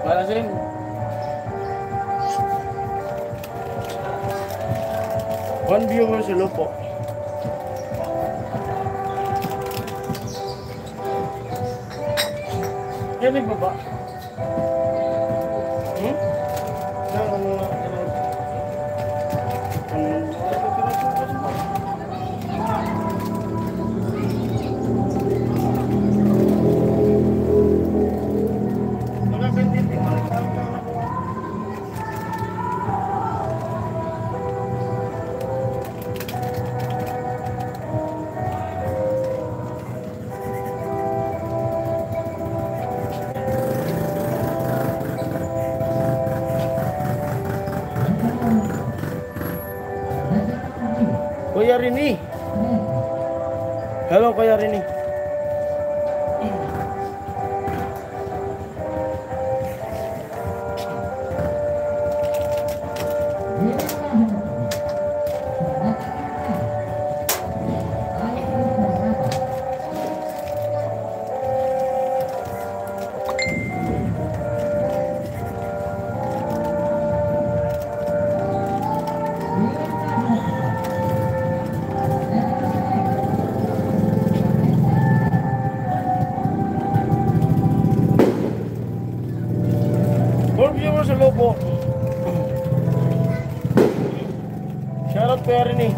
Malasin. One viewer sila po. Kinig ba ba? Kuya Rini. Hello Kuya Rini. Hello po. Shoutout Kuya Rini.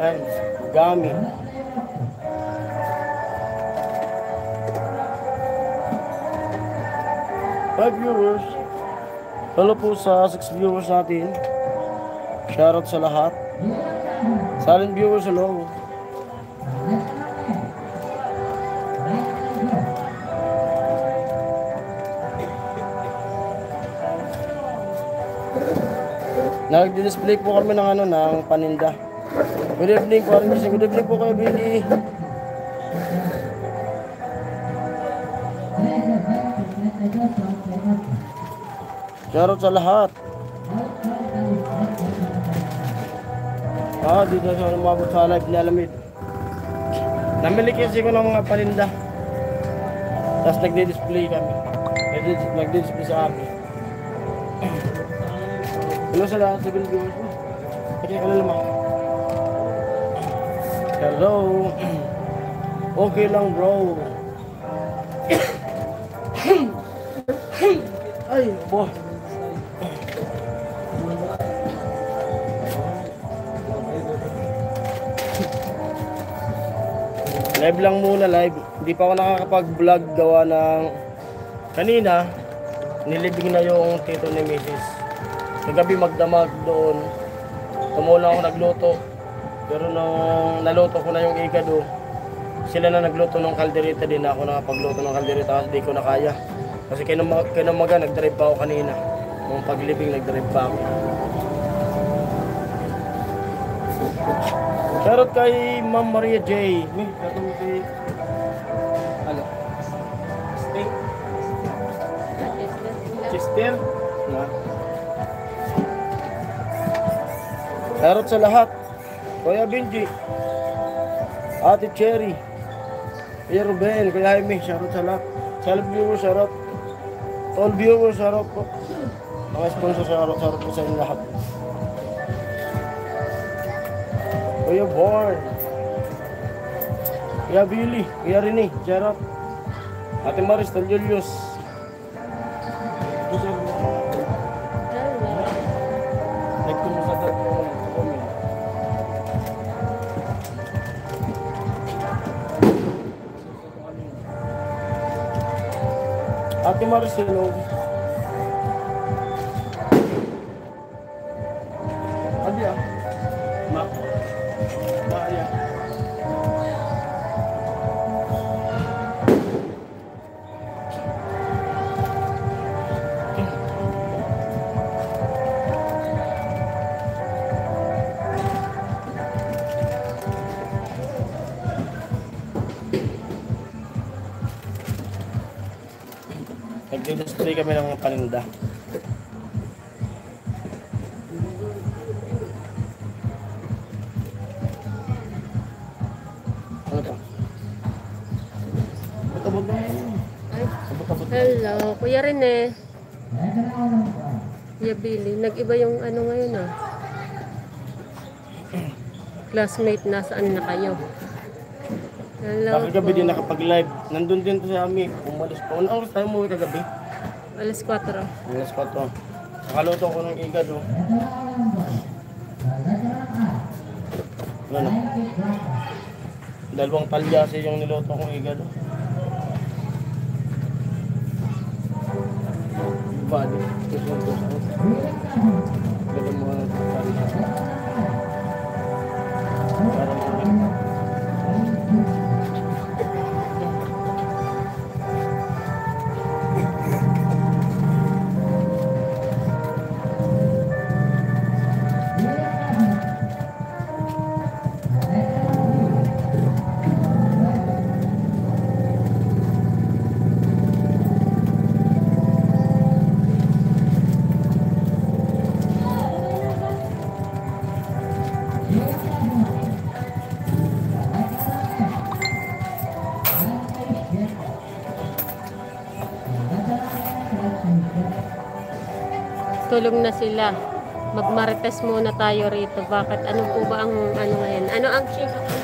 And Gami. Five viewers. Hello po sa 6 viewers natin. Shoutout sa lahat. Silent viewers, hello. Nag-display po kami ng ng paninda. Good evening po, good evening po kayo, Billy. Shoutout sa lahat. Dito sa umabot sa live ni Alamid. Namili kasi ko ng mga paninda. Tapos nagdi-display kami. Nagdi-display sa amin. Hello sa lahat, sa viewers mo. Okay ka na naman. Hello. Okay lang bro. Ay, boh. Live lang muna, live. Hindi pa ako nakakapag-vlog gawa ng kanina. Nilibing na yung tito ni Mrs. Kagabi magdamag doon. Tumulong ako nagluto. Pero nung naluto ko na yung igado, sila na nagluto ng kaldereta din. Ako nakapagluto ng kaldereta kasi di ko na kaya. Kasi kinamaga nag-drive pa ako kanina. Nung paglibing nag-drive pa ako. Shoutout kay Ma'am Maria J. May shoutout kay... Ano? Steak? Chester? Na? Shoutout sa lahat. Kuya Benji. Ate Cherry. Kuya Ruben. Kuya Jaime. Shoutout sa lahat. Sa all viewers, shoutout. All viewers, shoutout po. Mga sponsor, shoutout po sa inyo lahat. Kuya Born, Kuya Billy, Kuya Rene, shoutout. Ate Maris, Tal Julius. Nagtumusa sa comment. Ate Maris, hello. Adi ah. Ma. Maya. Nag-display kami ng mga paninda. Ano to? Abot-abot na yun. Abot-abot na. Hello, Kuya Rene. Kuya Billy. Nag-iba yung ano ngayon ah. Classmate, nasaan na kayo? Hello Kagabi po. din nakapag-live. Nandun din to sa amin. Umalis pa. Anong oras tayo umuwi kagabi? Alas 4. Alas 4. Nakaluto ko ng igado. Ano? Dalawang talyasi yung niluto kong igado. Bali. Ganda mo nga talyasi. Parang tulog na sila. Magmarites muna tayo rito. Bakit? Ano po ba ang ano ngayon? Ano ang shape of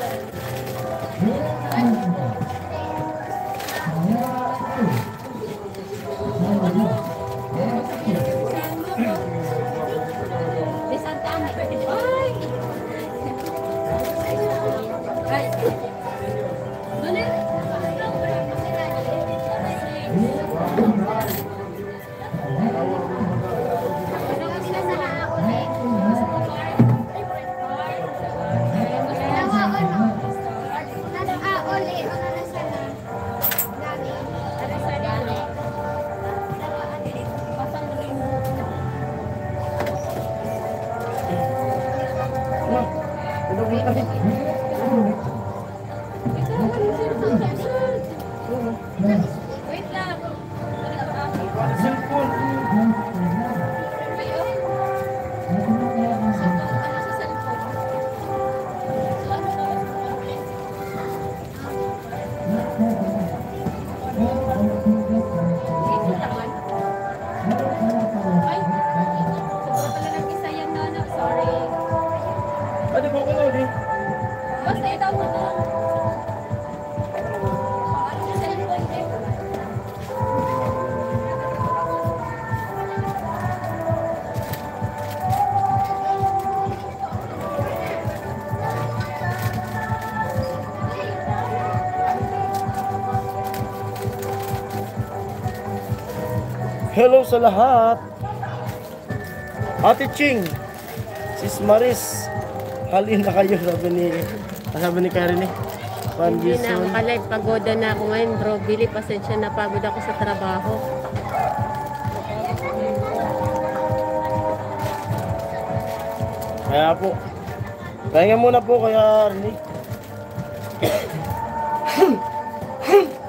hello sa lahat. Ate Ching, Sis Maris, halina kayo, sabi ni Karen eh. Hindi na makalive. Pagoda na ako ngayon, bro. Billy, pasensya na. Pagod ako sa trabaho. Kaya po. Pahinga muna po kaya Arnie.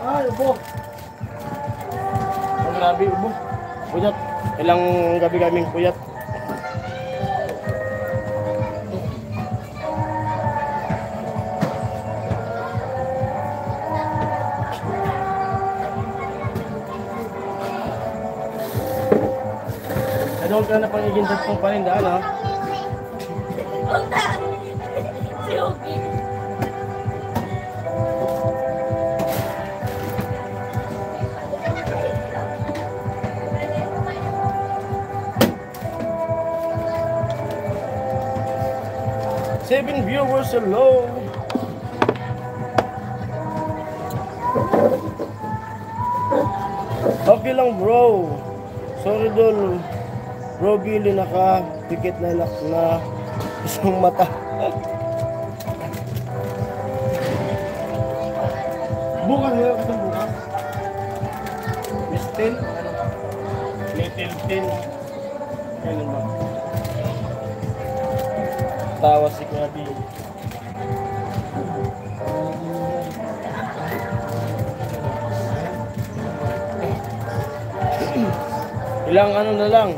Ay, ubo. Ang grabe, ubo. Puyat. Ilang gabi kaming puyat. Doon ka na pangigintad pong panindaan ha. Si Oki. Seven viewers hello. Okay lang bro. Sorry dol. Bro Billy nakapikit na isang mata. Bukas na kasi bukas. Miss 10? Ano? Little 10. Kailan ba? Tawa si Kuya Billy. Ilang ano na lang.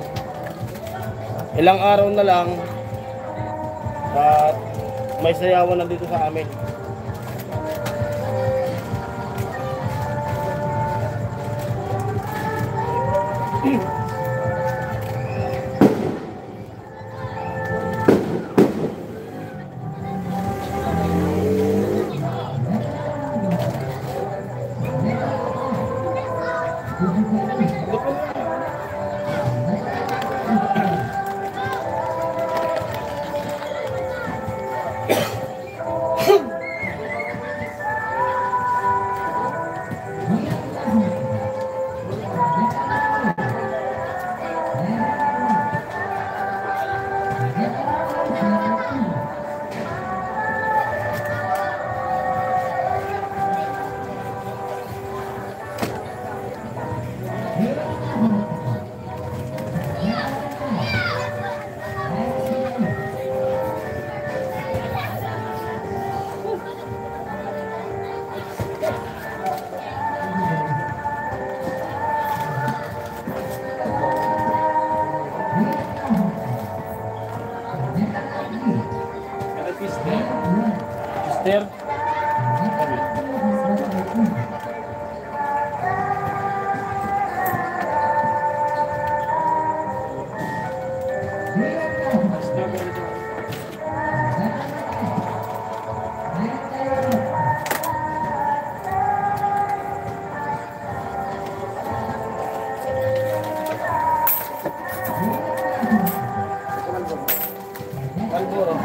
Ilang araw na lang at may sayawan na dito sa amin. Sister. Malboro.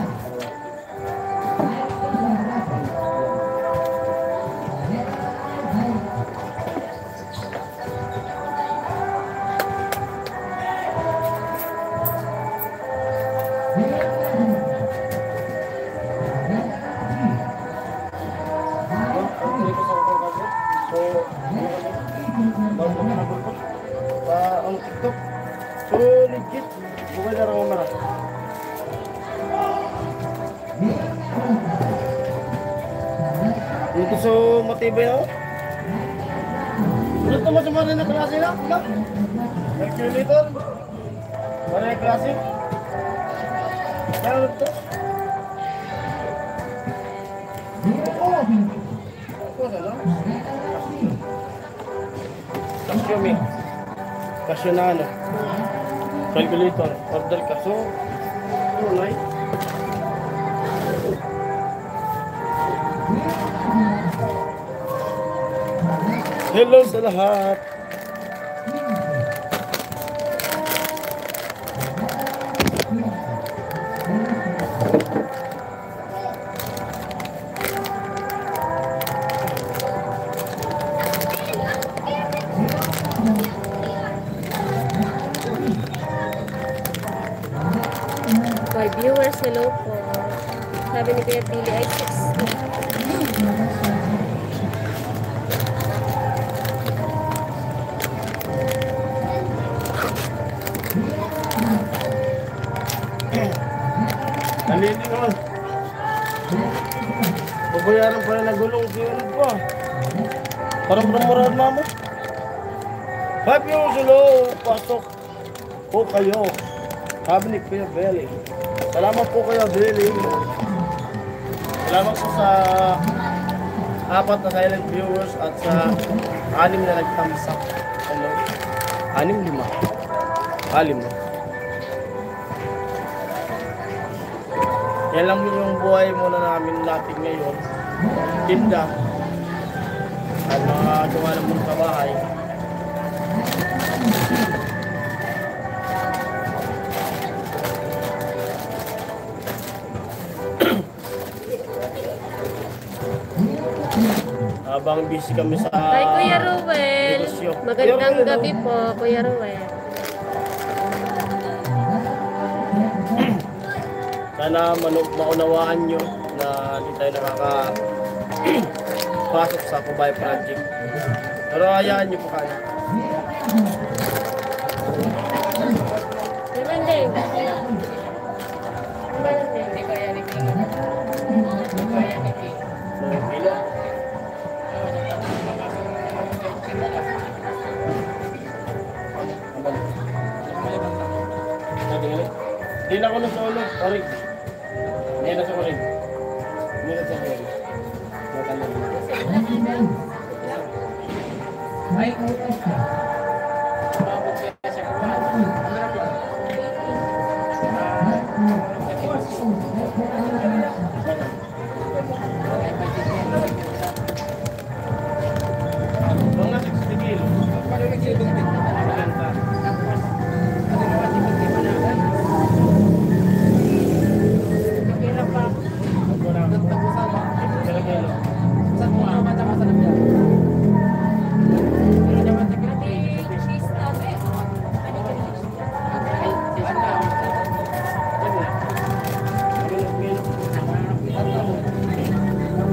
Ang TikTok. So legit. Bukan na lang umarap. Dito so matibay ako. Ulit naman sa mga na klase na. Calculator. Para yung klase. Kaya ulit to. Oo. Ako na lang. Kasyo mi. Kasyo na ano. Calculator. Order ka. So, ano na eh. Hello sa lahat. My viewers, hello po. Sabi ni Kuya Pili ay 6. Nalilingon. Babayaran pa rin na gulong si Unod po. Parang murad mama. 5 years hello, pasok po kayo. Sabi ni Kuya Belly. Salamat po Kuya Belly. Salamat po sa 4 na silent viewers at sa 6 na nag-thumbs up. Hello. 6, 5. 6. Yan lang yung buhay muna namin natin ngayon. Tinda. At mga gawa naman sa bahay. Habang busy kami sa Hi Kuya Ruel. negosyo. Magandang Kuya Ruel, gabi po, Kuya Ruel. Sana maunawaan nyo na hindi tayo pasok sa Kubay Project. Pero hayaan nyo po kaya. Remanding. Hindi na ako na sa ulo. Sorry. Hindi na sa ulo. Hindi na sa ulo. Ay, mga 60 kilo. Maganda.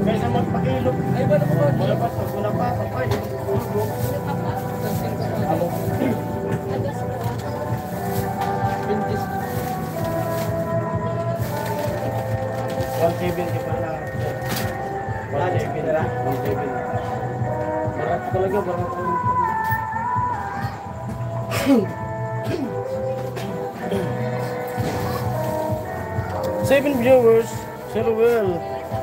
Kaysa magpakilo. Ay, wala pa. Wala pa. Ay, ano? 170 pa lang. 170 na lang. 170. Barat talaga, barat. 7 viewers, Sir Will.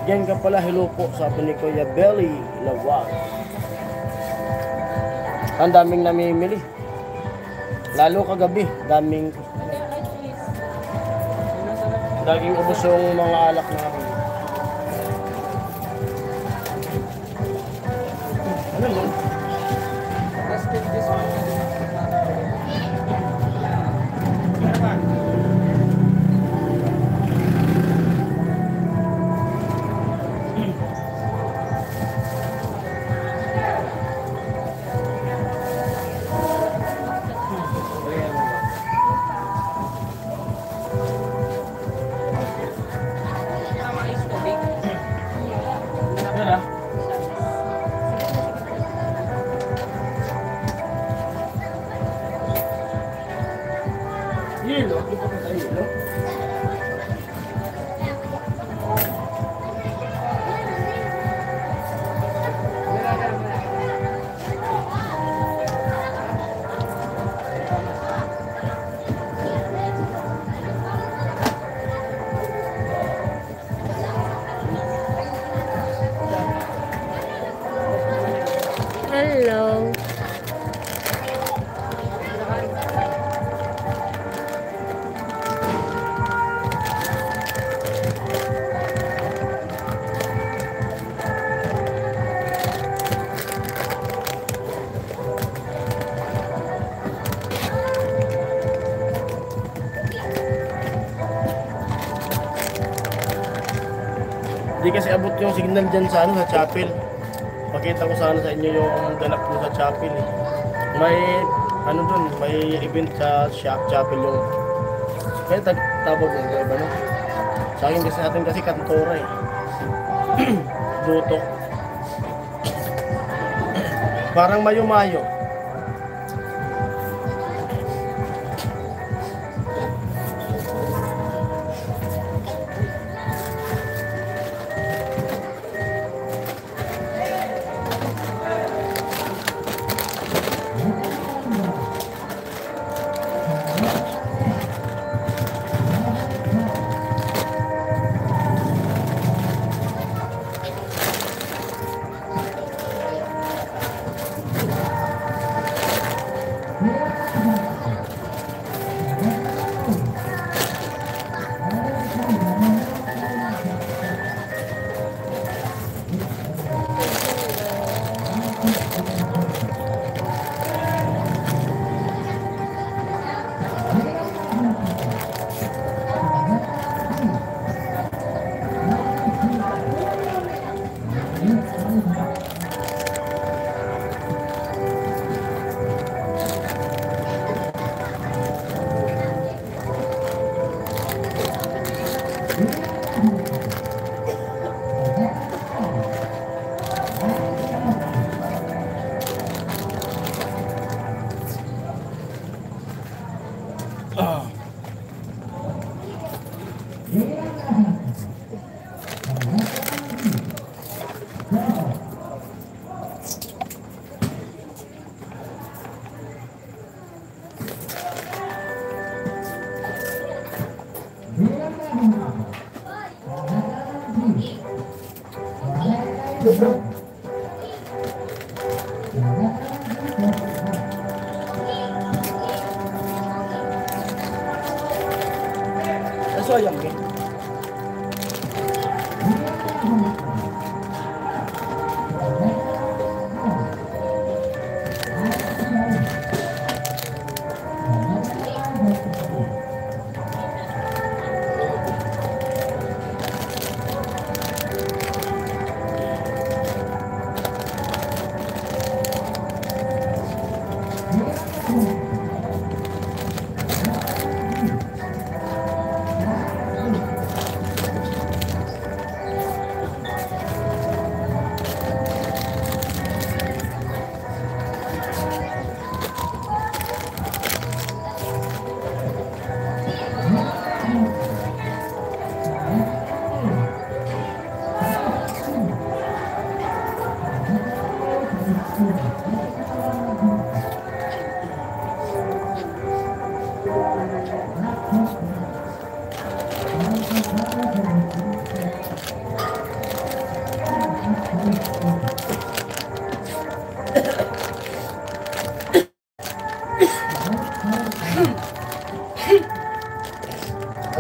Diyan ka pala, hello po, sabi ni Kuya Belly Lawag. Ang daming namimili. Lalo kagabi, daming ubos yung mga alak namin. Ano yun? Hilo, di pa sa hilo. Hello. Di kasi abot yung signal dyan sa sa chapel. Pakita ko sana sa inyo yung ganap ko sa chapel eh. May dun, may event sa chapel yung Kaya tawag ng iba no? Sa atin kasi kantora eh. Luto. Parang mayo-mayo. Eso ayam eh.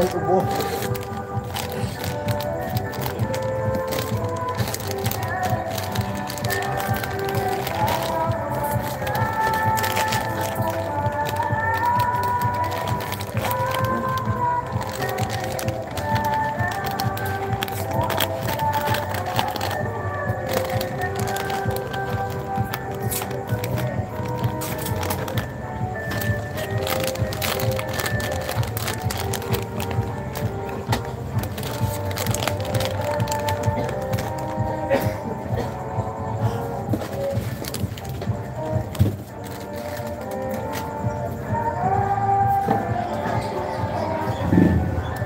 Ay, ubo.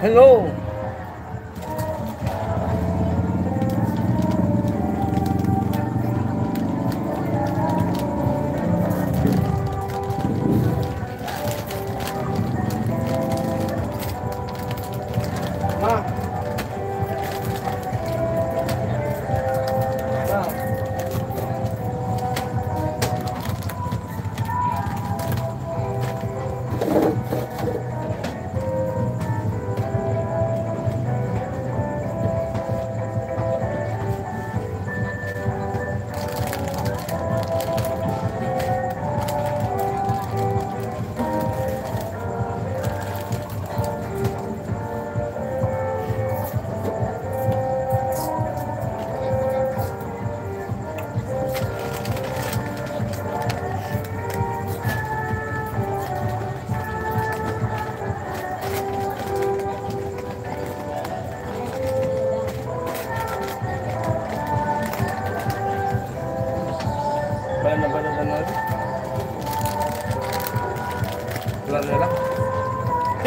Hello. Ma. Ma.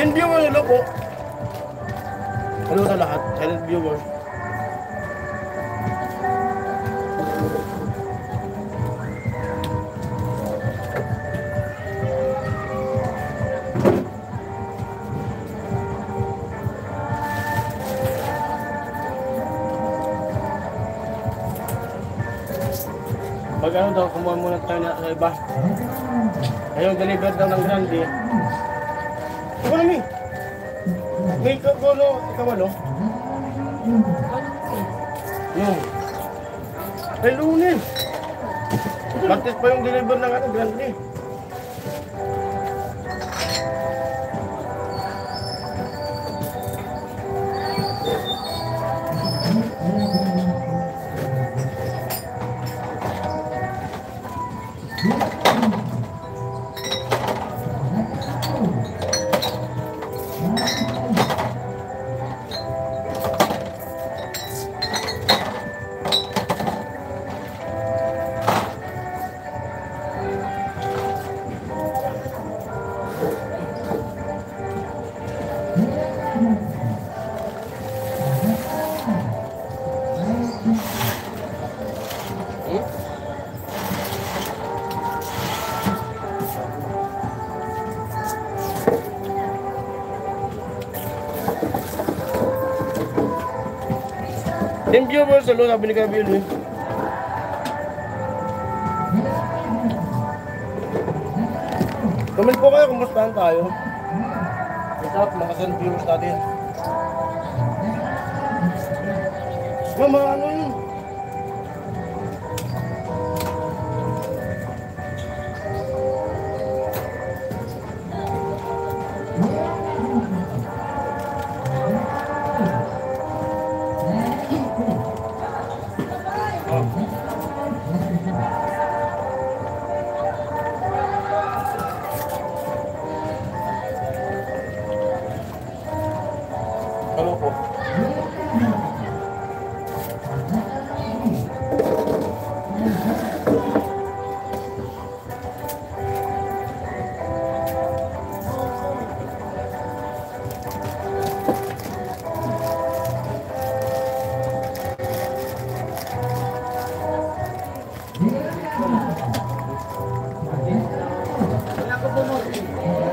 Silent viewer, hello po. Hello sa lahat, silent viewer. Pag ano daw, kumuha muna tayo na sa iba. Ayun, deliver daw ng grande. Ikaw na, Mi. May kagulo, ikaw ano? No. Ay, lunes. Martes pa yung deliver ng ano, grande. Team viewers, hello, sabi ni Gabriel eh. Comment po kayo kung gustahan tayo. Masarap mga send viewers natin. Mama, ano yun? Hello po.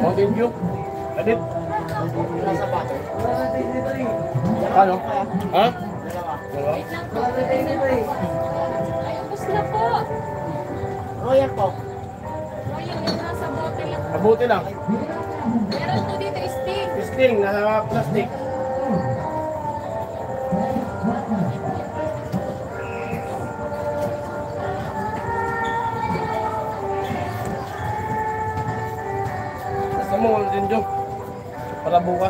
Mountain View? Adit? Ano? Ha? Dalawa? Ay, ubos na po. Royal po. Royal yung nasa bote lang. Mabuti lang. Meron po dito stick. Sting, nasa plastic. Basta mo, wala din dyan. Para buka.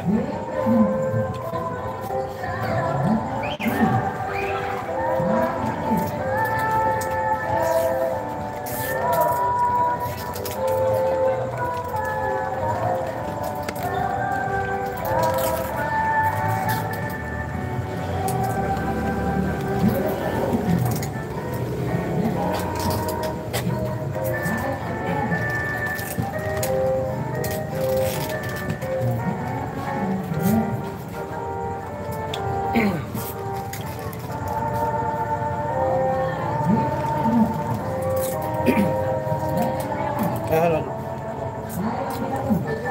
Ano?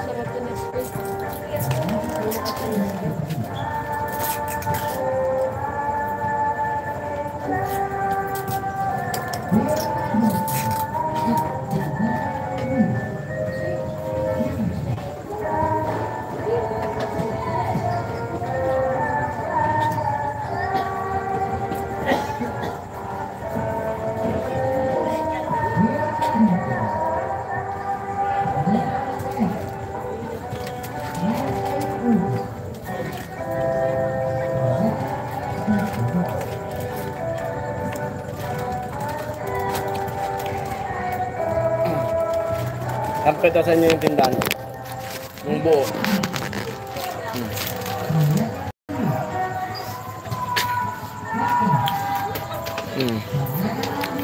Sarap po na stick. Kampetasan nyo yung tindahan. Yung buo.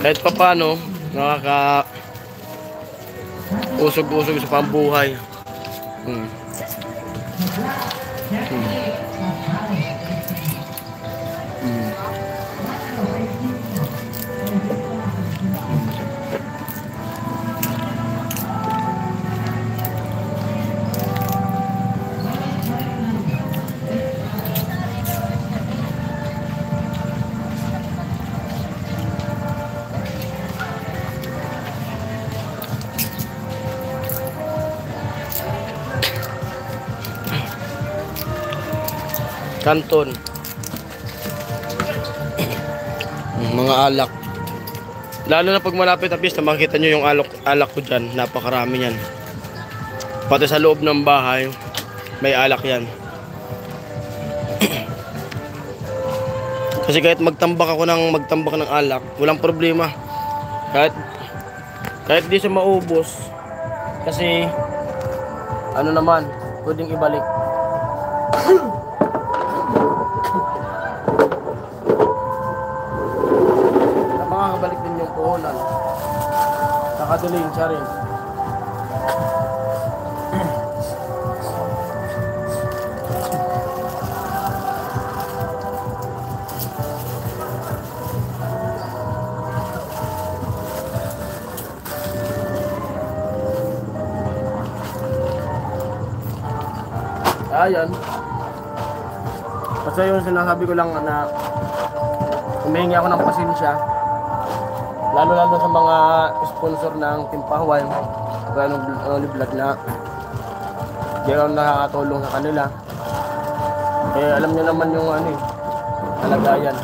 Kahit pa paano, nakaka usog-usog sa pambuhay. Kanton. Mga alak. Lalo na pag malapit ang pista, makikita nyo yung alak ko dyan. Napakarami yan. Pati sa loob ng bahay, may alak yan. Kasi kahit magtambak ng alak, walang problema. Kahit di siya maubos. Kasi, ano naman, pwedeng ibalik. Makakabalik din yung puhunan. Nakadiling siya rin. Ayan. Kasi yung sinasabi ko lang na humihingi ako ng pasensya. Lalo sa mga sponsor ng Timpahuan, kaya nung vlog na di ako nakakatulong sa kanila. Eh alam niyo naman yung kalagayan.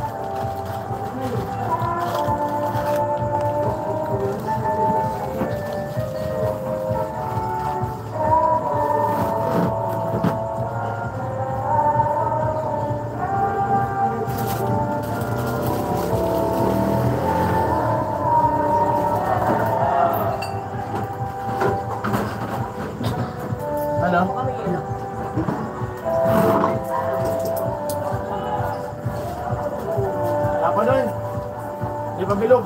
Ano? Apa doon? Di pa bilog.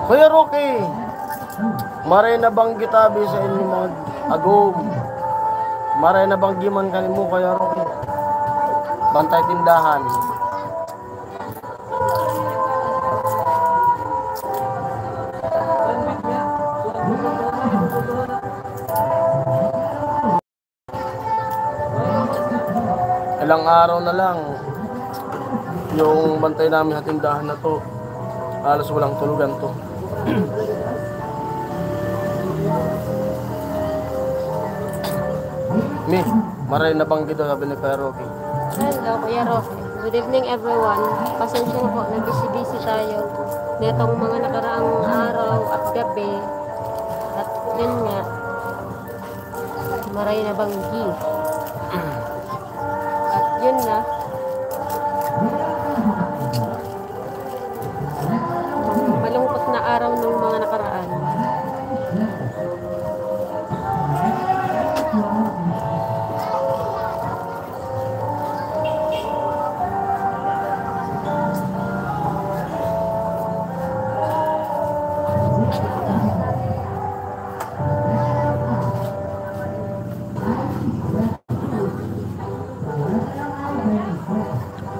Kuya Rocky, maray na bang gitabi sa inyo mga agom? Maray na bang giman kanimo Kuya Rocky? Bantay tindahan. Ilang araw na lang yung bantay namin sa tindahan na to. Halos walang tulugan to. Mi, maray na bang gito sabi ni Kuya Rocky. Hello, Kuya Rocky. Good evening, everyone. Pasensya na po, nag-busy tayo netong mga nakaraang araw at gabi. At yun nga, maray na banggi. At yun na, malungkot na araw ng mga nakaraan.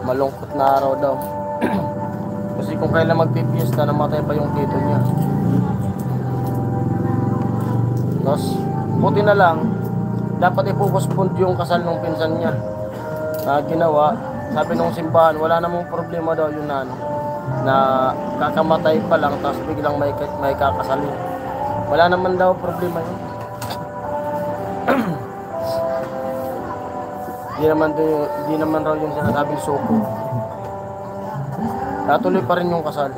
malungkot na araw daw. Kasi kung kailan magpipiesta, namatay pa yung tito niya. Tapos, buti na lang, dapat ipupospond yung kasal ng pinsan niya. Na ginawa, sabi nung simbahan, wala namang problema daw yun na, na kakamatay pa lang, tapos biglang may kakasalin. Wala naman daw problema yun. Di naman raw yung sinasabing suko. Natuloy pa rin yung kasal.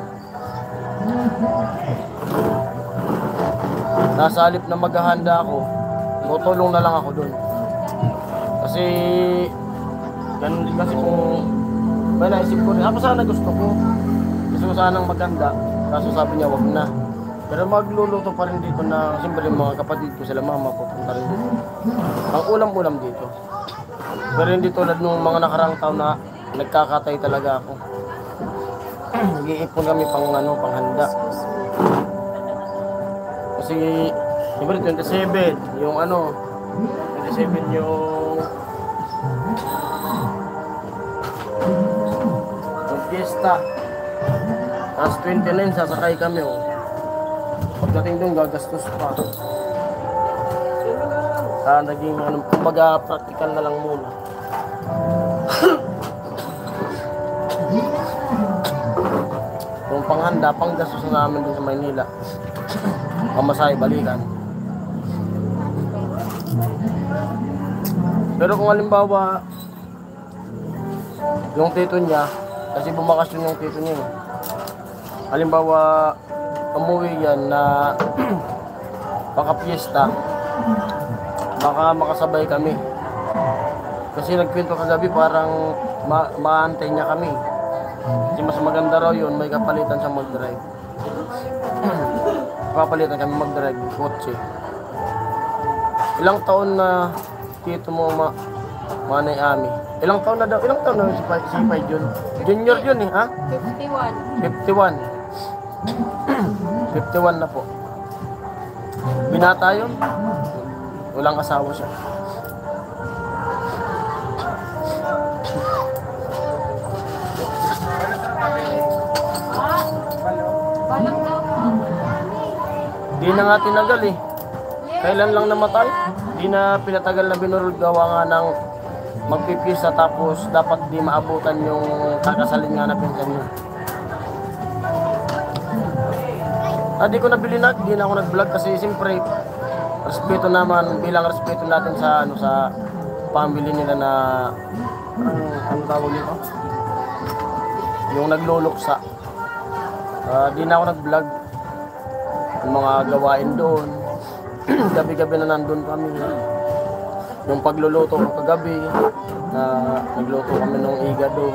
Nasa halip na maghahanda ako, tutulong na lang ako dun. Kasi ganun din kasi kung may naisip ko rin. Ako sana gusto ko. Gusto ko sanang maganda. Kaso sabi niya wag na. Pero magluluto pa rin dito na siyempre mga kapatid ko sila mama pupunta rin dito. Ang ulam-ulam dito. Pero hindi tulad nung mga nakarang taon na nagkakatay talaga ako. Nag-iipon kami panghanda. Kasi siyempre 27 yung 27 yung fiesta. Tapos 29 sasakay kami Pagdating doon gagastos pa. Naging kumbaga practical na lang muna. Yung panghanda, panggastos na namin dun sa Maynila. Pamasahe, balikan. Pero kung halimbawa yung tito niya, kasi bumakasyon yung tito niya halimbawa umuwi yan na paka-fiesta, baka makasabay kami. Kasi nagkwento kagabi parang maantay niya kami. Kasi mas maganda raw yun, may kapalitan sa mag-drive. Kapalitan kami mag-drive ng kotse. Ilang taon na tito mo Manay Ami? Ilang taon na daw? Ilang taon na si Pai yun? Junior yun ha? 51. 51 na po. Binata yun. Walang asawa siya. Di na nga tinagal Kailan lang namatay? Di na pinatagal na binurol gawa nga ng magpipisa tapos dapat di maabutan yung kakasalin nga na pinsan niya. Di ko nabili di na ako nag-vlog kasi siyempre respeto naman, bilang respeto natin sa sa pamilya nila na ano tawag nito? Yung nagluluksa. Di na ako nag-vlog. Yung mga gawain doon. Gabi-gabi na nandun kami. Yung pagluluto ko kagabi, nagluto kami ng igado.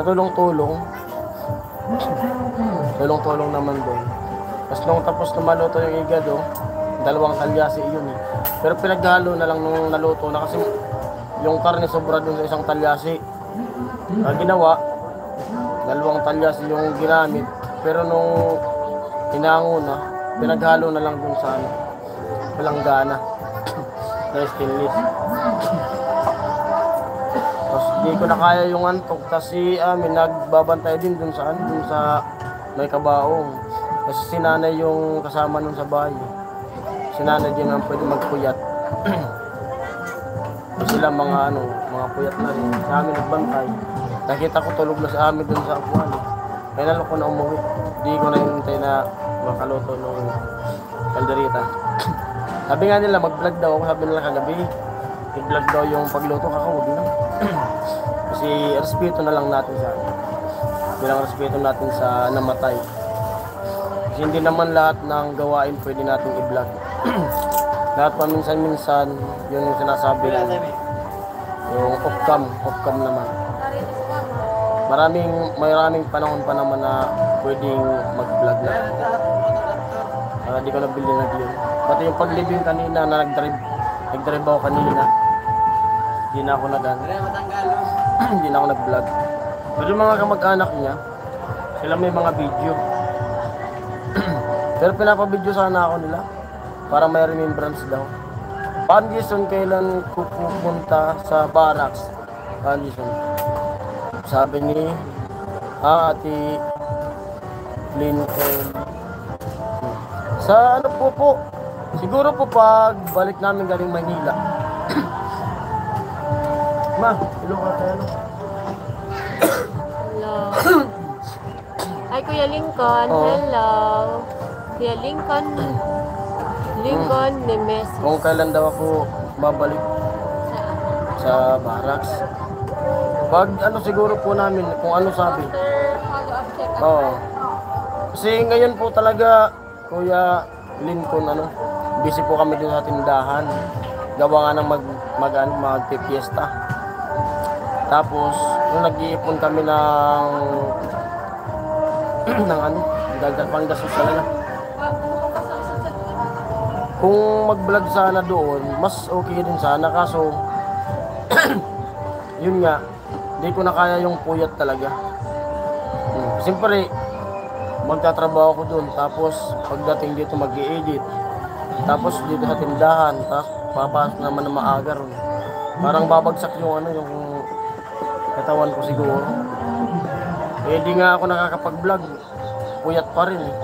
Tulong-tulong. Tulong-tulong naman doon. Tapos nung tapos na maluto yung igado, 2 talyasi yun Pero pinaghalo na lang nung naluto na kasi yung karne sobra doon sa 1 talyasi. Ginawa, 2 talyasi yung ginamit. Pero nung hinango na, pinaghalo na lang doon sa palanggana. Na stainless. Tapos di ko na kaya yung antok kasi nagbabantay din dun sa may kabaong. Kasi si nanay yung kasama nun sa bahay. Si nanay din ang pwede magpuyat. Sila mga puyat na rin. Sa amin nagbantay. Nakita ko tulog na sa amin dun sa upuan. Kaya nalo ko na umuwi. Di ko na hintay na makaluto ng kalderita. Sabi nga nila mag-vlog daw ako. Sabi nila kagabi i-vlog daw yung pagluto. Huwag na. Kasi respeto na lang natin sa bilang respeto natin sa namatay. Kasi hindi naman lahat ng gawain pwede natin i-vlog. Lahat paminsan-minsan yun yung sinasabi yung off-cam naman. Maraming panahon pa naman na pwedeng mag-vlog na. Di ko nabili na yun. Pati yung pag-living kanina na nag-drive ako kanina. Hindi na ako hindi na ako nag-vlog. Pero yung mga kamag-anak niya, sila may mga video. Pero pinapabidyo sana ako nila para may remembrance daw. Pandison, kailan ko pupunta sa barracks? Pandison. Sabi ni Ate Lincoln. Sa ano po? Siguro po pag balik namin galing Manila. Ma, ilo ka tayo. Hello. Ay, Kuya Lincoln. Oo. Hello. Kuya Lincoln. Lincoln Nemesis. Kung kailan daw ako babalik sa barracks. Pag ano siguro po namin, kung ano sabi. After follow-up check-up. Oo. Kasi ngayon po talaga, Kuya Lincoln, busy po kami dun sa tindahan. Gawa nga ng magpipiesta. Tapos, nung nag-iipon kami ng dagdag panggastos talaga. Kung mag-vlog sana doon, mas okay din sana. Kaso, yun nga, di ko na kaya yung puyat talaga. Siyempre, magtatrabaho ko doon. Tapos, pagdating dito mag-i-edit. Tapos, dito sa tindahan. Tapos, papasok naman na maaga ron. Parang babagsak yung yung katawan ko siguro. Eh, di nga ako nakakapag-vlog. Puyat pa rin eh.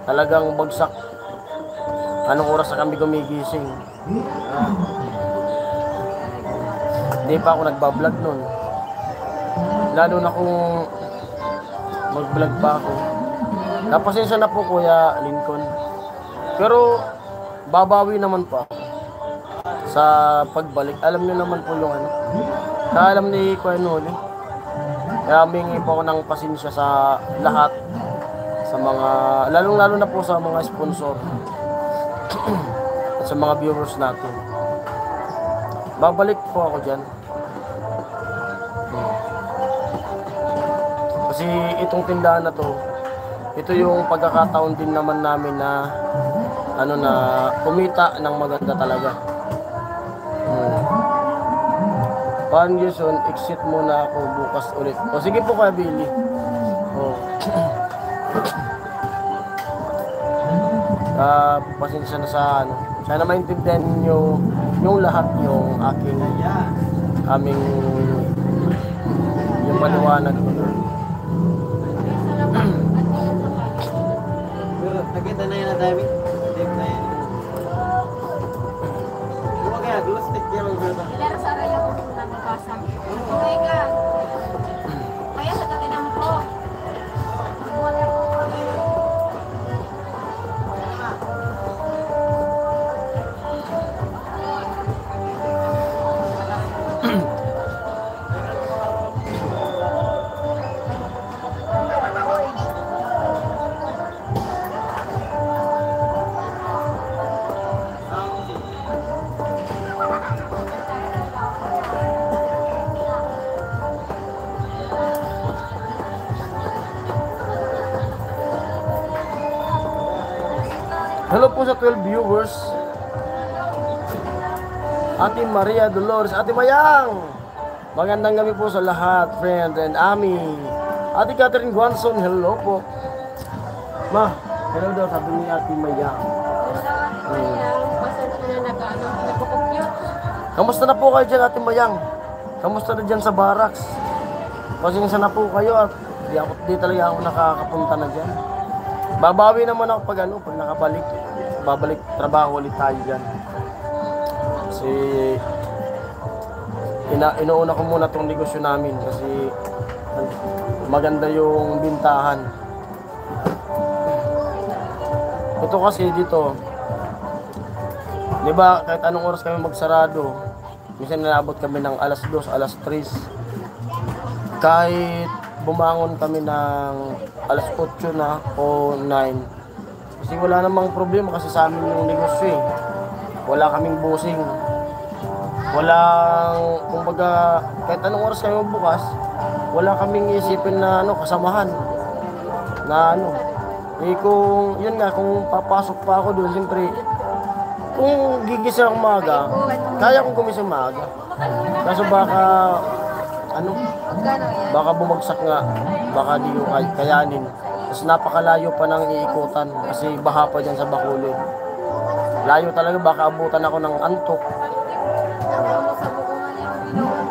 Talagang bagsak. Anong oras na kami gumigising? Hindi pa ako nagbablog nun. Lalo na kung mag-vlog pa ako. Napasensya na po, Kuya Lincoln. Pero babawi naman po ako sa pagbalik. Alam niyo naman po yung alam ni Kuya Noli. Kaya humingi po ako ng pasensya sa lahat. Sa mga, lalong-lalo na po sa mga sponsor. At sa mga viewers natin. Babalik po ako dyan. Kasi itong tindahan na to, ito yung pagkakataon din naman namin na na kumita ng maganda talaga. Pandison, exit muna ako bukas ulit. O sige po, Kuya Billy. Pasensya na sa sana maintindihan niyo yung lahat yung aming yung paliwanag ko. Nakita na yan na dami. Dave na yan. Diba kaya, gulo stick yan ang gata. Ilara sa araya ko na nabasang. Okay ka. Kaya sa tatinang ko. Hello po sa 12 viewers. Ate Maria Dolores, Ate Mayang. Magandang gabi po sa lahat, friend and Ami. Ate Catherine Guanson, hello po. Ma, hello daw, sabi ni Ate Mayang. Pasensya na nagpo-compute. Kamusta na po kayo dyan, Ate Mayang? Kamusta na dyan sa barracks? Pasensya na po kayo at di talaga ako nakakapunta na dyan. Babawi naman ako pag pag nakabalik. Babalik trabaho ulit tayo dyan. Kasi inuuna ko muna tong negosyo namin kasi maganda yung bintahan. Ito kasi dito, di ba kahit anong oras kami magsarado, minsan naabot kami ng alas 2, alas 3. Kahit bumangon kami ng alas 8 na o 9. Kasi wala namang problema kasi sa amin yung negosyo eh. Wala kaming busing. Walang, kumbaga, kahit anong oras kami magbukas, wala kaming isipin na kasamahan. Na eh kung, yun nga, kung papasok pa ako doon, siyempre, kung gigising ako maaga, kaya kong gumising maaga. Kaso baka, baka bumagsak nga, baka di ko kayanin. Kasi napakalayo pa ng iikutan kasi baha pa dyan sa Bacolod. Layo talaga, baka abutan ako ng antok. Ako sa bukungan yung ginawa.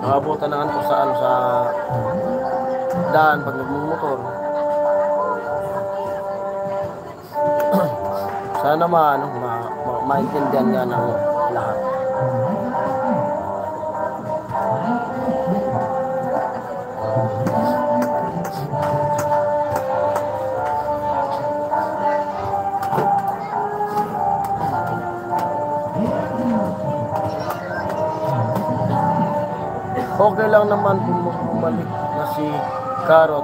Nakabutan ng antok sa ano, sa daan pag nagmumotor. Sana maintindihan nga ng lahat. Okay lang naman kung bumalik na si Carrot.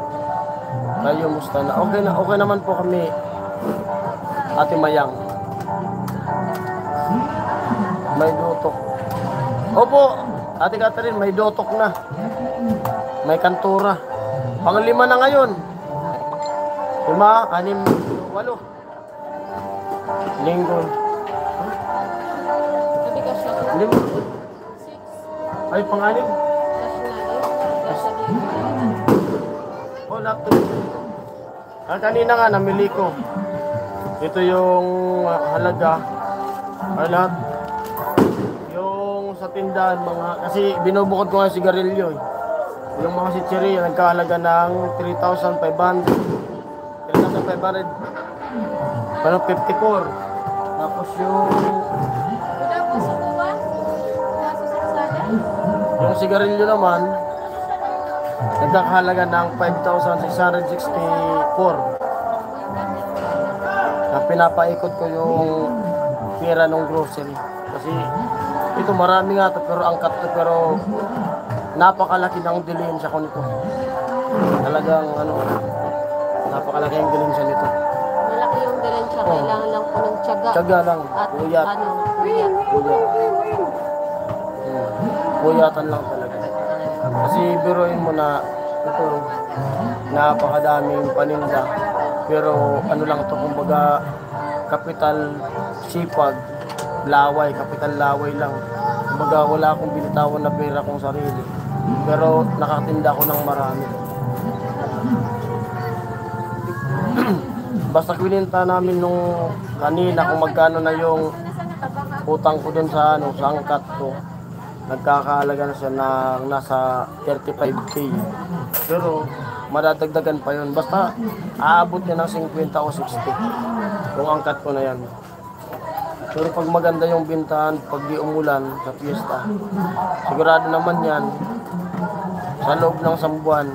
Kayo musta na? Okay naman po kami, Ate Mayang. May dutok. Opo, Ate Catherine, may dutok na. May kantura. Pang-5 na ngayon. 5, 6, 8. Linggo. Sabi ka siya. 5. Ay, pang-6. Oh, laptop. Kanina nga, namili ko. Ito yung halaga. Ay, lahat. Yung sa tindahan, kasi binubukod ko nga yung sigarilyo eh. Yung mga sitsiri, nagkahalaga ng 3,500. 3,500. Ano, 54. Tapos yung Wala po sa buwan. Nasa saksada. yung sigarilyo naman, nagkakahalaga ng 5,664. Na pinapaikot ko yung pera ng grocery. Kasi ito marami nga to, pero angkat to, pero napakalaki ng dilensya ko nito. Talagang napakalaki ang dilensya nito. Malaki yung dilensya, kailangan lang po ng tiyaga. Tiyaga lang, At puyat. puyat. Puyatan lang talaga. Kasi biruin mo na ito, napakadaming paninda. Pero ano lang to, kumbaga kapital sipag, laway, kapital laway lang. Kumbaga wala akong binitawan na pera kong sarili. Pero nakatinda ko ng marami. Basta kininta namin nung kanina kung magkano na yung utang ko dun sa sa angkat ko. Nagkakahalaga na siya na nasa 35K. Pero madadagdagan pa yun. Basta aabot niya ng 50 o 60 yung angkat ko na yan. Pero pag maganda yung bintahan, pag di umulan sa piyesta, sigurado naman yan, sa loob ng 1 buwan,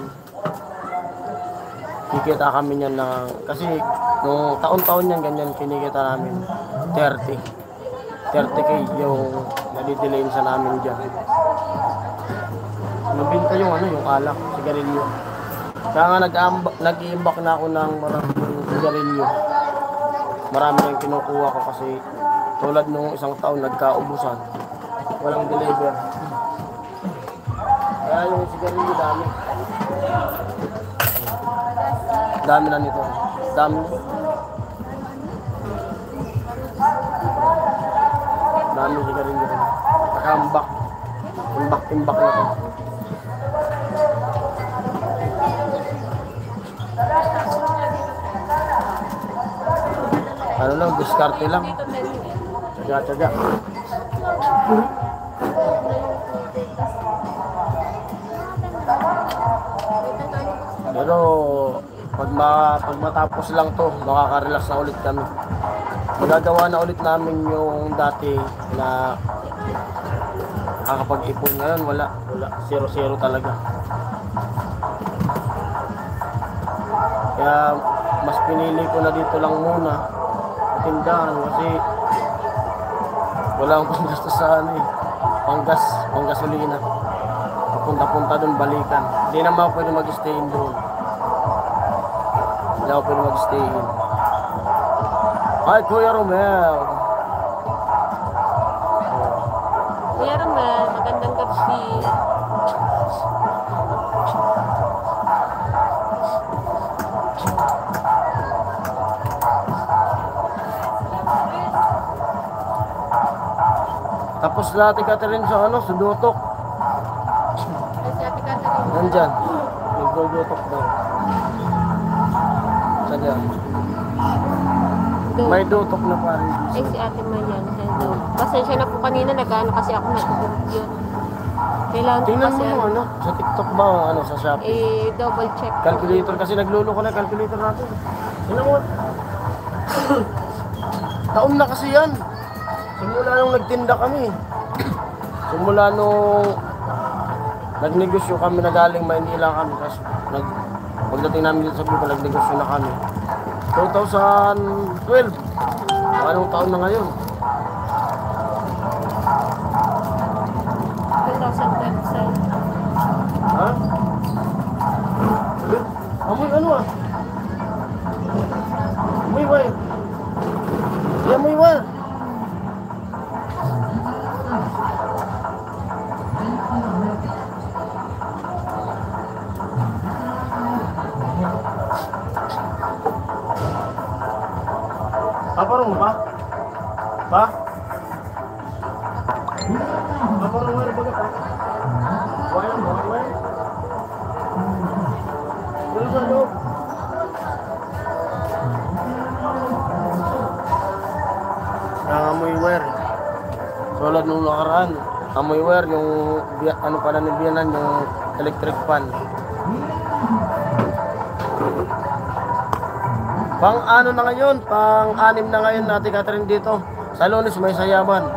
kikita kami niyan na, kasi nung taon-taon yan, ganyan kinikita namin, 30K yung nadidilayin sa namin dyan. Nabinta yung yung alak, sigarilyo. Kaya nga nag-iimbak na ako ng maraming sigarilyo. Marami yung kinukuha ko kasi tulad nung isang taon nagkaubusan. Walang deliver. Kaya yung sigarilyo dami. Dami na nito. Dami. Dami sigarilyo rin. Nakambak. Timbak na ito. Ano lang, diskarte lang. Tsaga. Pero pag matapos lang to, makaka-relax na ulit kami. Magagawa na ulit namin yung dati na nakakapag-ipon. Ngayon wala. 0-0 talaga. Kaya mas pinili ko na dito lang muna tindahan kasi wala akong panggastos sa panggasolina. Papunta-punta doon, balikan. Hindi naman ako pwede mag-stay in doon. Hindi ako pwede mag-stay in. Hi, Kuya Romel. Kuya Romel, magandang gabi. Tapos natin Catherine sa sa dutok. Ay, si Ate Catherine. Nandyan. Nagdudutok daw. Yan. Do. May dutok na pare. Eh, si Ate Mayan. Hello. Pasensya na po kanina, nag-ano kasi ako natutulog yun. Kailangan ko Tingnan kasi mo yung ano, sa TikTok ba o ano, sa Shopee? double check. Calculator kasi naglulo ko na yung calculator natin. Tingnan mo. Taon na kasi yan. Simula nung nagtinda kami. Simula nung nagnegosyo kami na galing Maynila kami. Kasi pagdating namin dito sa Bicol, nagnegosyo na kami. 2012. Anong taon na ngayon? 2012. Ha? Amoy ano ah? Amoy wire. Di amoy wire. Paparong mo pa? Pa? Paparong wire baga pa? Wire mo? Wire? Wala sa loob. Amoy wire. Solad nung nakaraan. Amoy wire yung ano pala ni Bianan, yung electric fan. Pang ano na ngayon, pang 6 na ngayon natin Catherine dito. Sa Lunes may sayawan.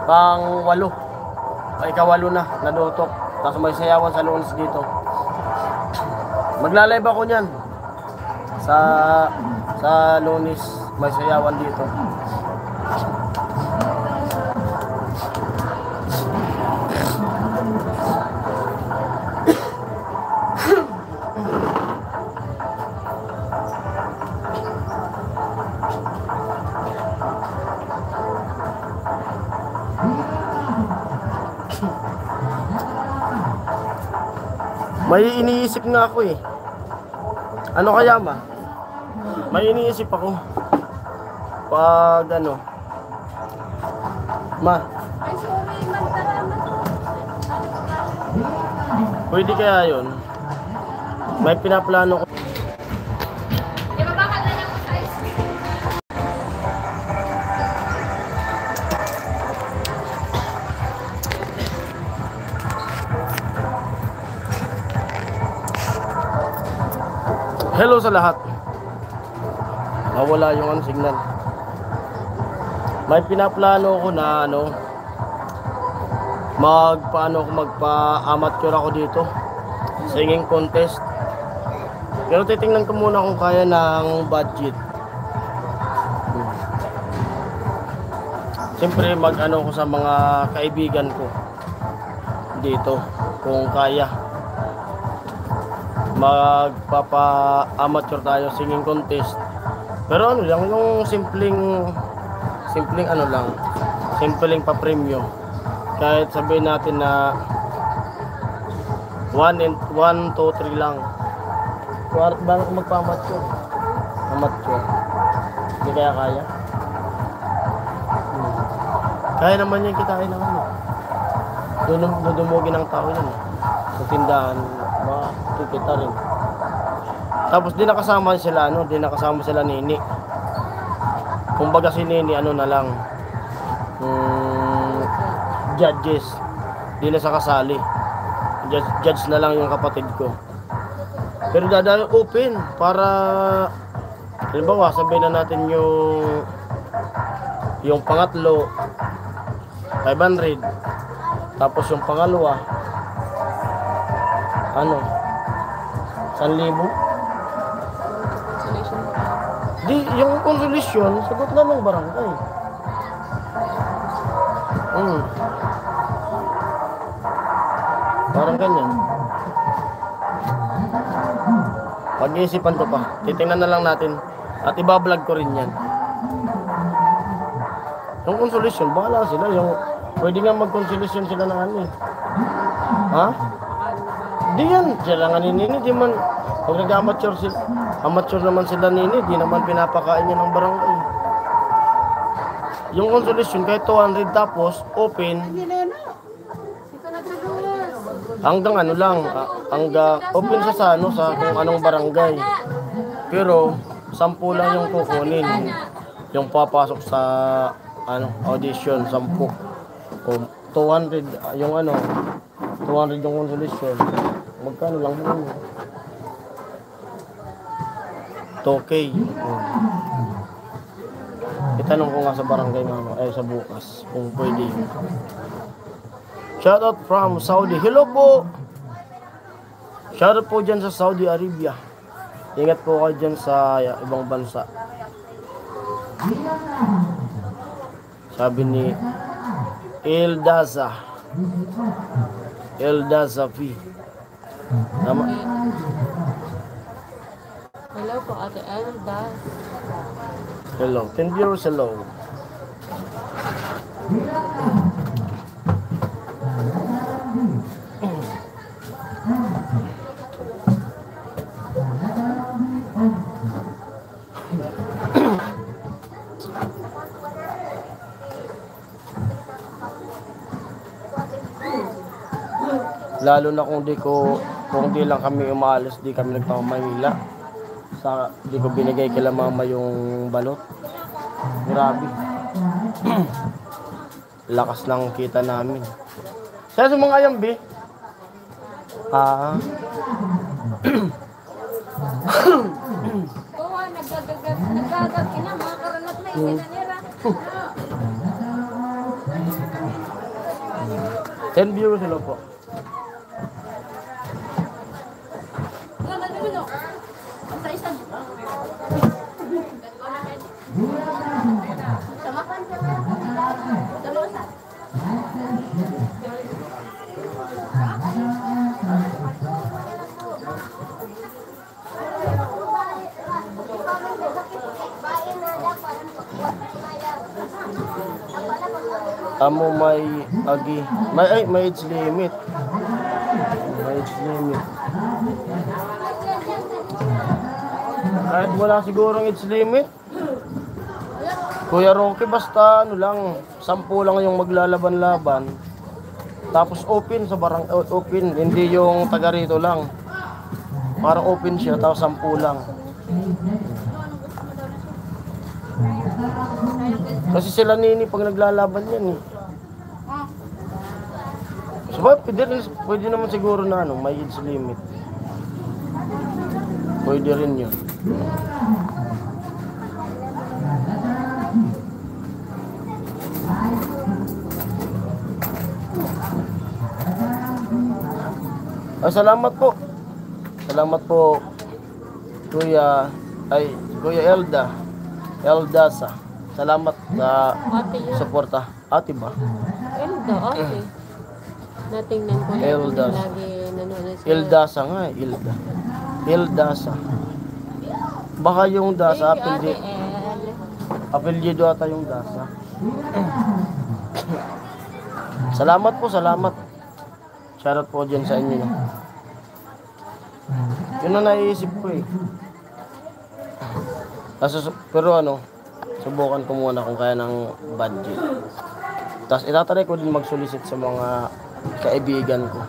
Pang 8. Ay ika-8 na, nadutok. Tapos may sayawan sa Lunes dito. Magla-live ako niyan. Sa Lunes may sayawan dito. May iniisip nga ako eh. Ano kaya ma? May iniisip ako. Pag ano. Ma, Ay, sorry, magkarama to. pwede kaya yun? May pinaplano ko. Di ba bakit na lang sa ice cream? Hello sa lahat. Nawala yung ano, signal. May pinaplano ko na ano, magpa-amateur ako dito. Singing contest. Pero titingnan ko muna kung kaya ng budget. Siyempre mag-ano ko sa mga kaibigan ko dito kung kaya. Magpapa-amateur tayo singing contest. Pero ano lang, yung simpleng ano lang, simpleng pa-premium. Kahit sabihin natin na 1, 2, 3 lang. Bakit magpa-amateur? Amateur. Hindi kaya kaya? Kaya naman yung kitain ng ano. Dudumugin ng tao yan. Sa tindahan, makikita rin. Tapos di nakasama sila ano, di nakasama sila Nini. Kumbaga si Nini ano na lang, judges. Di na sa kasali. Judge na lang yung kapatid ko. Pero dadaan open para halimbawa sabihin na natin yung pangatlo 500, tapos yung pangalawa ano 1,000. Di, yung consolation, sagot na ng barangay. Parang ganyan. Pag-iisipan ko pa. Titingnan na lang natin. At ibablog ko rin yan. Yung consolation, bahala sila. Yung, pwede nga mag-consolation sila ng ano eh. Ha? Di yan. Sila nga Nini, di man. Pag nag-amateur sila, amateur naman sila Nini, di naman pinapakain niya ng barangay. Yung consolation, kahit 200 tapos, open. Hanggang ano lang, hanggang open sa ano, sa kung anong barangay. Pero, 10 lang yung kukunin. Yung papasok sa audition, 10. Kung 200 yung 200 yung consolation. Magkano lang yun? 2K. Itanong ko nga sa barangay sa bukas kung pwede. Shoutout from Saudi. Hello po! Shoutout po dyan sa Saudi Arabia. Ingat po kayo dyan sa ibang bansa. Sabi ni Eldaza V. Tama? Hello po, Ate Elda. Hello. 10 viewers, hello. Lalo na kung di lang kami umalis, di kami nagpamamanila. Di ko binigay kila mama yung balot. Grabe. Lakas ng kita namin. Sa mga ayambi. Kuha, nagagag ina, mga karanat na yung sinanira. 10 viewers, hello po. Amo may agi. May age limit. May age limit. Kahit wala sigurong age limit. Kuya Rocky, basta lang, 10 lang yung maglalaban-laban. Tapos open sa open, hindi yung taga rito lang. Parang open siya, tapos 10 lang. Kasi sila nini pag naglalaban yan eh. So, pwede naman siguro na may age limit. Pwede rin yun. Salamat po. Salamat po Kuya Eldasa. Salamat sa suporta. Ate ba? Elda, ate. Natingnan ko na Elda. lagi nanonood sa... Eldasa nga eh, Eldasa. Baka yung Dasa, Thank you, Ate El. apelyido ata yung Dasa. Salamat po, salamat. Shoutout po dyan sa inyo. Yun na naiisip ko eh. Pero subukan ko muna kung kaya ng budget. Tapos itatry ko din mag-solicit sa mga kaibigan ko.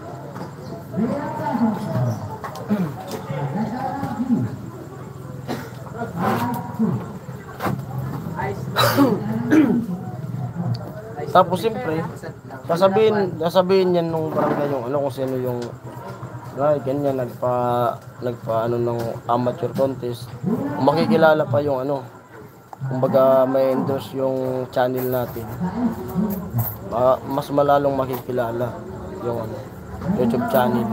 Tapos siyempre, sasabihin yan nung barangay yung kung sino yung ganyan nagpa ng amateur contest. Makikilala pa yung kumbaga may endorse yung channel natin. Mas malalong makikilala yung YouTube channel.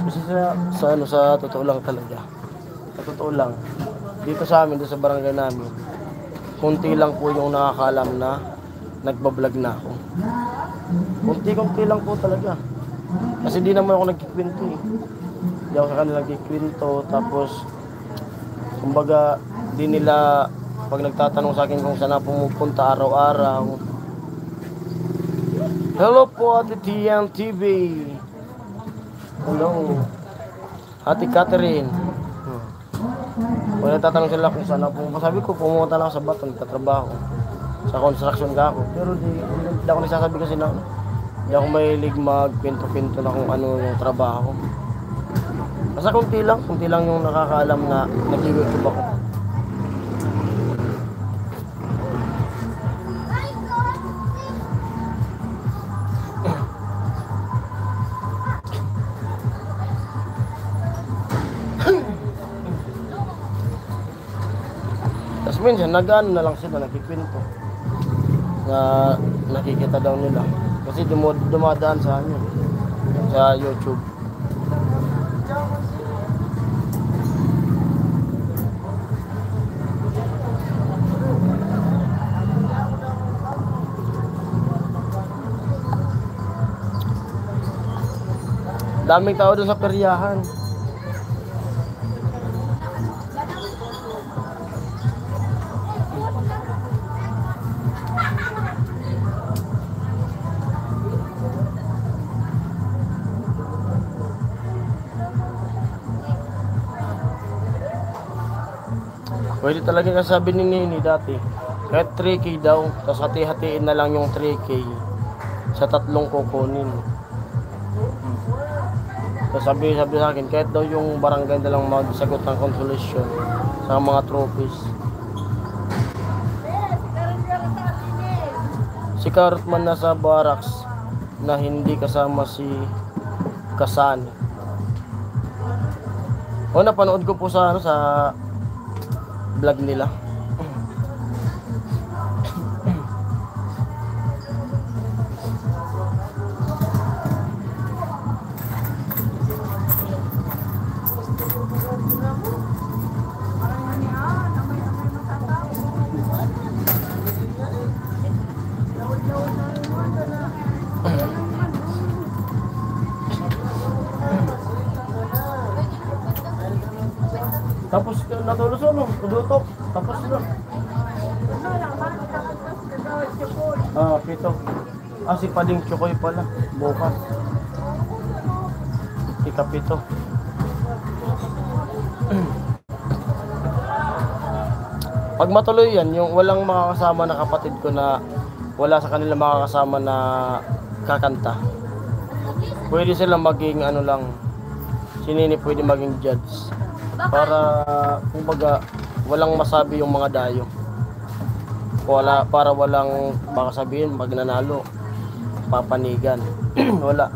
Kasi sa totoo lang talaga. Sa totoo lang. Dito sa amin, sa barangay namin, kunti lang po yung nakakalam na nagbablog na ako. Kunti lang po talaga. Kasi di naman ako nagkikwento eh. Di ako sa kanila nagkikwento. Tapos, kumbaga, di nila, pag nagtatanong sa akin kung saan na pumupunta araw-araw. Hello po, Ate Tian TV. Hello. Ate Catherine. Kung nagtatanong sila kung saan na pumunta, sabi ko, pumunta lang sa Baton, nagtatrabaho. Sa construction ka ako. Pero di ako nagsasabi kasi na di ako mahilig magpinto-pinto na kung ano yung trabaho. Basta kunti lang yung nakakaalam na nag-YouTube ako. minsan nag-ano na lang sila, nagkikwento. Na nakikita daw nila. Kasi dumadaan sa ano, sa YouTube. Daming tao dun sa peryahan. Pwede talaga kasabi ni Nini dati. Kahit 3K daw, tapos hati-hatiin na lang yung 3K sa tatlong kukunin. Tapos sabi sa akin, kahit daw yung barangay na lang magsagot ng consolation sa mga trophies. Si Karot man nasa barracks na hindi kasama si Kasani. O napanood ko po sa ano, sa vlog nila. Tapos natulog ano, udutok. Tapos na. Pito. Si Pading Chokoy pala. Bukas. Ikapito. Pag matuloy yan, yung walang makakasama na kapatid ko na wala sa kanila makakasama na kakanta. Pwede sila maging ano lang, si Nini pwede maging judge. Para kumbaga walang masabi yung mga dayo. Para walang baka sabihin magnanalo, papanigan. Wala.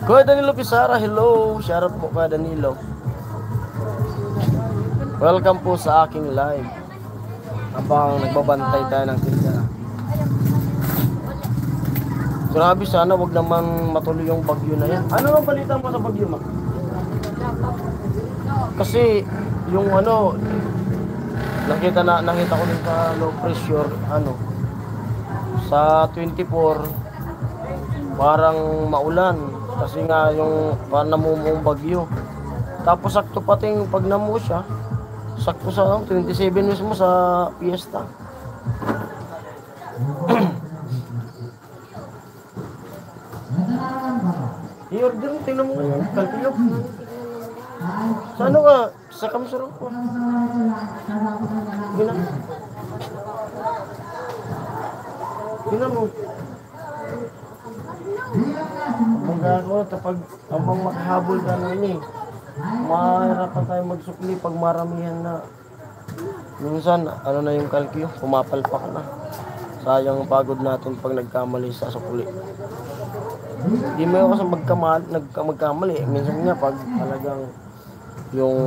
Kuya Danilo Pizarra, hello. Shoutout po kay Danilo. Welcome po sa aking live. Habang nagbabantay tayo ng tinda. Grabe, sana wag naman matuloy yung bagyo na yan. Ano ang balita mo sa bagyo, ma? Kasi yung ano, nakita ko din sa low pressure, ano, sa 24 parang maulan kasi nga yung parang namumuong bagyo. Tapos sakto pati yung pag namuo siya, sakto sa 27 mismo sa piyesta. I-order mo, tingnan mo ngayon, kalpilok. Sa ano ka? Sa kamsurok ko. Gina. Gina mo. Magagawa, kapag abang makahabol ka na ini, mahirapan tayo magsukli pag maramihan na. Minsan, ano na yung kalkyo, pumapalpak na. Sayang pagod natin pag nagkamali sa sukli. Hindi mo ako sa magkamali. Minsan nga pag talagang yung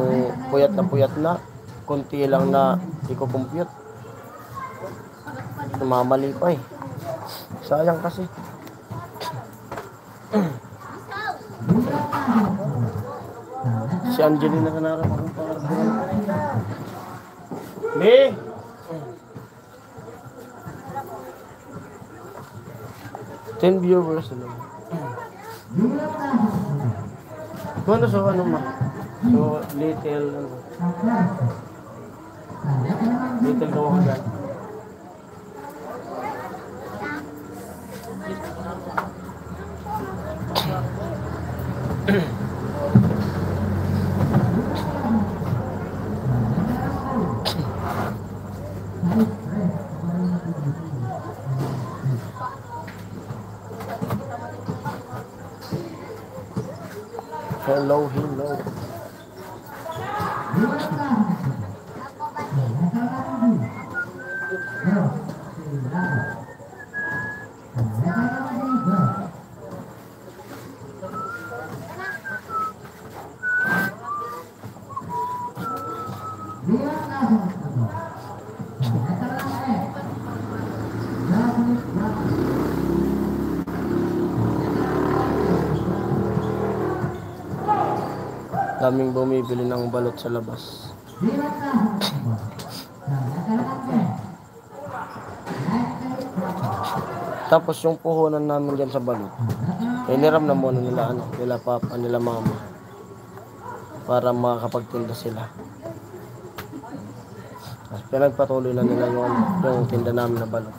puyat na, konti lang na i-compute. Namamali pa eh. Sayang kasi. Si Angelina na narap akong pangarap. Be! 10 viewers na lang. Ano so ano ma? So little ano? Little kawagan. Hello. Daming bumibili ng balot sa labas. Tapos yung puhunan namin dyan sa balot, iniram na muna nila nila papa, nila mama, para makakapagtinda sila. Tapos pinagpatuloy na nila yung tinda namin na balot.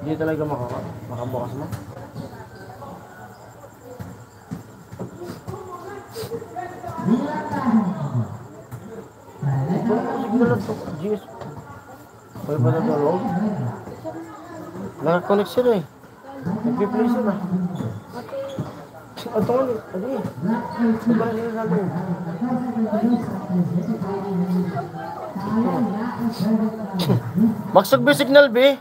Hindi talaga makabukas mo. Signal to. Jeez. Pwede ba na doon? Nakakonect sila eh. Nag-replay sila. Ito nga eh. Adi. Diba sila sa loob? Magsugbi signal, be.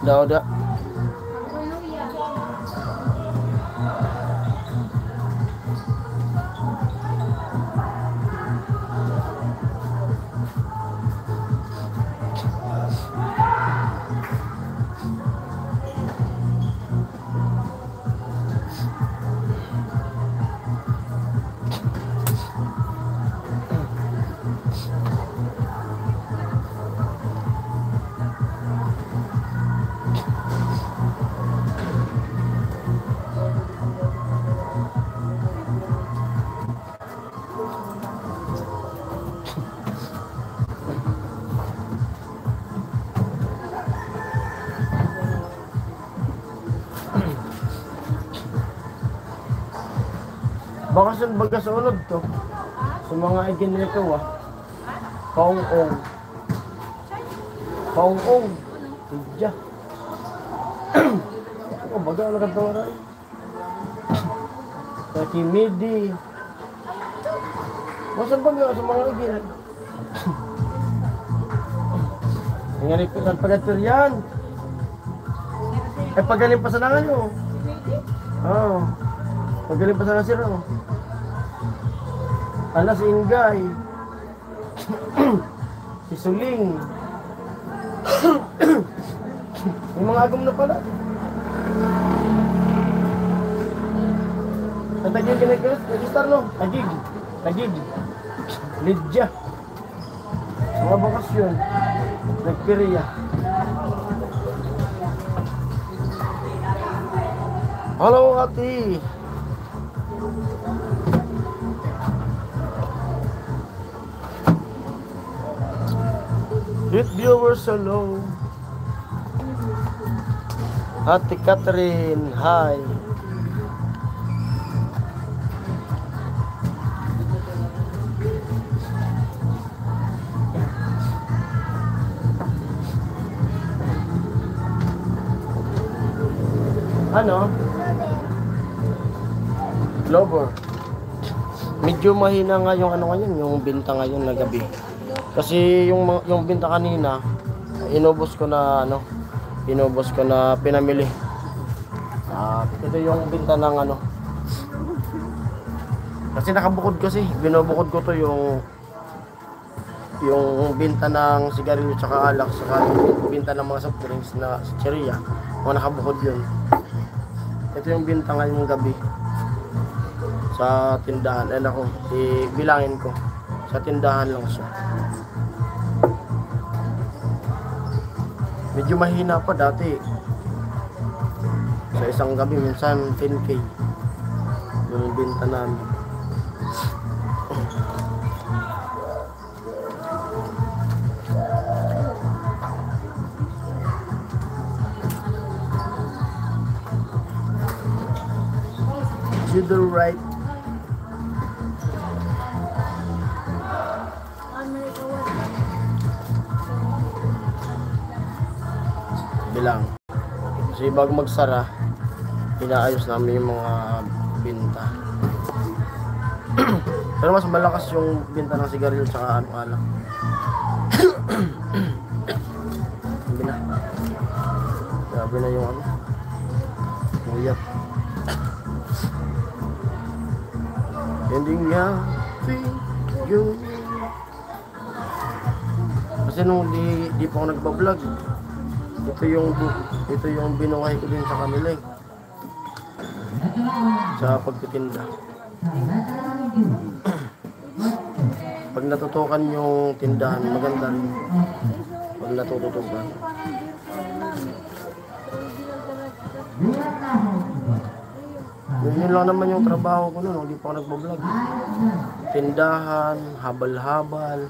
Udah. Baka sa bagasunod to. Sa mga igin nito Paong-ong. Paong-ong. Tidya. Ako baga ang nakatawa rin. Kakimidi. Masan baga sa mga igin? Nangyari ko sa pagatir yan. Pagaling pa sa nangan nyo. Oo. Pagaling pa sa nasira mo. Si Ingay. Si Suling. May mga agom na pala. Ang tagig nag-register no? Tagig. Lidya. Mga bakasyon. Nagpiriya. Hello, ate. Hit viewers, hello. Ate Catherine, hi. Ano? Lover. Medyo mahina nga yung yung binta ngayon na gabi. Kasi yung binta kanina, inubos ko na pinamili. Ito yung binta ng kasi nakabukod kasi, binubukod ko to yung binta ng sigarilyo tsaka alak, saka yung binta ng mga soft drinks na chicheria, nakabukod yun. Ito yung binta ngayong gabi sa tindahan. Bilangin ko, sa tindahan lang siya. Medyo mahina pa dati. Sa isang gabi, minsan 10K yung binta namin. to the right. Bilang. Kasi bago magsara, inaayos namin yung mga binta. Pero mas malakas yung binta ng sigarilyo tsaka ano alak. Sabi na. Sabi na yung ano. Nguyat. Ending nga. Yung... Kasi nung di pa ako nagbablog, ito yung binuhay ko din sa kanila eh. Sa pagtitinda. Pag natutukan yung tindahan, maganda rin. Pag natututukan. Yun lang naman yung trabaho ko noon, hindi pa ako nagbablog. Tindahan, habal-habal.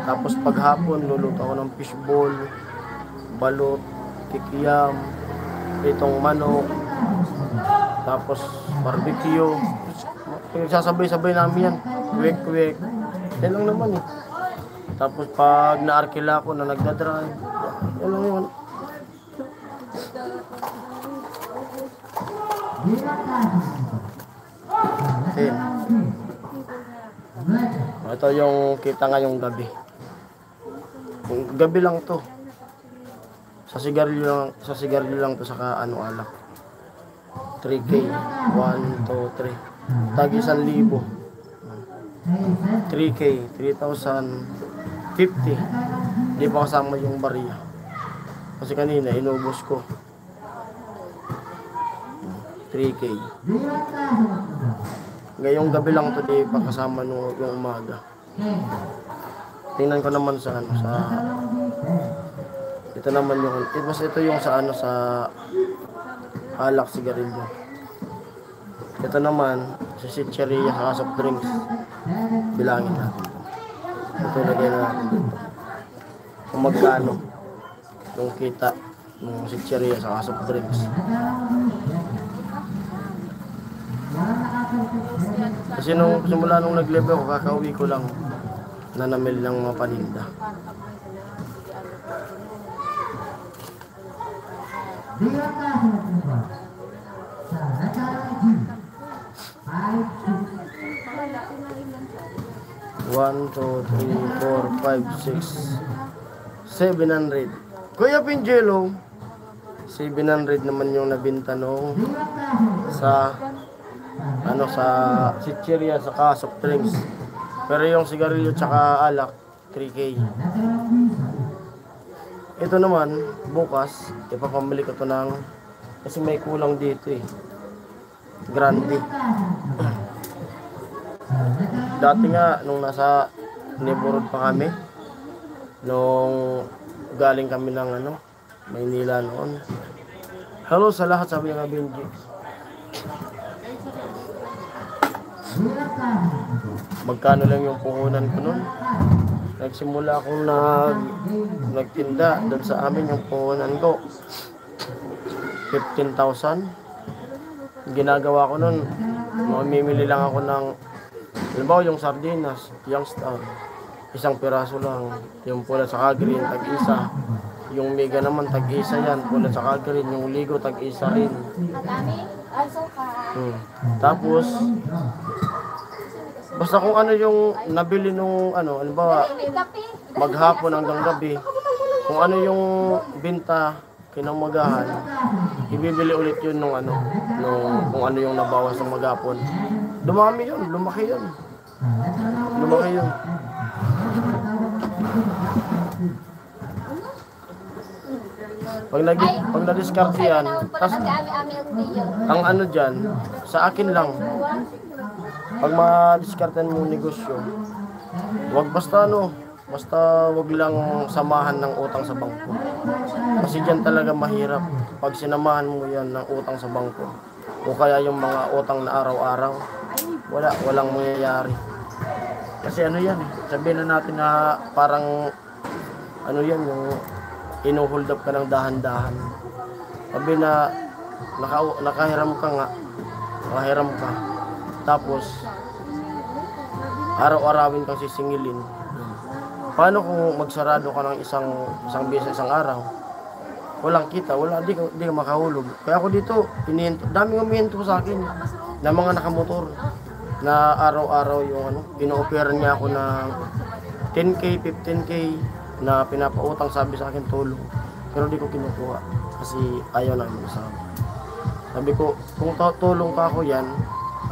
Tapos paghapon, luluto ako ng fishball, balot, kikiyam, itong manok, tapos barbecue. Sasabay-sabay namin yan. Kwek-kwek. Yan lang naman eh. Tapos pag naarkila ko na nagdadrive, yan lang yun. Okay. Ito yung kita ngayong gabi. Gabi lang to. Sa sigarilyo lang to saka ano alak. 3K. 1, 2, 3. Tag 1,000. 3K. 3,050. Hindi pa kasama yung bariya. Kasi kanina inubos ko. 3K. Ngayong gabi lang to, di pa kasama yung umaga. Tingnan ko naman sa ano, sa ito naman yung ito yung sa ano, sa alak sigarilyo. Ito naman sa chicheria sa soft drinks. Bilangin natin to. Ito lagay na natin dito. Kung magkano yung kita ng chicheria sa soft drinks. Kasi nung simula nung nag-live ako, kakauwi ko lang na namili ng mga paninda. One, 2, 3, 4, 5, 6, 700. Kuya Pinjelo, 700 naman yung nabinta nung sa ano, sa chicheria saka soft drinks. Pero yung sigarilyo tsaka alak 3K. Ito naman bukas ipapamili ko to ng, kasi may kulang dito eh, grande. Dati nga nung nasa Neborod pa kami, nung galing kami ng ano, Maynila noon. Hello sa lahat, sabi nga Benji. Magkano lang yung puhunan ko nun? Nagsimula akong nagtinda doon sa amin, yung puhunan ko 15,000. Ginagawa ko nun, mamimili lang ako ng, halimbawa yung sardinas, Youngstar, isang piraso lang. Yung pula sa green, tag-isa. Yung mega naman, tag-isa yan. Pula sa green, yung ligo, tag-isa rin. Tapos basta kung ano yung nabili nung ano, halimbawa maghapon hanggang gabi, kung ano yung binta kinamagahan, ibibili ulit yun nung ano, kung ano yung nabawas ng maghapon. Lumaki yun. Pag na-discard yan, tas ang ano dyan, sa akin lang. Pag ma-discardan mo negosyo, wag basta wag lang samahan ng utang sa bangko. Kasi dyan talaga mahirap pag sinamahan mo yan ng utang sa bangko. O kaya yung mga utang na araw-araw, walang mangyayari. Kasi ano yan, sabihin na natin na parang ano yan, yung inuhold up ka ng dahan-dahan. Sabi na nakahiram ka nga, makahiram ka. Tapos, araw-arawin kang sisingilin. Paano kung magsarado ka ng isang beses isang araw? Walang kita, di ka makahulog. Kaya ako dito, daming umihinto sa akin na mga nakamotor na araw-araw yung ino-offeran niya ako ng 10K, 15K na pinapautang, sabi sa akin tulong. Pero di ko kinukuha kasi ayaw namin kasama. Sabi ko, kung tulong ka ako yan,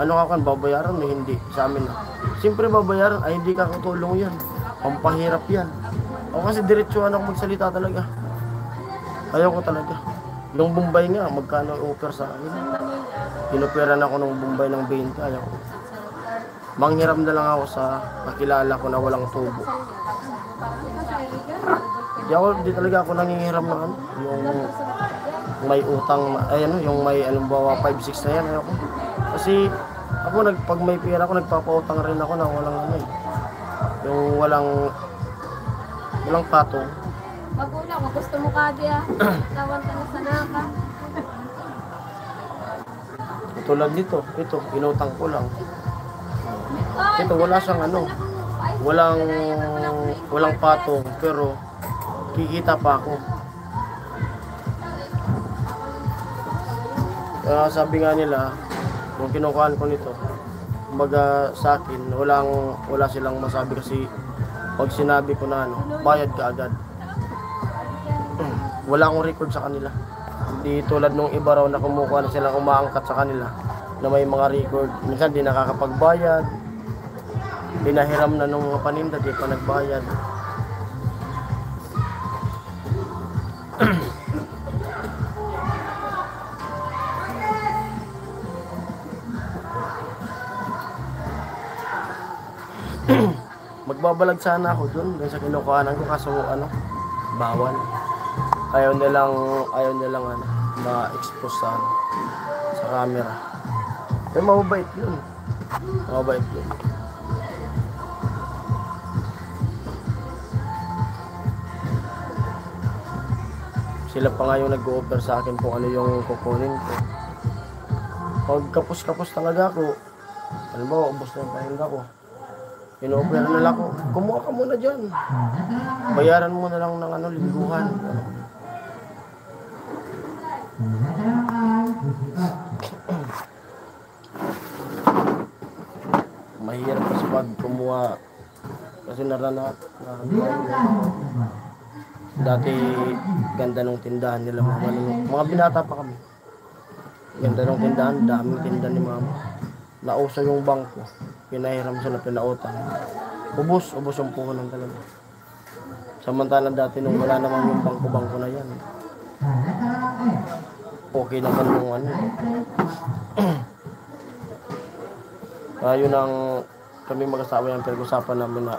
ano ka kan, babayaran na hindi sa amin na. Siyempre babayaran, ay hindi ka katulong yan. Pampahirap yan. Ako kasi diretsuhan ako magsalita talaga. Ayaw ko talaga. Yung Bombay nga, magkano offer sa akin. Inuperan ako ng Bombay ng 20, ayaw ko. Manghiram na lang ako sa kakilala ko na walang tubo. Di talaga ako nangingiram ng yung may utang, yung may alimbawa 5-6 na yan, ayaw ko. Kasi ako pag may pera ako, nagpapautang rin ako na walang yung walang patong. Maguna ko, gusto mo ka diya. Tawan ka na sa naka. Tulad nito, ito, inutang ko lang. Ito, wala siyang walang patong, pero kikita pa ako. Sabi nga nila, nung kinukuhaan ko nito, kumbaga sa akin, wala silang masabi kasi pag sinabi ko na bayad ka agad. Wala akong record sa kanila. Hindi tulad nung iba raw na kumukuha na silang umaangkat sa kanila na may mga record. Minsan di nakakapagbayad. Pinahiram na nung mga paninda, di pa nagbayad. Magbabalag sana ako dun sa kinukuhanan ko kaso bawal. Ayaw nilang ma-expose sa camera. Pero mababait yun. Sila pa nga yung nag-o-offer sa akin kung ano yung kukunin ko. Pag kapos talaga ako, alam mo, ubos na yung pahinga ko. Ino-offer na lang ako, kumuha ka muna dyan. Bayaran mo na lang ng lingguhan. Mahirap kasi pag kumuha. Kasi dati ganda nung tindahan nila mga binata pa kami. Ganda nung tindahan, daming tindahan ni mama. Nauso yung bangko. Pinahiram sila, pinautang. Ubos yung puhunan talaga. Samantalang dati nung wala naman yung bangko na yan. Okay naman yung yun ang kami mag-asawa yan, pero usapan namin na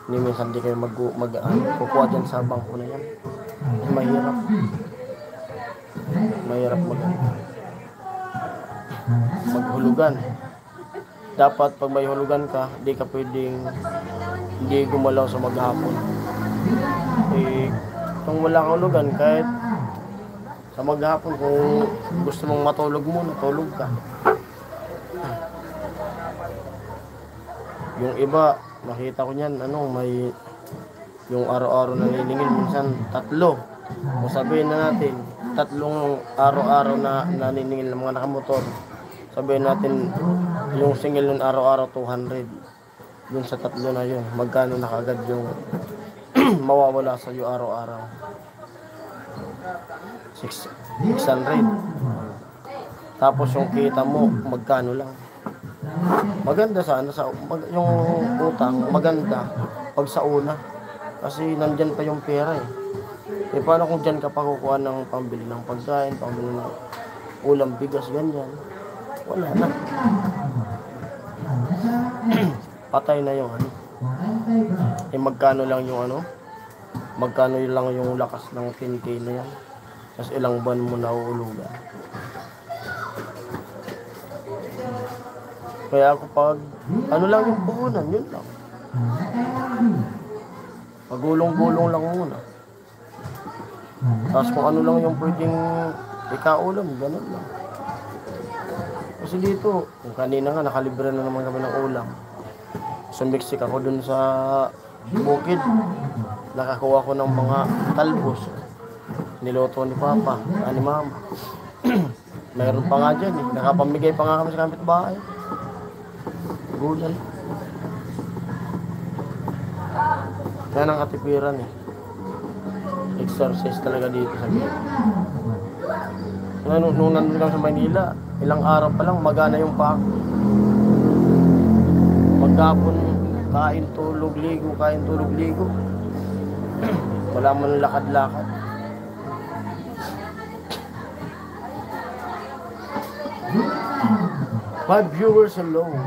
hindi minsan di kayo kukuha dyan sa bangko na yan. Mahirap maghulugan. Dapat pag may hulugan ka, di ka pwedeng hindi gumalaw sa maghapon. Kung wala kang hulugan, kahit sa maghapon, kung gusto mong matulog muna, tulog ka. Yung iba, nakita ko niyan, may yung araw-araw naniningil, minsan 3. Kung sabihin na natin, 3 araw-araw na naniningil ng mga nakamotor. Sabihin natin, yung single nun araw-araw 200. Dun sa 3 na yun, magkano na kagad yung mawawala sa iyo araw-araw? 600. Tapos yung kita mo, magkano lang? Maganda sana yung utang, maganda pag sa una. Kasi nandyan pa yung pera eh. Paano kung dyan ka pa kukuha ng pambili ng pagkain, pambili ng ulam, bigas, ganyan? Wala na. Patay na yung magkano lang yung magkano lang yung lakas ng 10K na yan. Tapos ilang buwan mo nauulugan. Kaya ako pag lang yung puhunan, yun lang. Pagulong-gulong lang muna. Tapos kung ano lang yung pwedeng ikaulam, ganun lang. Kasi dito, kung kanina nga, nakalibre na naman kami ng ulam. Sumbiksik ako dun sa bukid. Nakakuha ko ng mga talbos. Niluto ni Papa, ni Mama. Mayroon pa nga dyan eh. Nakapamigay pa nga kami sa kapitbahay. Gulay. Yan ang katipiran eh. Exercise talaga dito sa gilid. Nung nandun kami sa Manila, ilang araw pa lang magana yung pako. Pagkapon, kain, tulog, ligo, kain, tulog, ligo. Wala man lakad-lakad. Five viewers alone.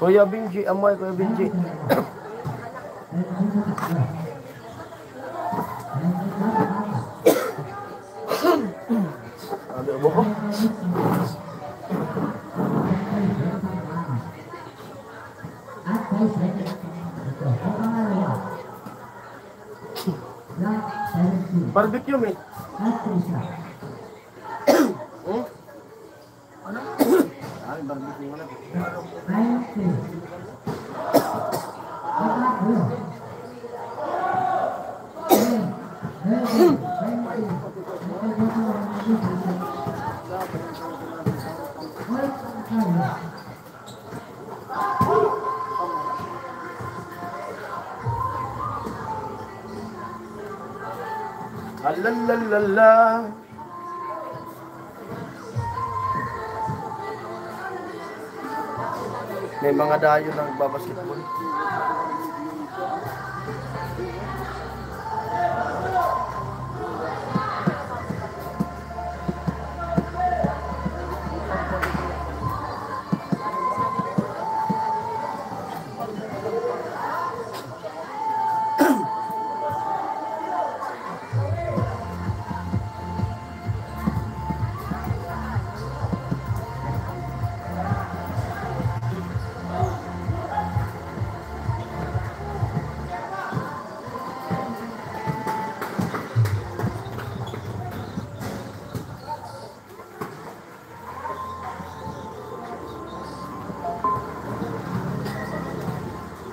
Kuya Benji, amoy Kuya Benji. Ada buko. Barbecue meat. Ano? Ay, barbecue mo na. Alalalala. May mga dayo na nagbabasketball.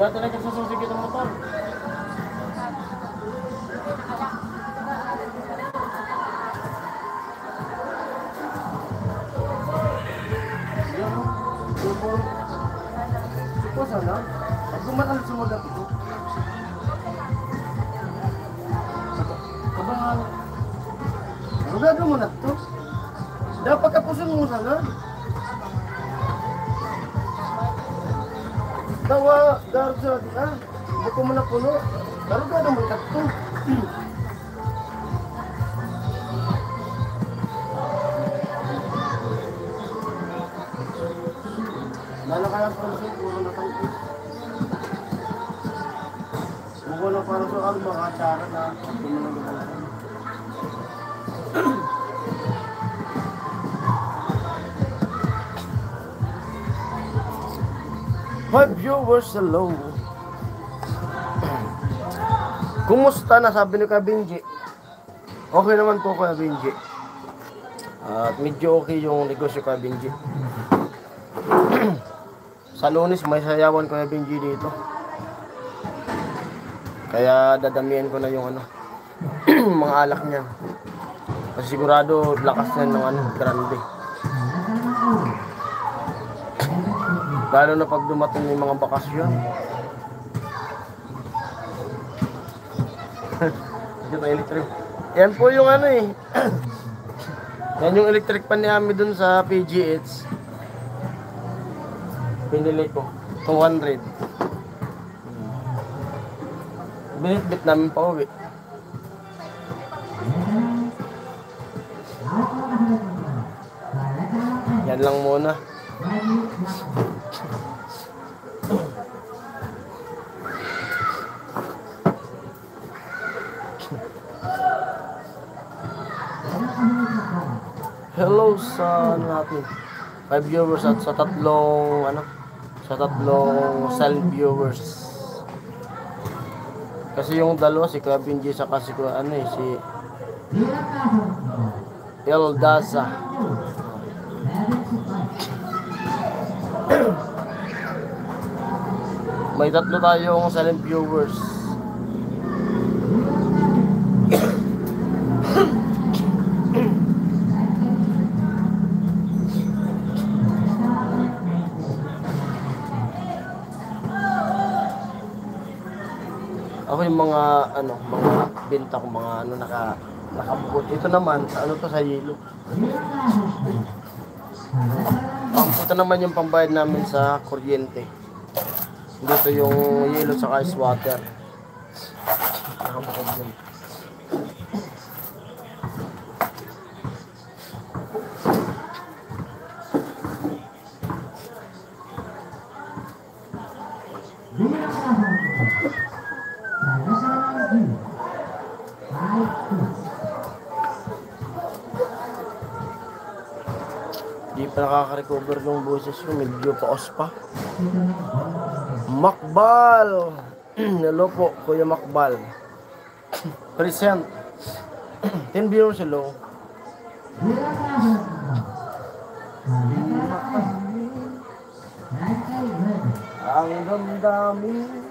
Dati na nagsasusig itong motor. Ito sana, pag gumatal sumagat ito. Kabangan. Ano gagawin mo na ito? Dapat kapusin mo sana. Tawa, darap sa atin, ah. Hindi ko mo na puno. Darap ka na magkakto. Lalo kaya pansin, puro na tangki. Puro na para sa mga atsara na hindi mo nang gagawin. 5 viewers alone. Kumusta na, sabi ni Kuya Benji? Okay naman po Kuya Benji. At medyo okay yung negosyo Kuya Benji. Sa Lunes may sayawan Kuya Benji dito. Kaya dadamihan ko na yung ano mga alak niya. Kasi sigurado lakas yan ng ano, grande. Lalo na pag dumating yung mga bakasyon. Ito electric. Yan po yung ano eh. Yan yung electric pan ni Ami dun sa PGH. Pinili ko. 200. Binitbit namin pa uwi. Yan lang muna. hello sa ano natin, 5 viewers at sa tatlong silent viewers. Kasi yung dalawa si Kuya Benji sa kasi ko si Eldaza. May tatlo tayong silent viewers. Ako yung mga benta ko nakabukod. Ito naman to sa yelo. Ito naman yung pambayad namin sa kuryente. Dito yung yelo sa ice water. Nakabukod yun. Di pa nakaka-recover yung boses ko, medyo paos pa. Makbal! Hello po, Kuya Makbal. Present. 10 viewers, hello. Ang damdamin.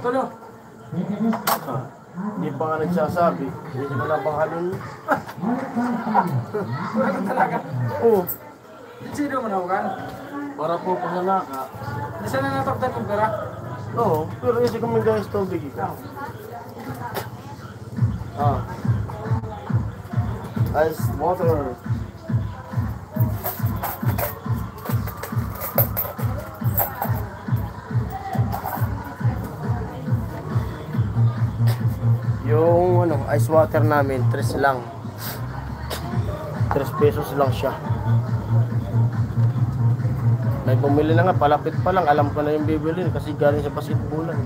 Tulo. Hindi pa nga nagsasabi. Hindi mo na bang halun? Talaga. Oo. Sino mo nawakan? Para po sa naka. Nasa na nataptan yung pera? Oo. Pero kasi kami guys tubig ikaw. Ice water. Yung ice water namin, 3 lang. 3 pesos lang siya. May bumili na nga, palapit pa lang, alam ko na yung bibilin kasi galing sa basketballan.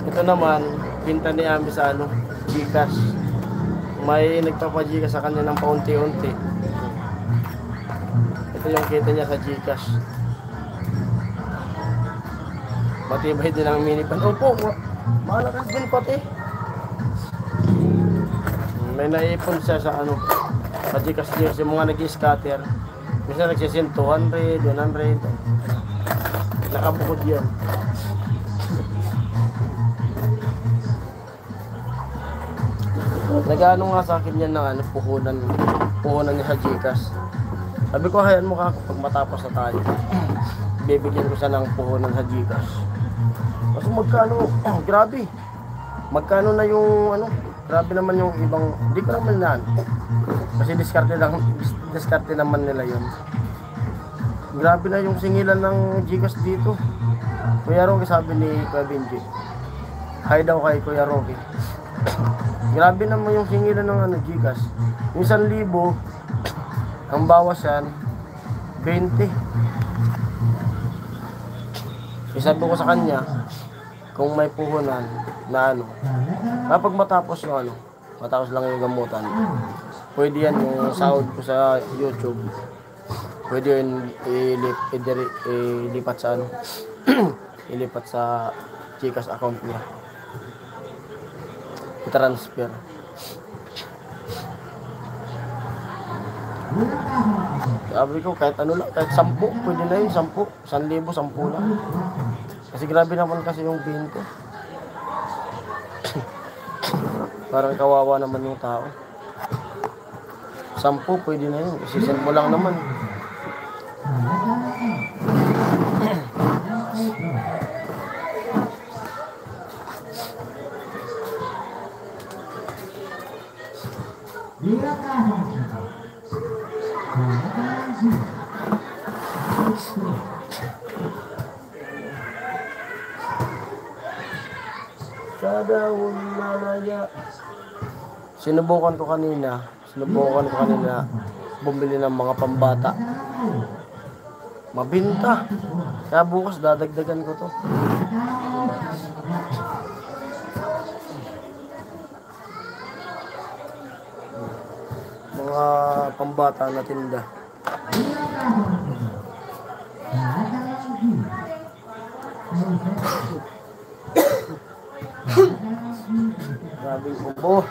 Ito naman, pinta ni Ami sa Gcash. May nagpapa-Gcash sa kanya ng paunti-unti. Ito yung kita niya sa Gcash. Matibay din ang minivan. Opo, malakas din pati. May naipon siya sa sa Gcash niya, yung mga nag-scatter. Minsan nagsisend 200, 100. Nakabukod yan. Nag-ano nga sa akin yan ng puhunan niya sa Gcash. Sabi ko, hayaan mo ka pag matapos na tayo. Bibigyan ko siya ng puhunan sa Gcash. Kasi magkano, grabe. Magkano na yung grabe naman yung ibang, hindi ko naman yan. Kasi diskarte naman nila yun. Grabe na yung singilan ng Gcash dito. Kuya Rocky, sabi ni Kuya Benji. Hi daw kay Kuya Rocky. Grabe naman yung singilan ng Gcash. Yung 1,000, ang bawas yan, 20. Sabi ko sa kanya, kung may puhunan na kapag matapos yung matapos lang yung gamutan, pwede yan yung sahod ko sa YouTube. Pwede yun ilipat sa ilipat sa Gcash account niya. I-transfer. Sabi ko kahit lang, kahit 10, pwede na yun, 10, 1,000, 10 lang. Kasi grabe naman kasi yung 20. Parang kawawa naman yung tao. 10, pwede na yun. Isisend mo lang naman. Sa dahon malaya. Sinubukan ko kanina bumili ng mga pambata. Mabinta. Kaya bukas dadagdagan ko to. Mga pambata na tinda. Grabe yung ubo.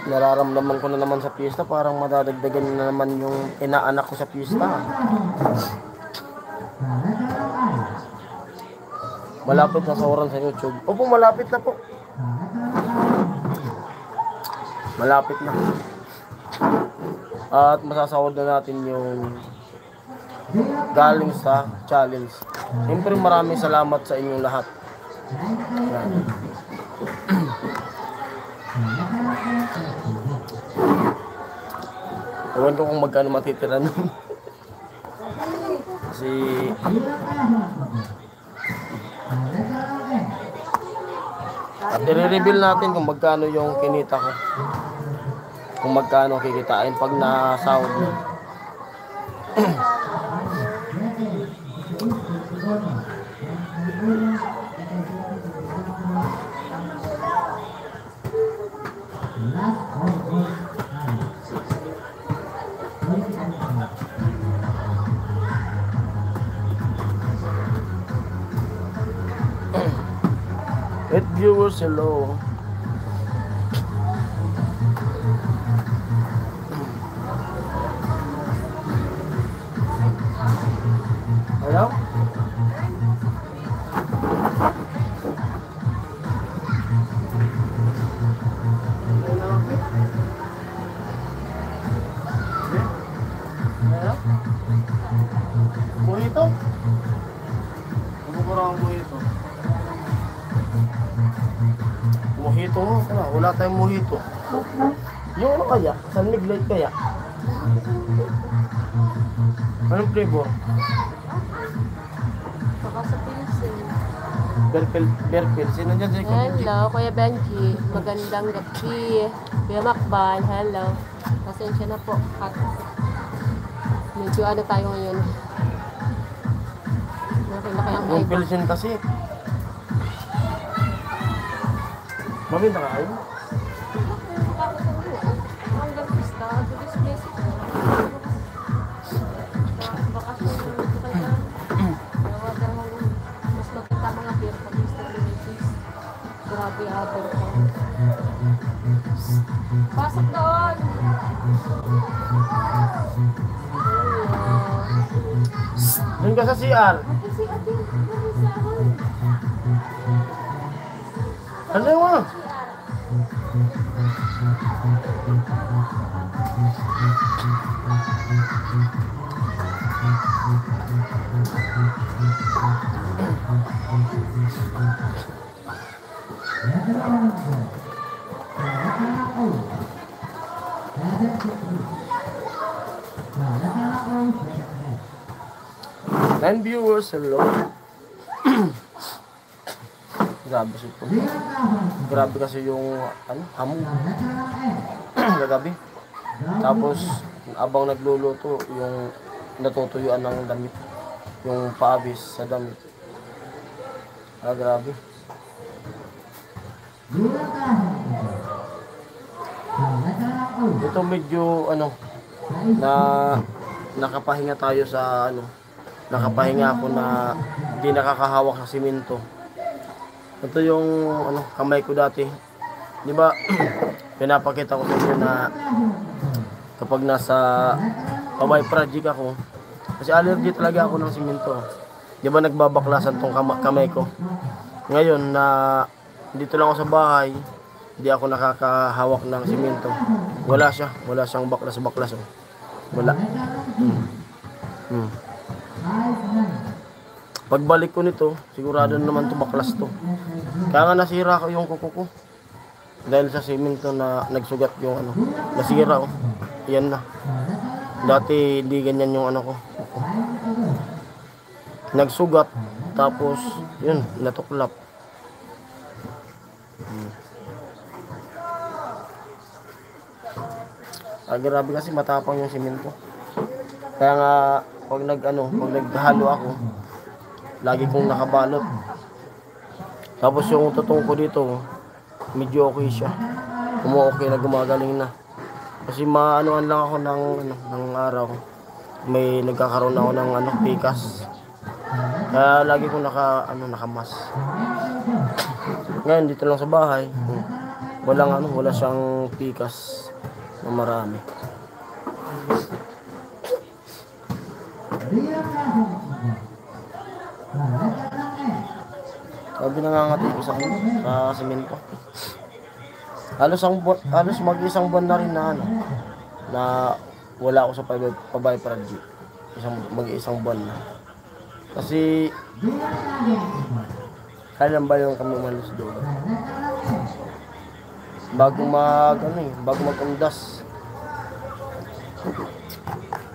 Nararamdaman ko na naman sa piyesta, parang madadagdagan na naman yung inaanak ko sa piyesta. Malapit na sa oras sa YouTube. Opo, malapit na po. Malapit na. At masasahod na natin yung galing sa challenge. Siyempre maraming salamat sa inyong lahat. Yan. Ewan ko kung magkano matitira nun. Kasi at i-reveal natin kung magkano yung kinita ko. Kung magkano kikitain pag nasahod na. Let viewers hello. Hello? Hello? Mojito? Ano ko lang ang mojito? Mojito, wala tayong mojito. Yung ano kaya? San Miguel kaya? Anong flavor? Baka sa Pilsen. Berpil. Sino dyan si Hello, Kuya Benji. Magandang gabi. Kuya Makbal, hello. Pasensya na po. At medyo ano tayo ngayon. Nakilaki ang Yung iba. Pilsen kasi. Mabinta ka kayo? Hanggang pista, bilis basic. Bakasyon yung dito kayo. Mas maganda mga beer pag Mr. Luigi's. Grabe aber ko. Pasok doon! Doon ka sa CR. Kasi ate, narisahan. Ano mo? Nine viewers, hello. Grabe siya po. Grabe kasi yung hamog. Gagabi. Tapos abang nagluluto, yung natutuyuan ng damit. Yung paabis sa damit. Grabe. Ito medyo na nakapahinga tayo sa nakapahinga ako na di nakakahawak sa simento. Ito yung kamay ko dati. Di ba? Pinapakita ko sa inyo na kapag nasa pabay project ako, kasi allergy talaga ako ng simento. Di ba nagbabaklasan tong kamay ko. Ngayon na dito lang ako sa bahay, Hindi ako nakakahawak ng simento. Wala siya. Wala siyang baklas-baklas. Oh. Wala. Hmm. Pagbalik ko nito, sigurado naman to baklas to. Kaya nga nasira ko yung kuko ko. Dahil sa simento na nagsugat yung ano. Nasira oh. Yan na. Dati hindi ganyan yung ano ko. Nagsugat. Tapos, yun, natuklap. Grabe kasi matapang yung simento. Kaya nga, pag naghalo ako, lagi kong nakabalot. Tapos yung tutong ko dito, medyo okay siya. Okay na, gumagaling na. Kasi maanoan lang ako ng araw. May nagkakaroon ako ng pikas. Kaya lagi kong nakamas. Ngayon dito lang sa bahay, wala siyang pikas na marami. Sabi nangangati ko sa simento. Halos mag-isang buwan na rin na wala ako sa pabay project. Mag-isang buwan na. Kasi kailan ba yung kami umalis doon? Bago mag-undas.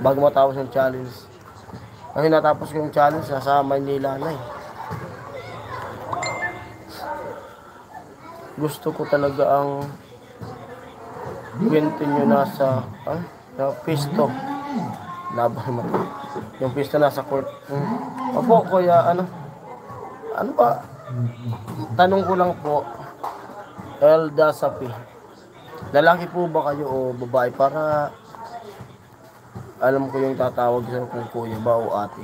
Bago matapos yung challenge. Kasi natapos ko yung challenge, nasa Maynila na eh. Gusto ko talaga ang kwento nyo nasa pisto. Laban naman. Yung pisto nasa court. Opo, kuya, ano ba? Tanong ko lang po, Elda Sapi. Lalaki po ba kayo o babae? Para alam ko yung tatawag sa kung kuya ba o ate.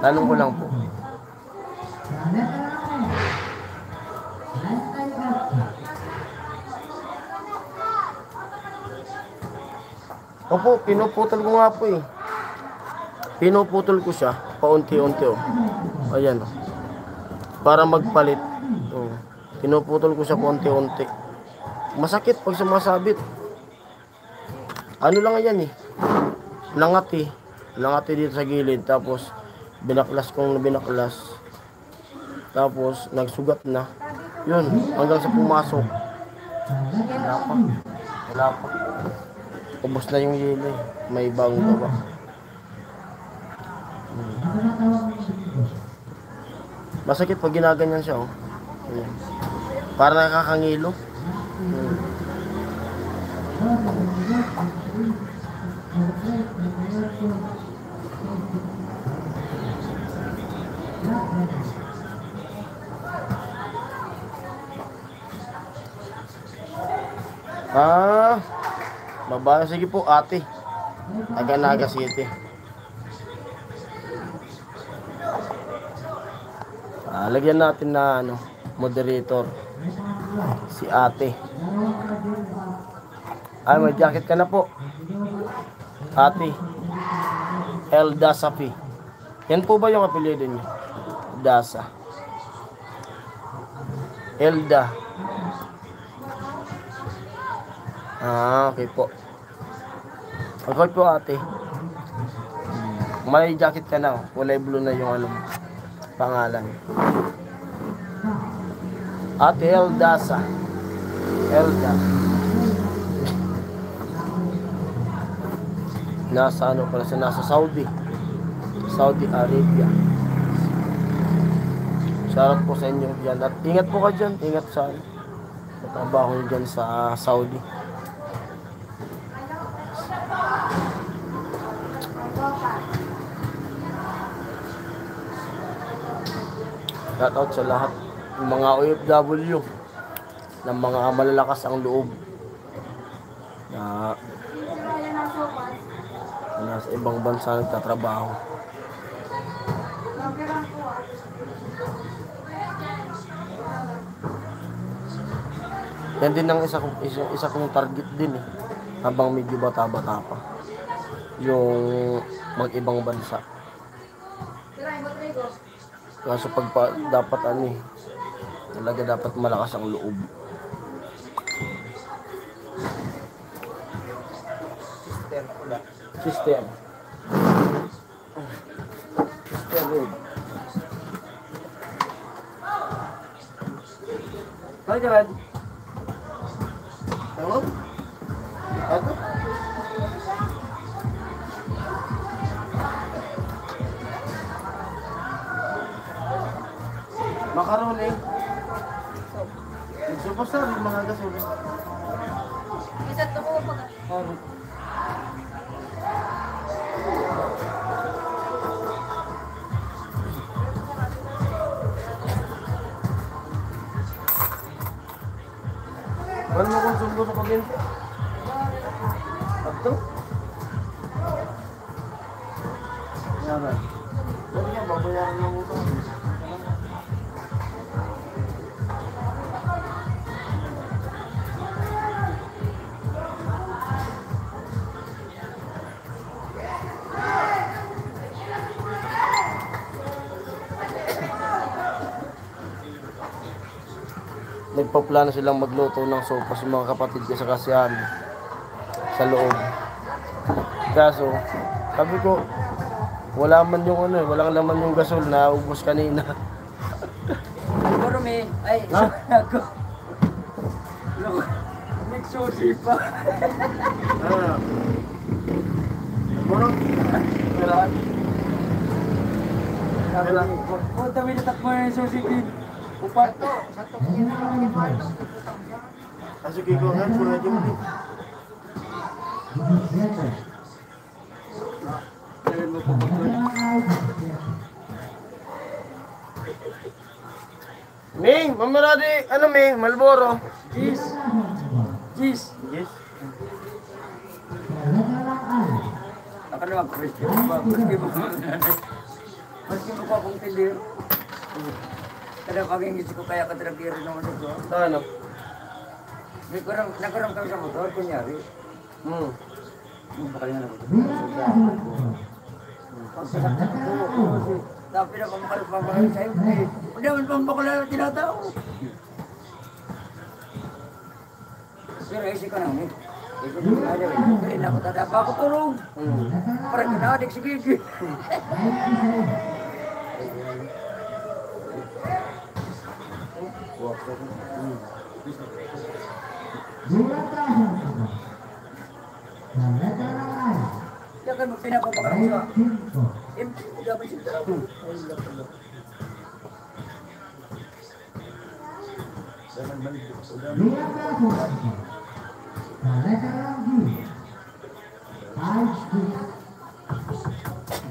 Tanong ko lang po. Opo, pinuputol ko nga po eh. Pinuputol ko siya paunti-unti oh. Ayan oh. Para magpalit. Oh. Pinuputol ko siya paunti-unti. Masakit pag sumasabit. Ano lang yan eh. Langati dito sa gilid. Tapos binaklas. Tapos nagsugat na. Yun, hanggang sa pumasok. Wala pa. Ubos na yung yelo eh. May bagong baba. Masakit pag ginaganyan siya oh. Ayan. Para nakakangilo. Babae, sige po ate. Taga Naga City. Lagyan natin na moderator. Si ate. Ay, may jacket ka na po. Ate. Elda Sapi. Yan po ba yung apelyido niyo? Dasa. Elda. Okay po. Okay po ate. May jacket ka na. Kulay blue na yung pangalan. Ate Eldasa. Elda. Nasa pala siya? Nasa Saudi Arabia. Shoutout po sa inyo dyan. At ingat po ka dyan. Ingat sa trabaho nyo dyan sa Saudi. Shoutout sa lahat ng mga OFW ng mga malalakas ang loob na nasa ibang bansa nagtatrabaho. Yan din ang isa kong target din eh. Habang medyo bata-bata pa. Yung mag-ibang bansa. Kaso dapat talaga dapat malakas ang loob. sister. Wala. Sister. Sister Road. Bakit naman? Ano? Ako? Macaroni. Nagsupostar yung mga gasolin. Bisa tumo pa. Ano mo kung sumbo sa kuryente? Abdo? Yan. Pwede nga, babayaran ng utang. Nagpaplano silang magluto ng sopa sa mga kapatid ko sa kasihan sa loob. Kaso, sabi ko, wala man yung ano, walang laman yung gasol na ubos kanina. Siguro may... Ay, Ha? ako. Nagsusi pa. Ah. Siguro, kailangan. Punta may natak mo yung susi din. Upat. Kasi kiko nga, pura di mo din. Sabihin mo po po. Ming, mamaradi, ano Ming, Malboro. Cheese. Cheese. Yes. Ako naman, Christian. Maski mo pa akong tilir. Kada pagingis ko kaya katragiri naman ito. Ano? Nagkaroon kami sa motor, kunyari. Bakal nga na motor. Tapi na pamamakal sa'yo. Hindi naman pamamakal na tinatao. Pero isip ka naman eh. Isip ko na rin. Hindi na ako tadapa ako tulong. Parang kinadik si Gigi. Kaya kan pinapapakaram sa dapat siya tao.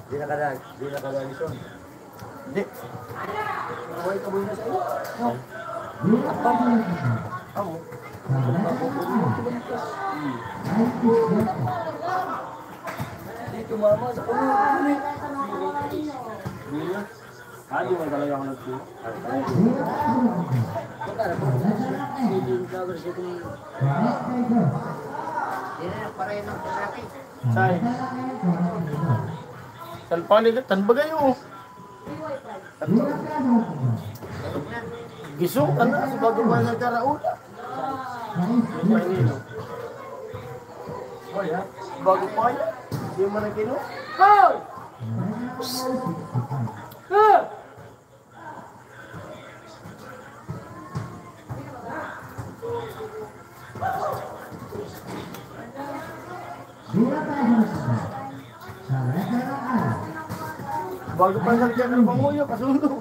Di na kadali son. Hindi. Away ka muna sa iyo. Amo. Dito mama sa puno. Hindi mo talaga ako nagsuyo. Punta na po. Hindi yung vlogger siya kung... Hindi na pareho ng karaki. Say. Salpanitan bagayo. Gisong ka na sa bago pa nagkaraula. Bago pa yan. Hindi mo na kino. Hoy! Hoy! Bago pa nagkakal ng panguyo, kasundo.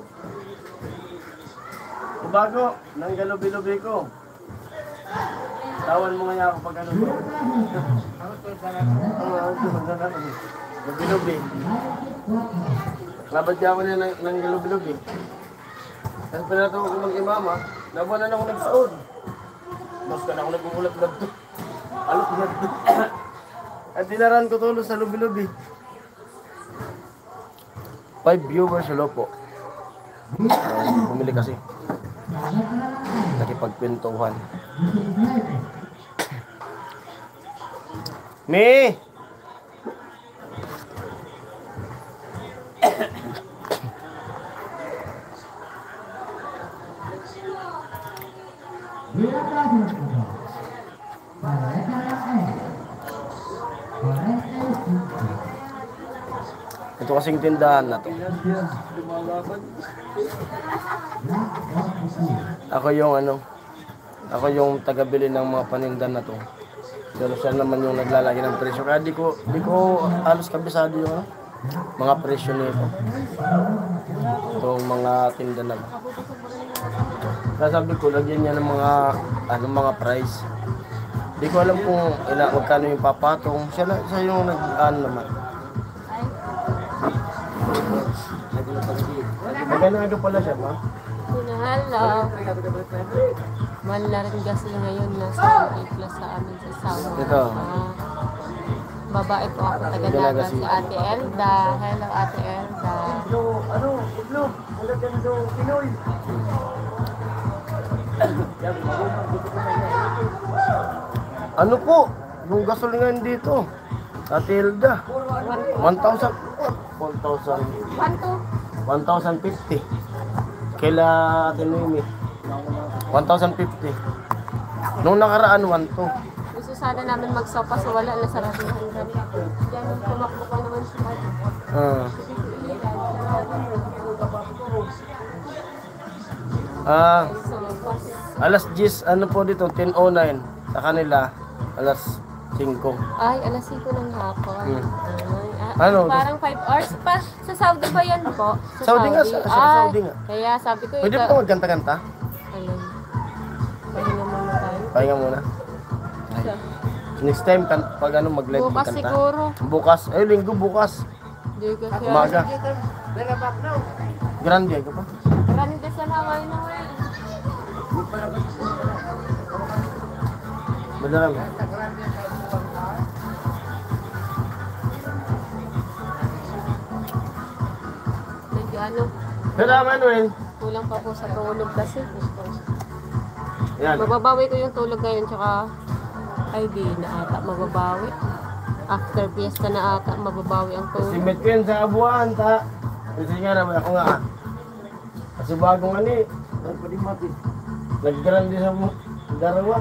Bago, nang galubi-lubi ko. Tawan mo nga ako pag ano to. Galubi-lubi. Labad niya ako niya ng galubi-lubi. Kasi pinato ko mag-imama, nabunan ako nagsaod. Mas ka na ako nag-uulat-lab to. Alok na to. At dinaran ko tulos sa lubi-lubi. 5 viewers, hello po. Bumili kasi. Nakipagpintuhan. Me! Correcto. Ito kasing tindahan na to. Ako yung taga-bili ng mga paninda na to. Pero siya naman yung naglalagay ng presyo. Kaya di ko halos kabisado yung mga presyo nito. Itong mga tinda na to. Kaya sabi ko, lagyan niya ng mga price. Di ko alam kung magkano yung papatong. Siya yung naman. Magkano pala siya, ma? Hello. Mahal na rin gas ngayon. Nasa 8 plus sa amin sa Sama. Ito. Babae po ako, taga-Naga si Ate Elda. Hello, Ate Elda. Ano po? Yung gasolinahan dito. Ate Elda. 1,000. 1,050. Kaila Ate Noemi. 1,050. Nung nakaraan, 1,200. Gusto sana namin magsopa so wala na sa rasihan. Diyan yung tumakbo pa naman siya. Alas 10, ano po dito, 10:09. Sa kanila, alas 5. Ay, alas 5 ng hapon. Ano? Parang 5 hours pa. Sa Saudi ba yan po? Saudi nga, sa Saudi nga. Kaya sabi ko, Pwede po magkanta-kanta? Alam. Pahinga muna tayo. Pahinga muna. Next time, pag mag-live Bukas magkanta. siguro. Bukas. Ay, linggo bukas. Hindi ko siya. Umaga. Grande ka pa? Maraming din sa naway na way. Madalang. Medyo ano, Pero Manuel. kulang pa po sa tulog kasi. Yan. Mababawi ko yung tulog ngayon tsaka ay di na ata mababawi. After fiesta na ata mababawi ang tulog. Simit ko yan sa abuan, ta. Kasi nga naman ako nga. Kasi bagong ano eh. Nag-grande sa darawa.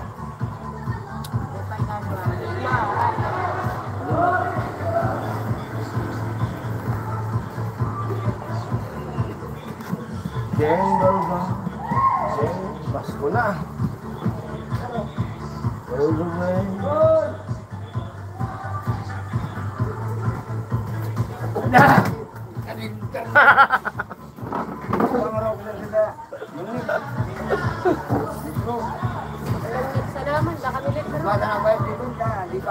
Jingle bell, Pasko na. Tulog na yun. Sa naman, baka milit na rin.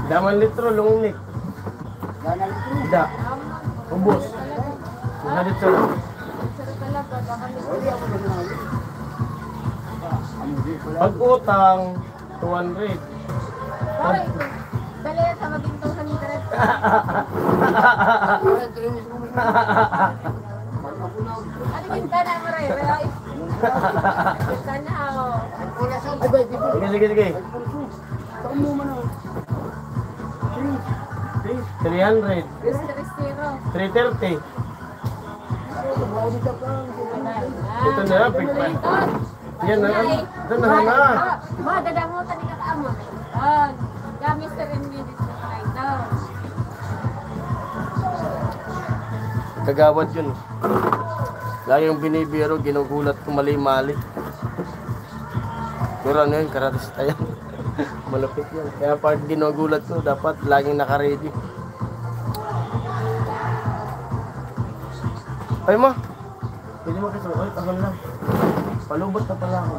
Daman litro, lungnik. Da. Ubus. Una dito. Sarap talaga, baka milit. Pag utang, 200. Bakit? Dali sa mabintuhan ni Dres. Ano kita na mo rin? Kita na ako. Sige, sige. 300. 330. Ito na lang, pigpan. Yan na lang. Ito na lang. Ma, dadamutan ni kakaamo. Gamis na rin minutes na kayo. Kagawad yun. Lagi yung binibiro, ginugulat ko mali-mali. Pero ano yun, karatista yan. Malapit yan. Kaya pag ginugulat ko, dapat laging naka-ready. Ay ma, pwede mo kasi, ay tagal lang. Palubot na pala ako.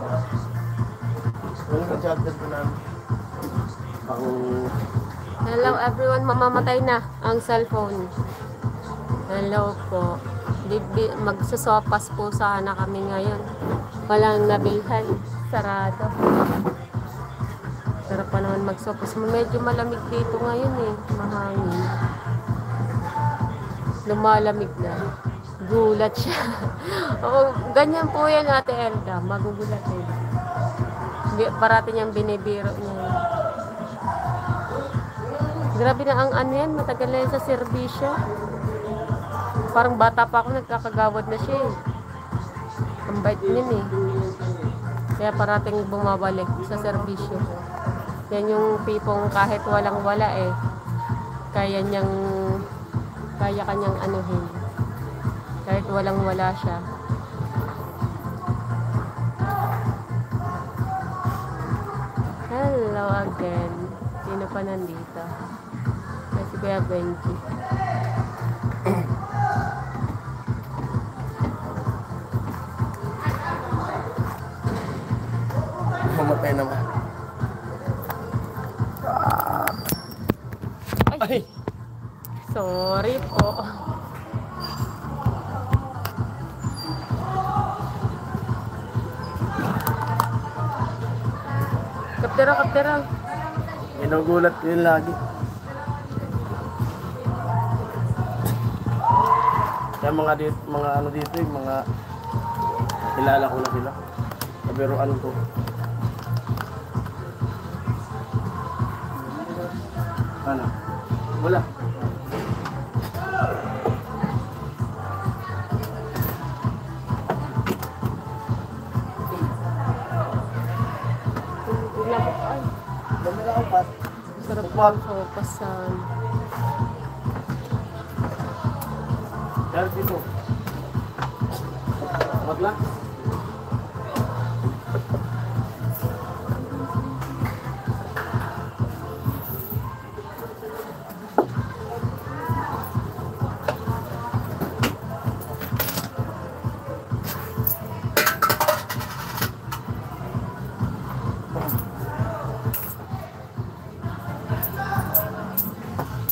Ano ka charger ko namin? Hello everyone, mamamatay na ang cellphone. Hello po. Magsasopas po sana kami ngayon. Walang nabilhan. Sarado. Sarap pa naman magsopas. Medyo malamig dito ngayon eh. Mahangin. Lumalamig na. Gulat siya. Oo, ganyan po yan Ate Elda. Magugulat eh. Parati niyang binibiro niya. Grabe na ang ano yan. Matagal na yan sa serbisyo. Parang bata pa ako, nagkakagawad na siya eh. Ang bait niyan eh. Kaya parating bumabalik sa serbisyo. Yan yung pipong kahit walang wala eh. Kaya niyang Kaya kanyang anuhin. Kahit walang-wala siya. Hello again. Sino pa nandito? Si Kuya Benji. Mamatay naman. Ay! Sorry po. Kaptera, kaptera. Ginugulat ko yun lagi. Kaya mga ano dito, yung mga kilala ko na sila. Kabiruan ko. Ano? Wala. Ay, Dami na ang pat. sarap ng sopasan. Dahil dito. Wag lang.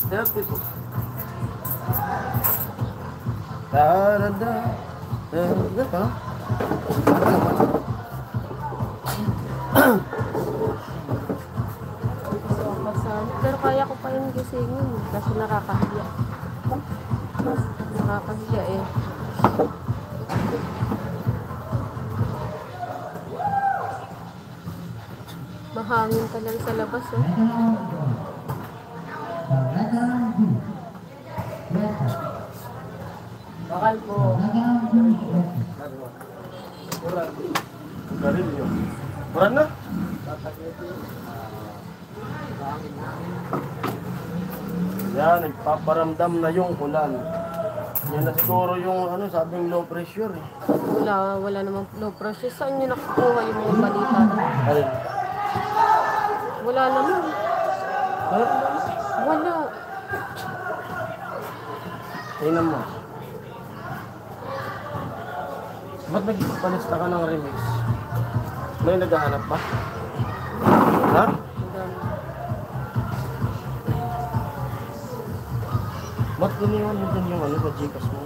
Dahil dito. Tarada. Tarada pa. Sopasan. Pero kaya ko pa yung gisingin. Kasi nakakahiya. Nakakahiya eh. Mahangin ka lang sa labas oh. Bakal po. Uran. Garilyo. Uran na? Yan, nagpaparamdam na yung ulan. Yan na siguro yung ano, sabing low pressure eh. Wala namang low pressure. Saan nyo nakukuha yung mga balita? Alin? Wala naman. Wala. Tingnan mo. Ba't nagpalista ka ng remix? May naghahanap ba? Ha? Ba't iniwan mo dun yung ano sa Gcash mo?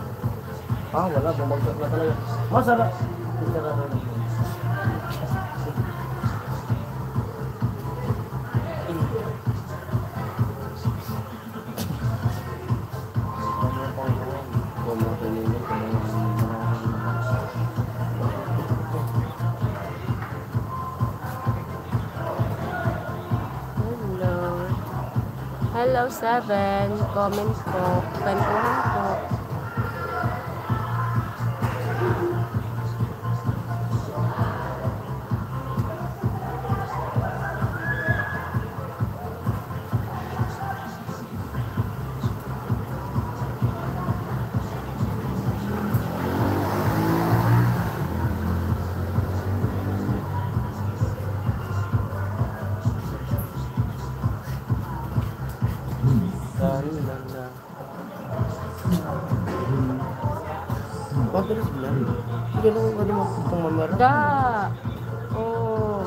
Ah, wala. Bumagsak na talaga. Masarap. Masarap na yun. Hello 7. Comment po. Kwentuhan po. Pabilis lang. Sige lang kung ano mo itong mamara. Da. Oh.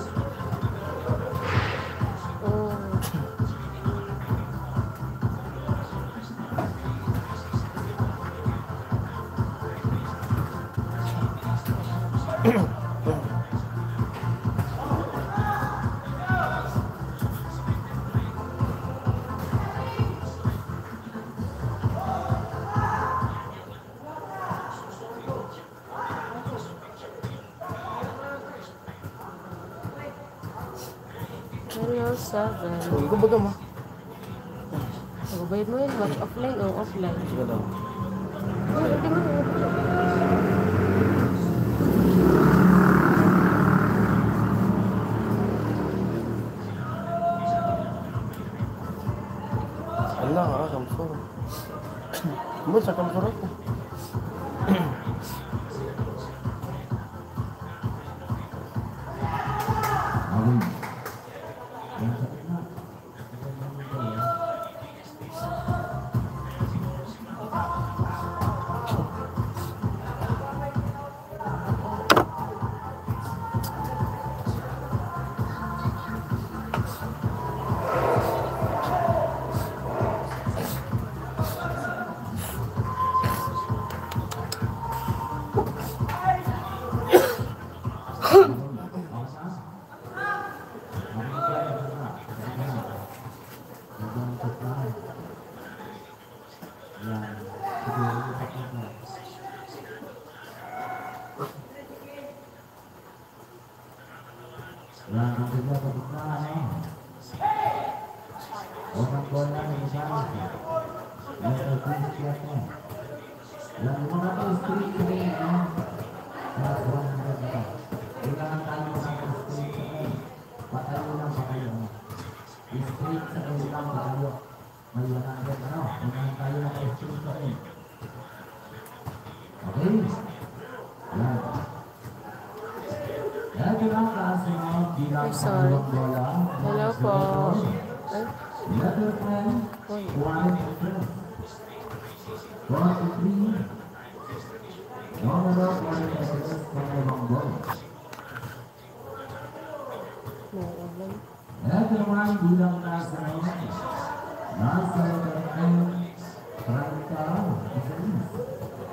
Oh. Hello 7. Uy, kumbaga mo. Pagbayad mo yun, watch offline o offline? Sige daw. Hindi mo. Allah ha, Samsung. Mo sa kamsurot. Ay, sorry. Hello po. Ay. Uy. Nauulan.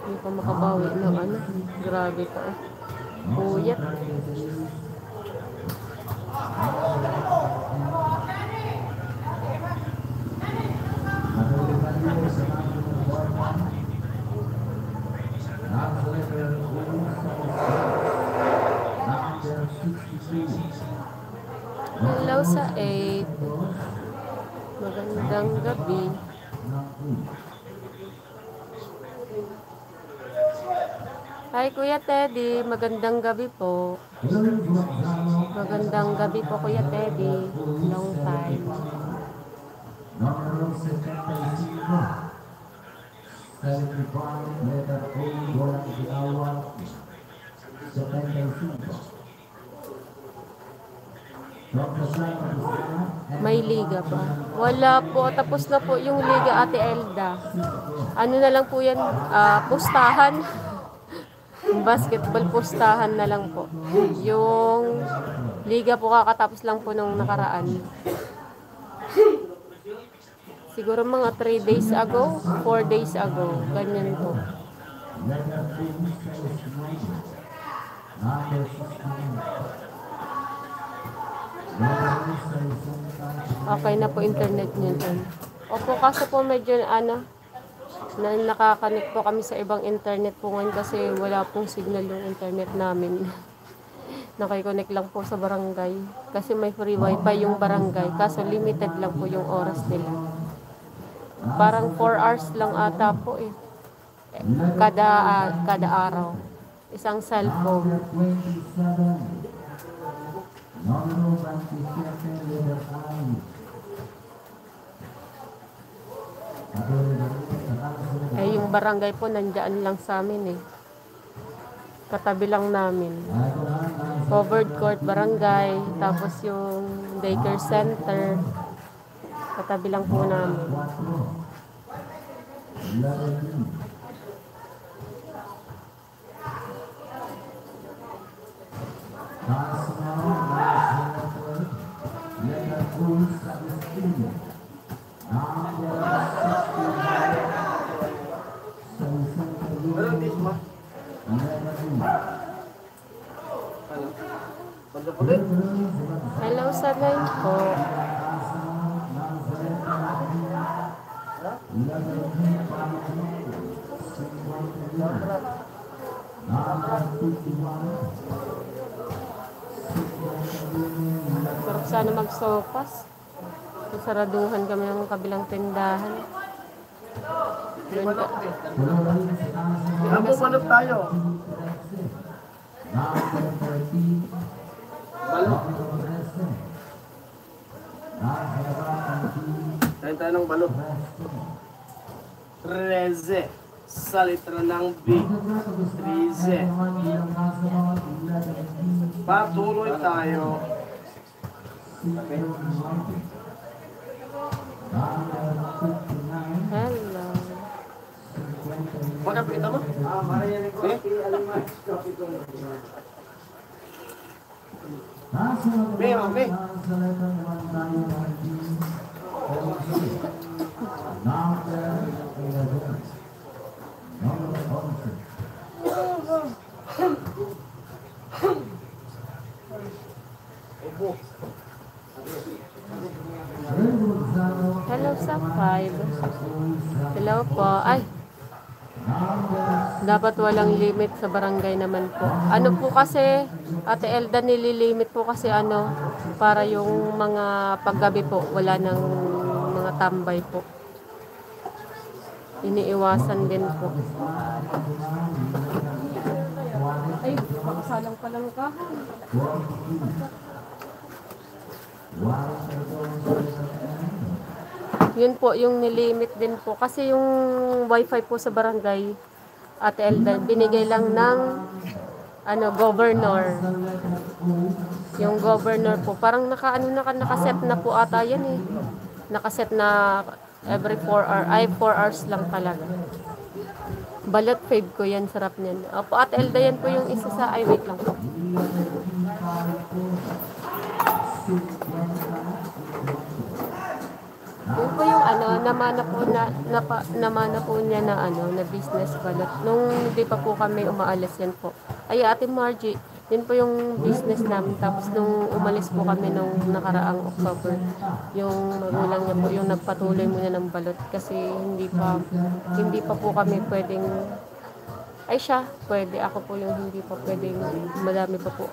Hindi pa makabawi ng ano. Grabe ka. Puyat. Hello sa 8. Magandang gabi. Hi Kuya Teddy, magandang gabi po. Magandang gabi po Kuya Teddy. Long time. May liga pa? Wala po. Tapos na po yung liga Ate Elda. Ano na lang po yan? Pustahan. Basketball pustahan na lang po. Yung liga po kakatapos lang po nung nakaraan. Siguro mga 3 days ago, 4 days ago. Ganyan po. Okay na po internet niyo dun. Opo, kaso po medyo na nakakanik po kami sa ibang internet po ngayon kasi wala pong signal yung internet namin. Nakikonnect lang po sa barangay kasi may free wifi yung barangay kaso limited lang po yung oras nila. Parang 4 hours lang ata po eh. Kada araw. Isang cellphone. Eh, yung barangay po, nandyan lang sa amin eh. Katabi lang namin. Covered court barangay, tapos yung daycare center. Katabi lang po namin. Hello sa line po. Sarap sana magsopas. Saraduhan kami ng kabilang tindahan. Ano po manok tayo? Balot. Tayo ng balot. 13. sa letra ng B. 3Z. Patuloy tayo. Hello. Magkapita mo? Eh? Be, be. Hello sa 5. Hello po. Ay, dapat walang limit sa barangay naman po. Ano po kasi, Ate Elda, nililimit po kasi ano, para yung mga paggabi po, wala nang mga tambay po. Iniiwasan din po. Ay, pakasalang pa lang ka. Yun po, yung nilimit din po. Kasi yung wifi po sa barangay, Ate Elda, binigay lang ng governor. Yung governor po, parang nakaset na po ata yan eh. Nakaset na every 4 hours lang talaga. Balot fave ko yan, sarap niyan. Opo, Ate Elda, yan po yung isa sa, wait lang po. Yun po yung namana po niya na na business balot. Nung hindi pa po kami umaalis yan po. Ay, Ate Margie, yun po yung business namin. Tapos nung umalis po kami nung nakaraang October, yung magulang niya po yung nagpatuloy muna ng balot kasi hindi pa po kami pwedeng siya, pwede. Ako po yung hindi pa pwedeng, madami pa po.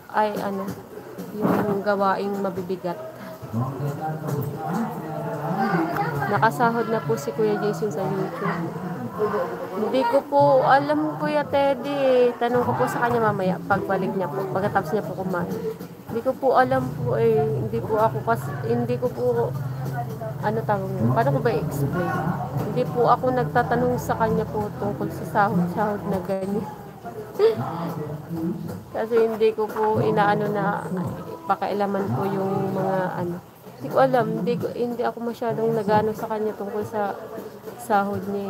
Yung gawaing mabibigat. Nakasahod na po si Kuya Jason sa YouTube. Hindi ko po alam, Kuya Teddy. Tanong ko po sa kanya mamaya pagbalik niya po, pagkatapos niya po kumain. Hindi ko po alam po hindi ko po tawag niya. Paano ko ba i-explain? Hindi po ako nagtatanong sa kanya po tungkol sa sahod na ganyan. Kasi hindi ko po na pakailaman po yung mga Hindi ko alam, hindi ako masyadong nagano sa kanya tungkol sa sahod niya.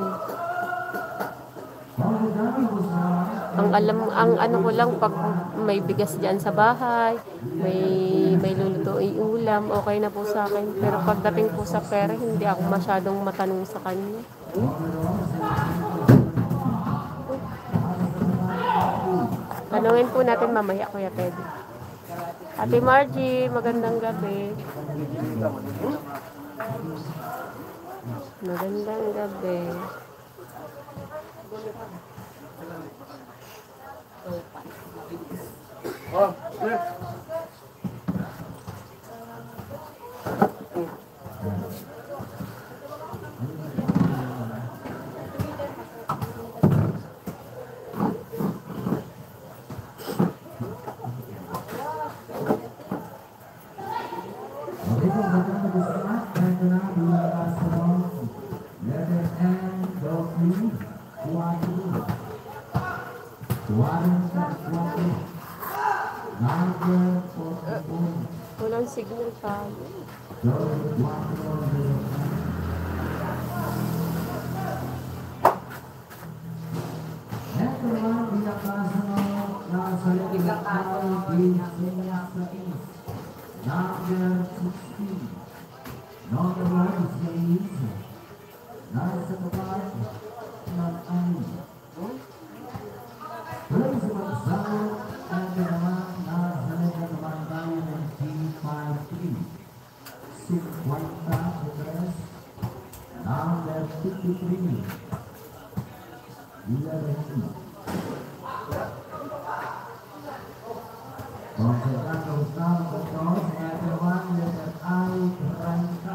Ang ko lang, pag may bigas diyan sa bahay, may lulutuin ulam, okay na po sa akin. Pero pagdating po sa pera, hindi ako masyadong matanong sa kanya. Tanungin po natin mamaya, Kuya Teddy. Ate Margie, magandang gabi. Magandang gabi. Oh, Walang signal pa.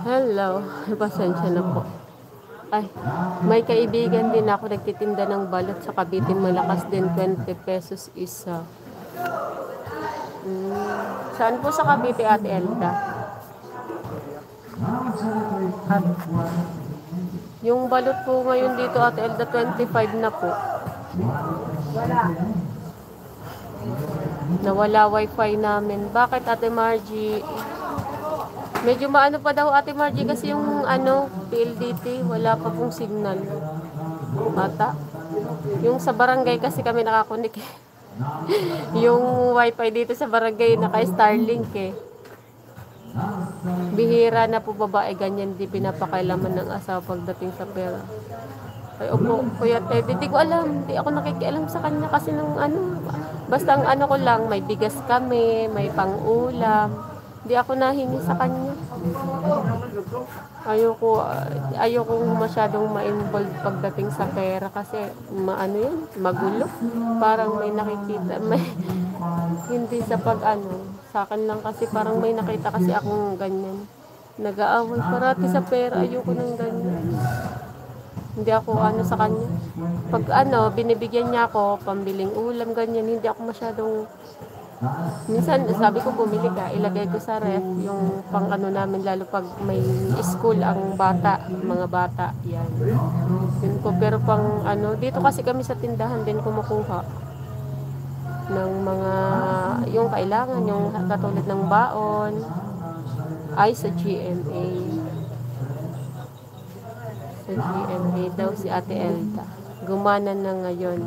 Hello, pasensya na po. Ay, may kaibigan din ako nagtitinda ng balot sa Cavite, malakas din, 20 pesos isa. Saan po sa Cavite, Ate Elda? Yung balot po ngayon dito, Ate Elda, 25 na po. Nawala wifi namin. Bakit, Ate Margie? Medyo maano pa daw, Ate Margie, kasi yung PLDT, wala pa pong signal. Bata. Yung sa barangay kasi kami nakakunik eh. Yung wifi dito sa barangay naka-Starlink eh. Bihira na po babae, ganyan di pinapakailaman ng asawa pagdating sa pera. Ay, opo, Kuya Ted, di ko alam. Di ako nakikialam sa kanya kasi ng basta ang ko lang, may bigas kami, may pang-ulam. Di ako nahingi sa kanya. Ayoko masyadong ma-involve pagdating sa pera kasi magulo. Parang may nakikita, hindi sa sa akin lang kasi parang may nakita kasi akong ganyan. Nag-aaway parati sa pera, ayoko ng ganyan. Hindi ako sa kanya. Pag binibigyan niya ako, pambiling ulam, ganyan, hindi ako masyadong. Minsan, sabi ko bumili ka, ilagay ko sa ref, yung pang namin, lalo pag may school ang mga bata, yan. Yun ko, pero pang dito kasi kami sa tindahan din kumukuha ng mga, yung kailangan, yung katulad ng baon, ay sa GMA. Sa GMA daw si Ate Elda. Gumana na ngayon.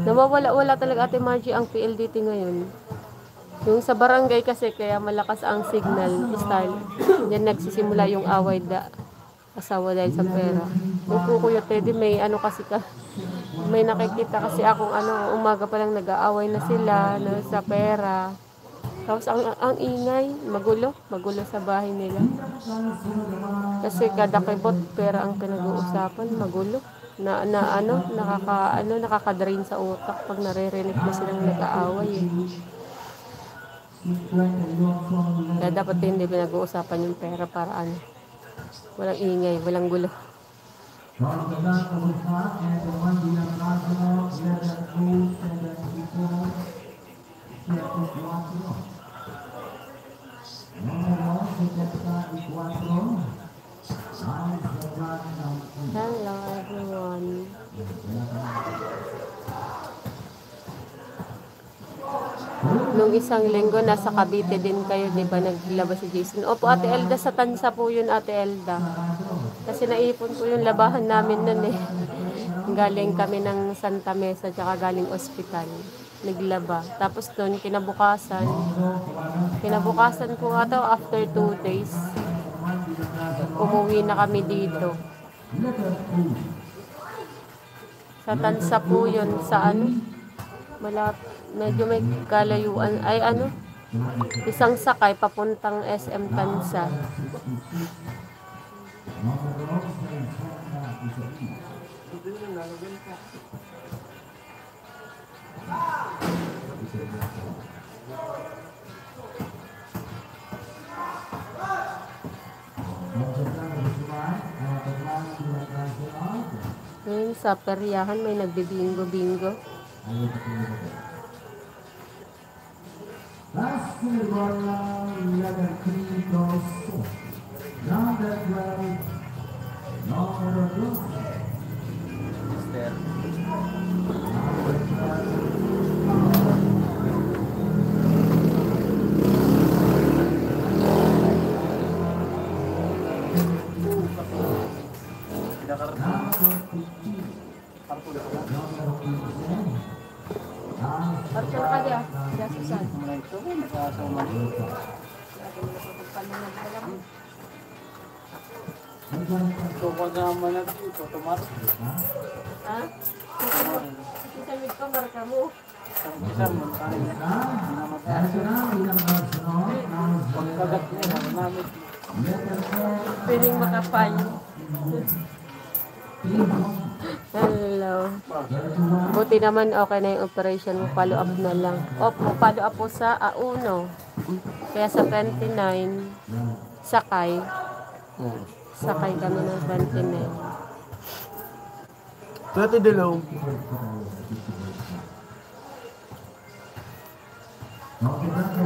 Nawawala-wala talaga, Ate Margie, ang PLDT ngayon. Yung sa barangay kasi, kaya malakas ang signal, style. Yan nagsisimula yung away asawa dahil sa pera. Yung po, Kuya Teddy, may may nakikita kasi akong umaga pa lang nag-aaway na sila sa pera. Tapos ang ingay, magulo sa bahay nila. Kasi kada kibot pera ang pinag-uusapan, magulo. Nakaka-drain sa utak pag naririnig mo silang nag-aaway eh. Kaya dapat hindi pinag-uusapan yung pera para walang ingay, walang gulo. Hello everyone. Nung isang linggo, nasa Cavite din kayo, di ba, naglabas si Jason? Opo, Ate Elda, sa Tansa po yun, Ate Elda. Kasi naipon po yung labahan namin nun eh. Galing kami ng Santa Mesa, tsaka galing ospital. Naglaba. Tapos nun, kinabukasan po ata, after 2 days, umuwi na kami dito. Sa Tansa po yun, sa medyo may kalayuan, isang sakay papuntang SM Tansa. Ngayon sa peryahan may nagbibingo-bingo. Last year, number 3 goes number 12, number 2. Parcel ka dia, Susan. Ha? Isamid ko, marka mo. Piling makapay. Hello. Buti naman okay na yung operation mo. Follow up na lang. Opo, follow up po sa A1. Kaya sa 29, sakay. Sakay kami ng 29. Tuwete dilaw.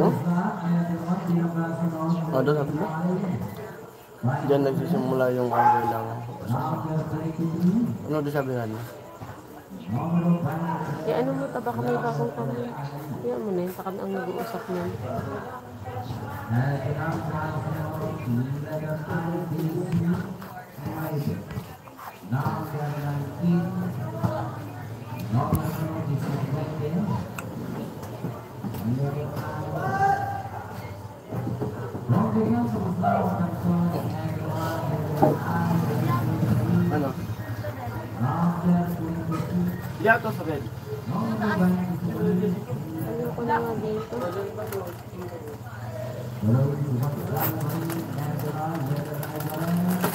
Oh? Doon natin ba? Diyan nagsisimula yung kailangan. Ano doon sabi nga niya? Eh, ano mo, taba kami bakong kami. Yan mo na yun, takam ang nag-uusap niyan. Ano? Yato sa red. Ano ko na nga dito?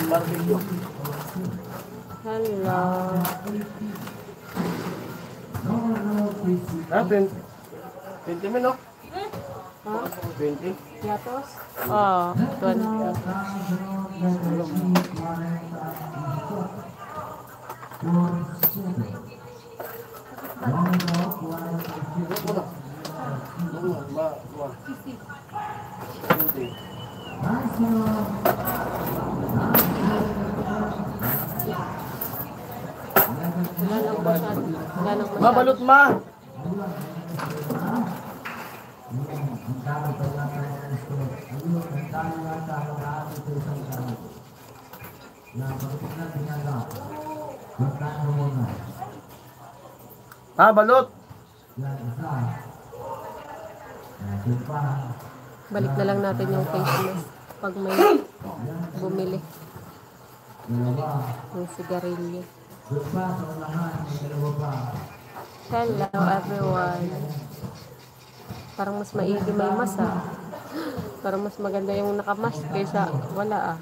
Barbecue. Hello. Ah, 20. 20 min, no? Ha? 20. Yatos? Oo, 20. Ba. 20. Wala nang masyado. Wala nang masyado. Mabalot ma! Ah, balot! Balik na lang natin yung face mask pag may bumili ng sigarilyo. Hello everyone. Parang mas maigi may mas ah. Parang mas maganda yung nakamask kaysa wala ah.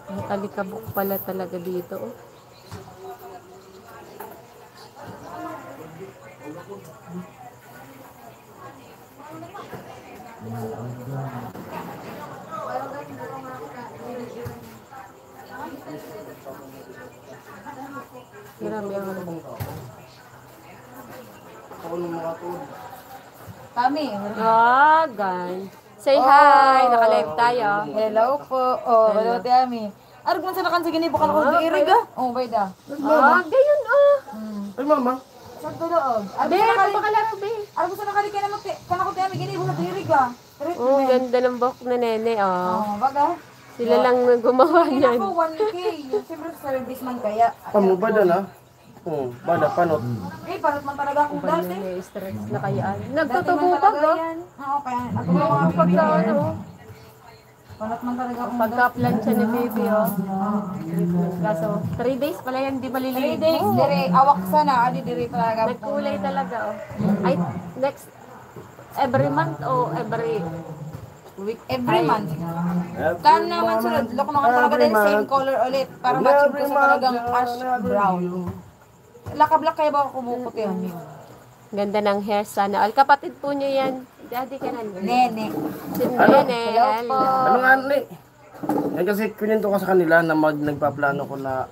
Ang alikabok pala talaga dito oh. Grabe ang ano. Ako nung mga tuod. Kami. Ah, gan. Say hi! Naka-live tayo. Hello po. Oh, hello Tiami. Arag man sa nakan sa gini bukal ko irig ah. Oh, bayda. Ah, gayon ah. Ay, mama. Sa tuloog. Be, ano ba kalaro, be? Arag mo sa nakali ka na kana ko Tiami gini bukal irig ah. Oh, ganda ng buhok na nene, oh. Oh, baga. Sila lang ang gumawa Kaya niyan. ko 1K. Siyempre service man kaya. Pamubada na. Bada, panot. Eh, parang man talaga akong dati. May stress na kayaan. Dati Nagtutubo man pa, talaga bro. yan. Oo, kaya ako yung mga Pagka ano, Panat man talaga akong pagka-plancha ni baby, oh. Kaso, 3 days pala yan, di 3 maliligo. days, dire, awak sana, adi dire talaga. Nagkulay talaga, oh. Ay, next, every month o every week? Every Ay, month. Kan naman sunod, look naman talaga din, same color ulit. Para matching ko sa talagang ash brown. Laka-black kayo ba ako bukot yan? Ganda ng hair sana. Al, kapatid po niyo yan. Daddy ka na. Nene. Si Nene. Hello. Ano nga, ni? Eh, kasi kininto ko sa kanila na nagpaplano ko na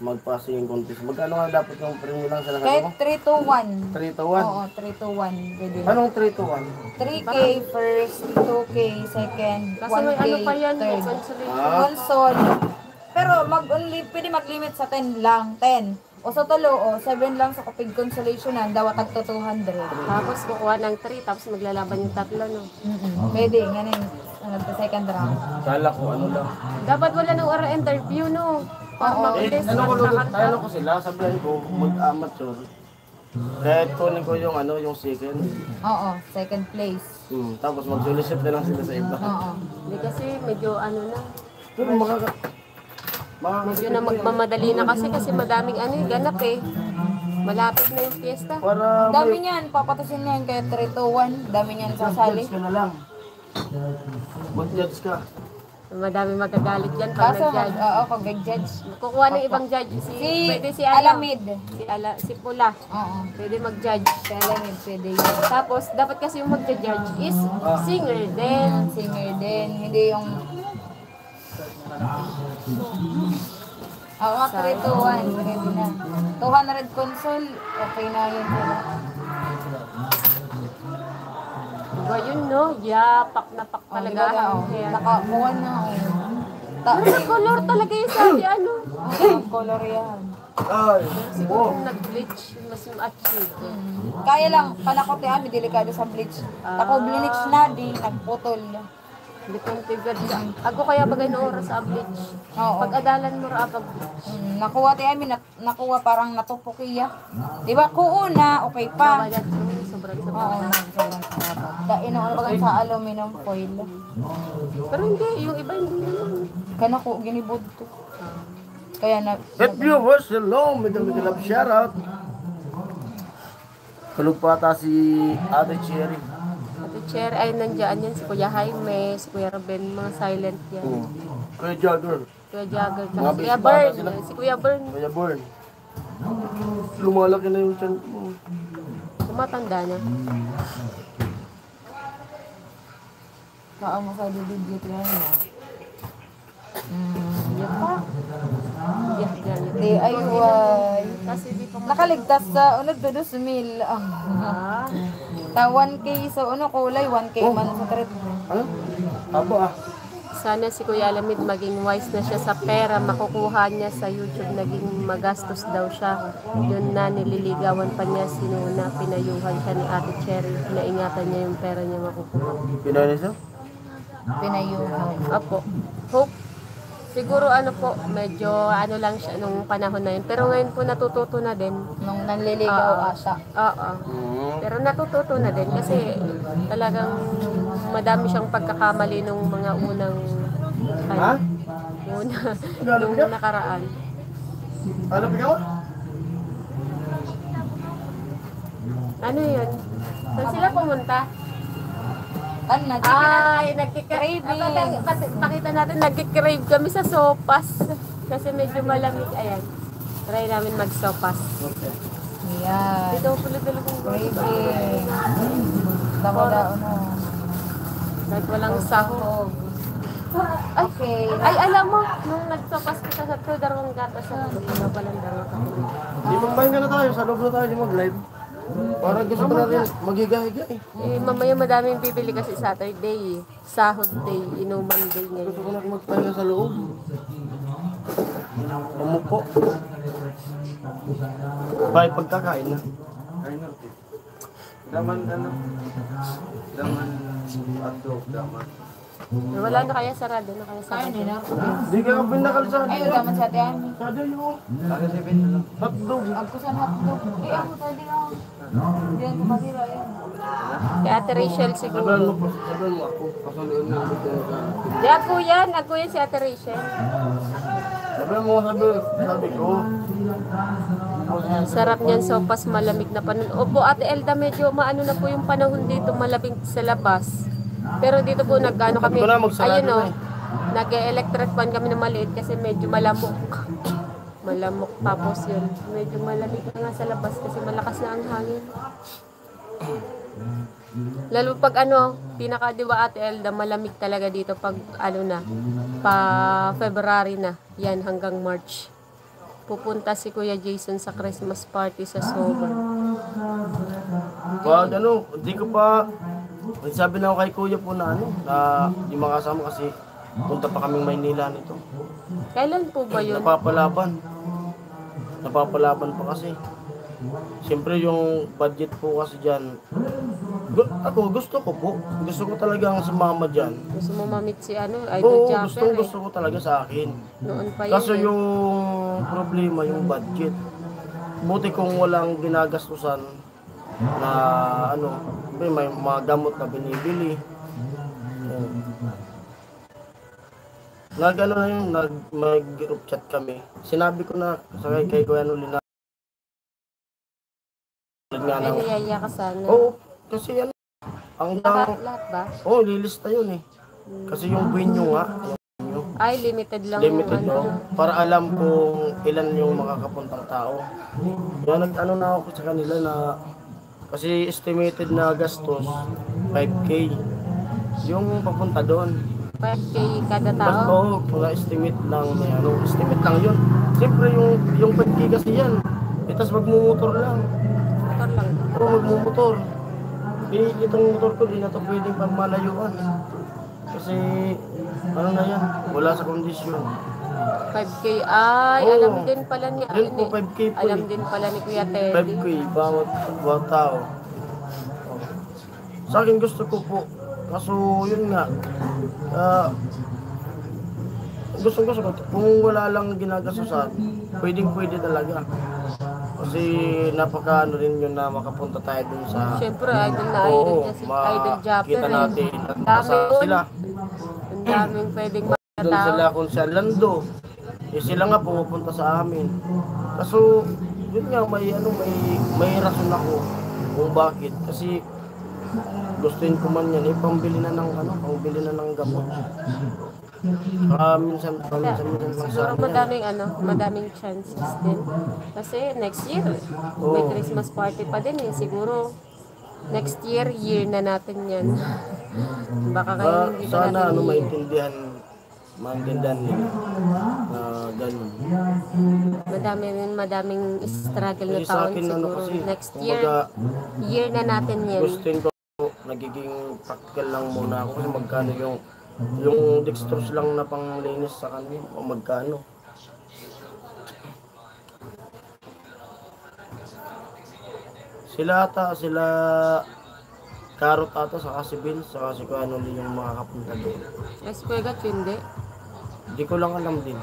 magpa-singing contest. Magkano nga dapat yung premium lang sa Kahit lahat mo? 3 to 1. 3 to 1. Oo, 3 to 1. Pwede. Anong 3 to 1? 3K first, 2K second, Kasi may 1K ano pa yan, may third. consolation. Console. Pero pwede mag-limit sa 10 lang, 10. O sa tulo, 7 lang sa kapig consolationan, daw tag to 200. Tapos kukuha ng 3, tapos maglalaban yung tatlo, no? Pwede, ganun. Sa second round. Kala ko ano lang. Dapat wala ng oral interview, no? Para Oo. mabilis. Ano ko sila, sabihan ko, mag-amateur. Kahit kunin ko yung yung second. Oo, second place. Tapos mag-solicit na lang sila sa iba. Oo. Hindi kasi medyo ano na. Pero Medyo na magmamadali na kasi madaming ganap eh. Malapit na yung fiesta. para Dami niyan, papatasin niyan kaya 3 to 1. Dami niyan sasali. judge ka na lang. Mag-judge ka. Madami magagalit yan pag Kaso, nag-judge. pag nag-judge. Kukuha ng ibang judge. Pwede si Alamid. Si Pula. Oo. Pwede mag-judge. Si Alamid, pwede yun. Tapos, dapat kasi yung mag-judge is singer din. Singer din, hindi yung... Oo, 3 to 1. Pwede na. 200 console, okay na yun. Diba yun, no? Yapak na pak talaga ang hair. Nakakuha na. Pero color talaga yung sabi, ano? Color yan. Ay, Siguro kung nag-bleach, mas ma-achieve. Kaya lang, panakot yan, may delikado sa bleach. Ako bleach na, di nagputol. Hindi kong tigad sa... Ako kaya bagay na oras sa bleach. Oo. Pag-adalan mo ra pag bleach. Nakuha tayo amin, nakuha parang natupukiya. Di ba, kuuna, okay pa. Balat mo, sobrang Oo, sobrang. sobrang sarap. Kain ako bagang sa aluminum foil. Pero hindi, yung iba hindi naman. Kana ko, ginibod to. Kaya na, Pet viewers, hello! May love shoutout. Tulog pa ata si Ate Cherry. Ate Cher ay nandiyan yan, si Kuya Jaime, si Kuya Ruben, mga silent yan. Kuya Jagger. Kuya Jagger, Mga tsaka si Kuya bisbata Bern, sila. si Kuya Bern. Kuya Born. Lumalaki na yung chan mo. Tumatanda na. kaamo sa dibidyo yan. Yan pa. Yan, yan. Di, ay, way. Kasi di pa Nakaligtas sa unod do 2,000. Ah, Ta 1K sa kulay, 1K man sa trip. Ano? Aba ah. sana si Kuya Alamid maging wise na siya sa pera, makukuha niya sa YouTube, naging magastos daw siya. Yun na, nililigawan pa niya, sinuna, pinayuhan siya ni Ate Cherry, pinaingatan niya yung pera niya makukuha. Pinalis na? Pinayuhan. Apo, hope. Siguro ano po, medyo ano lang siya nung panahon na yun. Pero ngayon po natututo na din. Nung nanliligaw ata. Oo. Pero natututo na din kasi talagang madami siyang pagkakamali nung mga unang Ha? nung nakaraan. Ano ikaw? Ano yun? Saan sila pumunta? Ano na? Ay, nagkikrave. Pakita natin, nagkikrave kami sa sopas. Kasi medyo malamig. Ayan. Try namin mag-sopas. Yan. Ito pala talagang Gravy. Damo-dao na. kahit walang sahog. Okay. Ay, alam mo, nung nagsopas kita sa Trudarong Gata sa Balandang ako. Di magpahinga na tayo. Sa loob na tayo mag-live. Parang gusto ko na rin magiga-higa eh. Eh, mamaya madaming bibili kasi Saturday, sahod day, inuman day Gusto ngayon. ko na rin magpahinga sa loob. Umupo. Bye, pagkakain na. Daman ano? Daman atdog, daman. Wala na kaya sarado na kaya sarado. Di ka ka pinakalsada. Ay, daman sa atin. Sada yung Taga 7 na lang. hotdog. Ako sa hotdog. Eh, ako tadi ako. Hindi ako makira yan. Kay Ate Rachel siguro. Sabihan mo ako. Kasaliin mo ako. Di ako yan si Ate Rachel. Sabihan mo sabi ko. Sarap niyan sopas, malamig na panahon. Opo, Ate Elda, medyo maano na po yung panahon dito, malamig sa labas. Pero dito po nag-ano kami, Sabi ko na, magsarado ayun o, na eh. nag-electric fan kami na maliit kasi medyo malamok. Malamok, tapos yun, medyo malamig na nga sa labas kasi malakas na ang hangin. Lalo pag ano, pinaka di ba Ate Elda, malamig talaga dito pag ano na, pa February na, yan hanggang March. Pupunta si Kuya Jason sa Christmas party sa Sober. Pag ano, di ko pa. Sabi na ako kay kuya po na ano, na di makasama kasi punta pa kaming Maynila nito. Kailan po ba yun? Napapalaban pa kasi. Siyempre yung budget po kasi dyan. Ako gusto ko po. Gusto ko talagang sumama dyan. Gusto mo mamit si ano, Idol Oo, Japper gusto ko talaga sa akin. Noon pa yun Kaso eh. yung problema, yung budget. Buti kung walang ginagastusan na ano, may mga gamot na binibili. Nag-ano na yun, mag-group chat kami. Sinabi ko na sa kay Kuya Nuli na nga Ay, lang. niyaya ka sana. Oo, kasi ano, ang Lahat ba? oh, lilista yun eh. Kasi yung venue nga, Ay, limited lang limited yung ano. no? Para alam kung ilan yung makakapuntang tao. Kaya nag-ano na ako sa kanila na kasi estimated na gastos 5K yung papunta doon. 5K kada Basta tao. mga estimate lang, may ano, estimate lang yun. Siyempre yung 5K kasi yan. Tapos magmumotor lang. Motor lang. Oo, magmumotor. itong motor ko, di na to pwedeng pamalayuan. Kasi, ano na yan, wala sa kondisyon. 5K. Ay, Oo. alam din pala ni Yun po, 5K po Alam eh. din pala ni Kuya Teddy. 5K, bawat tao. Sa akin gusto ko po, kaso yun nga, gusto ko, kung wala lang ginagastusan, pwede talaga. Kasi napaka ano rin yun na makapunta tayo dun sa... Siyempre, idol na idol niya si Idol Japper. Kita natin at Ang dami nasa yun. sila. Ang daming pwedeng Doon makatao. sila kung saan lando. Eh sila nga pumupunta sa amin. Kaso, yun nga, may rason ako kung bakit. Kasi gustuin ko man yan, pambili na ng gamot. Minsan Siguro madaming chances din. Kasi next year, may Christmas party pa din eh. Siguro, next year na natin yan. Baka kayo hindi pa sana natin maintindihan nila na ganun. Madaming struggle na Kasi sa taon akin, siguro. kasi, Next kumbaga, year na natin yan. gustuin ko, nagiging practical lang muna ako kasi magkano yung dextrose lang na panglinis sa kanya o magkano. Sila Carrot ata, saka si Vince, saka si Kuya Noli yung makakapunta doon. Yes, Kuya Gat, hindi. Hindi ko lang alam din.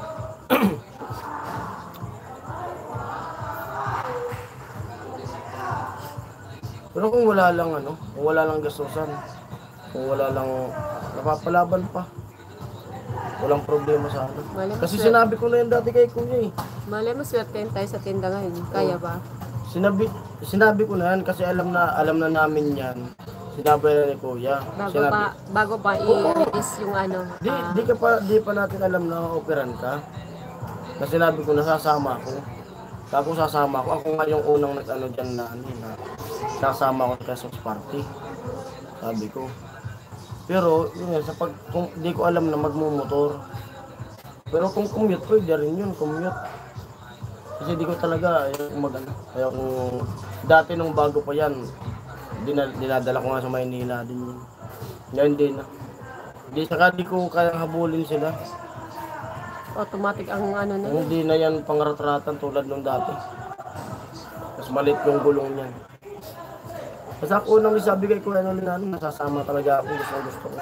Pero kung wala lang gastusan, kung wala lang napapalaban pa, walang problema sa akin. Kasi sinabi ko na yun dati kay Kuya eh. Malay mo, swerte tayo sa tinda ngayon. Kaya ba? Sinabi ko na yan kasi alam na namin yan. Sinabi na ni Kuya. Bago pa i-release yung ano. Di pa natin alam na operan ka. Na sinabi ko na sasama ako. Tapos sasama ako. Ako nga yung unang nag-ano dyan na sasama ko sa Christmas party. Sabi ko. Pero yun nga, kung di ko alam na magmumotor. Pero kung commute, pwede rin yun, commute. Kasi di ko talaga ayaw kung dati nung bago pa yan, dinadala ko nga sa Maynila din yun. Ngayon din na. Di ko kayang habulin sila. Automatic ang ano na. Hindi na yan pangratratan tulad nung dati. Mas malit yung gulong niyan. Kasi ako unang isabi kay Kuya Noli na nasasama talaga ako, gusto ko.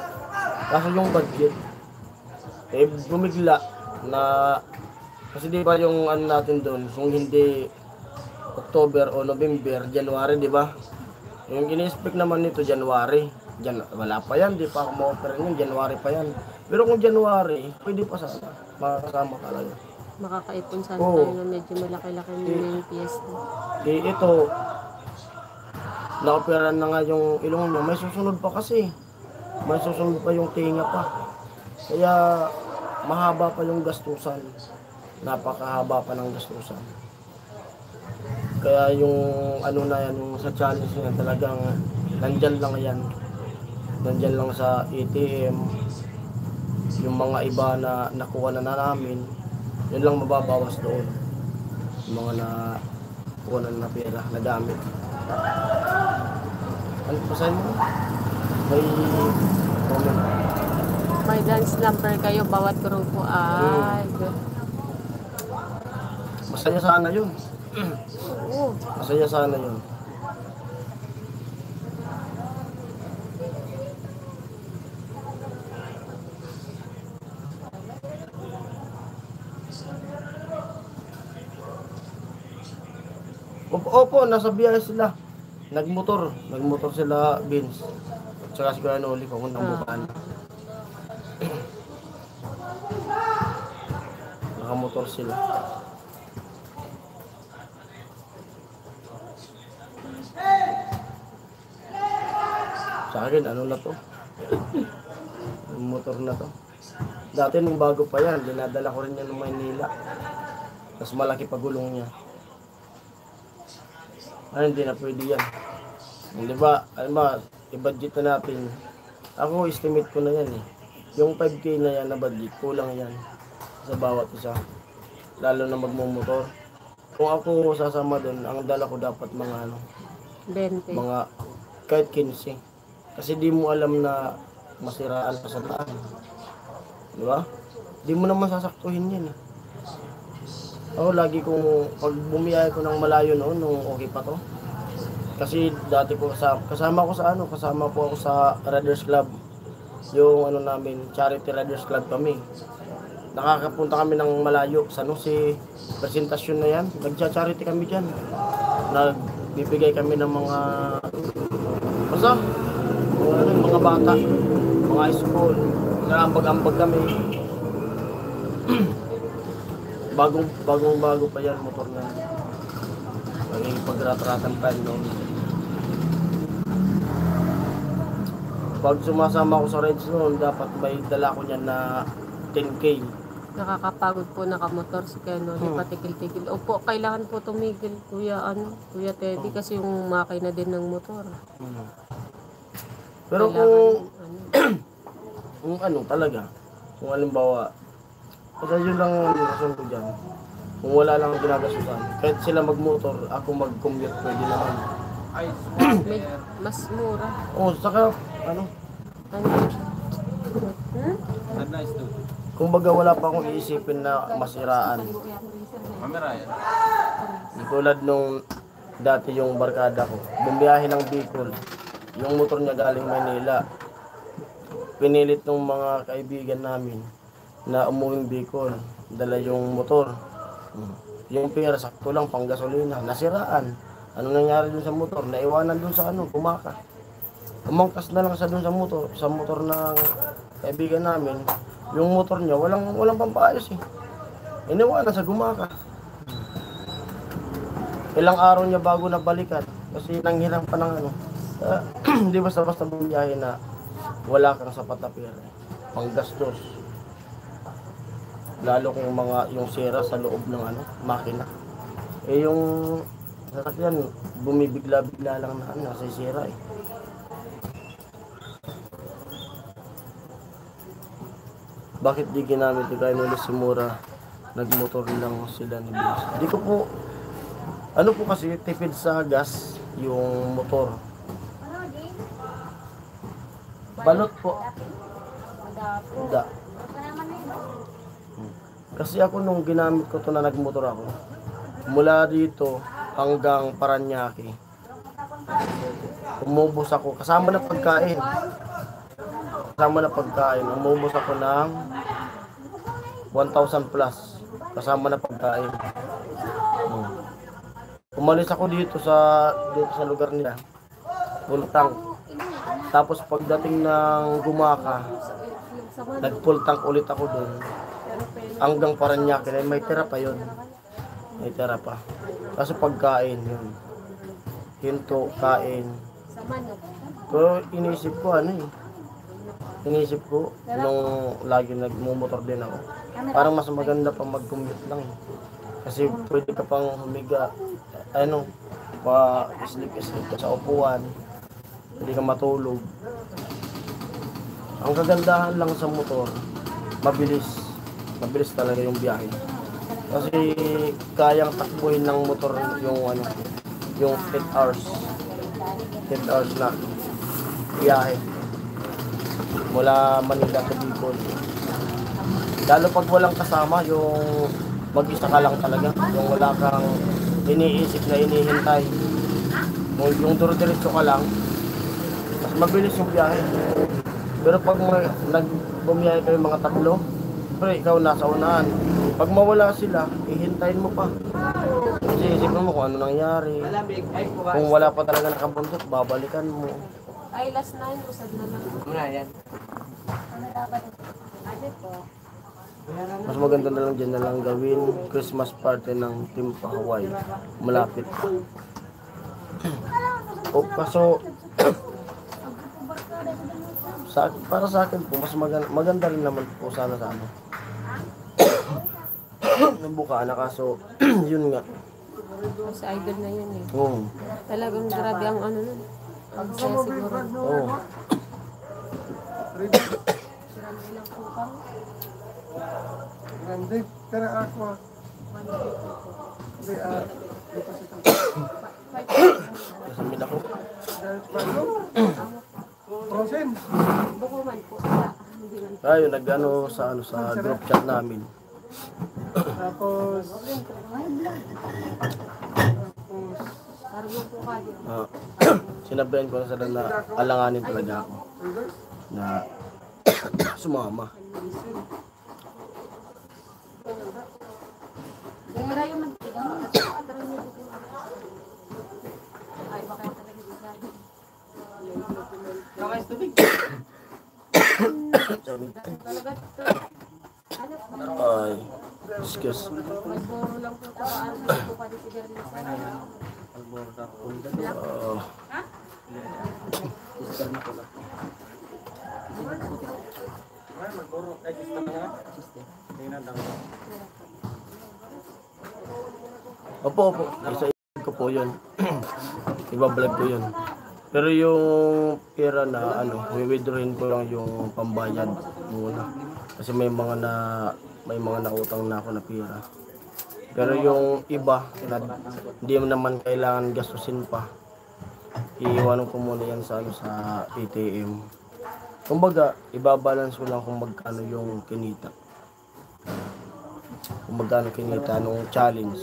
Kaso yung budget, bumigla na, kasi di ba yung ano natin doon, kung hindi October o November, January, di ba? Yung ini-expect naman nito, January. Wala pa yan, di pa ako ma-offer yun, January pa yan. Pero kung January, pwede pa sana, makakasama talaga. Makakaipon sana Oo. tayo na medyo malaki-laki yung piyesta. Ito, na-operan na nga yung ilong niya, may susunod pa kasi. May susunod pa yung tinga pa. Kaya, mahaba pa yung gastusan. Napakahaba pa ng gastusan. Kaya yung ano na yan, yung sa challenge niya talagang nandyan lang yan. Nandyan lang sa ATM. Yung mga iba na nakuha na namin, yun lang mababawas doon. Yung mga nakuha na pera, na gamit. Ano pa sa'yo? May comment. May dance number kayo bawat grupo. Ay, Masaya sana yun. oo. Masaya sana yun. Opo, nasa biyahe sila. Nagmotor sila, Vince. Tsaka si Kuya Noli, papuntang Bukaan. Nakamotor sila. Sa akin, ano na to? Yung motor na to. Dati nung bago pa yan, dinadala ko rin yan ng Maynila. Tapos malaki pa gulong niya. Ay, hindi na pwede yan. Di ba, i-budget na natin. Ako, estimate ko na yan eh. Yung 5K na yan na budget, kulang yan sa bawat isa. Lalo na magmumotor. Kung ako sasama doon, ang dala ko dapat mga 20. mga kahit 15. Kasi di mo alam na masiraan ka sa daan. Di ba? Di mo naman sasaktuhin yan eh. Ako lagi kong, pag bumiyay ko ng malayo noon, nung okay pa to. Kasi dati ko kasama ko sa Riders Club. Yung ano namin, Charity Riders Club kami. Nakakapunta kami ng malayo, San Jose, presentasyon na yan. Nagcha-charity kami dyan. Nagbibigay kami ng mga, basta, mga bata, mga high school. Nag-ambag-ambag kami. Bagong-bago pa yan, motor na. Maging pagrat-ratan pa yun noon. Pag sumasama ko sa Reds noon, dapat may dala ko niyan na 10K. Nakakapagod po nakamotor si Keno, di patigil-tigil. Opo, kailangan po tumigil, Kuya Teddy, kasi yung makina din ng motor. Pero Kailangan, kung ano talaga, kung halimbawa, kasi yun lang ang rason ko dyan. Kung wala lang ang ginagasusan, kahit sila magmotor, ako mag-commute, pwede naman. mas mura. Oo, saka, Ano? kung baga wala pa akong iisipin na masiraan. Camera yan. Tulad nung dati yung barkada ko, bumiyahe ng Bicol, yung motor niya galing Manila. Pinilit ng mga kaibigan namin na umuwing Bicol, dala yung motor. Yung pera sakto lang pang gasolina, nasiraan. Ano nangyari dun sa motor? Naiwanan dun sa Gumaka. Umangkas na lang sa dun sa motor ng kaibigan namin. Yung motor niya walang pampaayos eh. Iniwanan sa Gumaka. Ilang araw niya bago nabalikan kasi nanghiram pa ng hindi basta-basta bumiyahe na wala kang sapat na pera. Panggastos. Lalo kung yung sira sa loob ng makina. Eh yung sasakyan bumibigla-bigla lang na nasa sira eh. Bakit di ginamit ni Kyle Simura? Nagmotor lang sila ni Bis. Di ko po, ano po kasi, tipid sa gas yung motor. Balot po. Da. Kasi ako nung ginamit ko to na nagmotor ako, mula dito hanggang Paranaque, umubos ako, kasama na pagkain. Umubos ako ng 1,000 plus. Kasama na pagkain. Umalis ako dito sa lugar nila. Full tank. Tapos pagdating ng Gumaka, nag-full tank ulit ako doon. Hanggang Paranaque, may tira pa yun. May tira pa. Kasi pagkain yun. Hinto, kain. Pero iniisip ko nung lagi nagmumotor din ako, parang mas maganda pa mag-commute lang. Kasi pwede ka pang humiga, pa-sleep ka sa upuan, hindi ka matulog. Ang kagandahan lang sa motor, mabilis talaga yung biyahe. Kasi kayang takbuhin ng motor yung 8 hours na biyahe mula Manila to Bicol. Lalo pag walang kasama, yung mag-isa ka lang talaga, yung wala kang iniisip na inihintay, yung duro-diretso ka lang, mas mabilis yung biyahe. Pero pag nagbumiyahe kayo mga tatlo, pero ikaw nasa unahan, pag mawala sila, ihintayin mo pa. Kasi isipin mo kung ano nangyari. Kung wala pa talaga nakabuntot, babalikan mo. Ay, last 9, usad na lang. Mas maganda na lang dyan na lang gawin Christmas party ng Team Hawaii. Malapit. Kaso para sa akin po, mas maganda rin naman po sana sa ng Bukana, kaso yun nga. Kasi idol na yun eh. Oo. Talagang grabe ang nun. Ang saya siguro. Oo. Grande, kaya ako. Kasamin ako. Bukuman po. Wala. Hindi man. Ayun, nag-ano sa group chat namin. Tapos, Parang lang po kayo. Ah, sinabihan ko na sila na alanganin talaga ako na sumama. Pero yung nagtigang. Ay, baka talaga isa. Talaga ito. Ano pa? Ay, excuse. Mas buro lang po tabaan. Mas po pa di si Berlisa. Opo. Isa ko po yun. Iba-vlog ko yun. Pero yung pera na withdrawin ko lang yung pambayad muna. Kasi may mga nautang na ako na pera. Pero yung iba na hindi mo naman kailangan gastusin pa. Iiwanan ko muna yan sa ATM. Kumbaga, ibabalance ko lang kung magkano yung kinita. Kung magkano kinita nung challenge.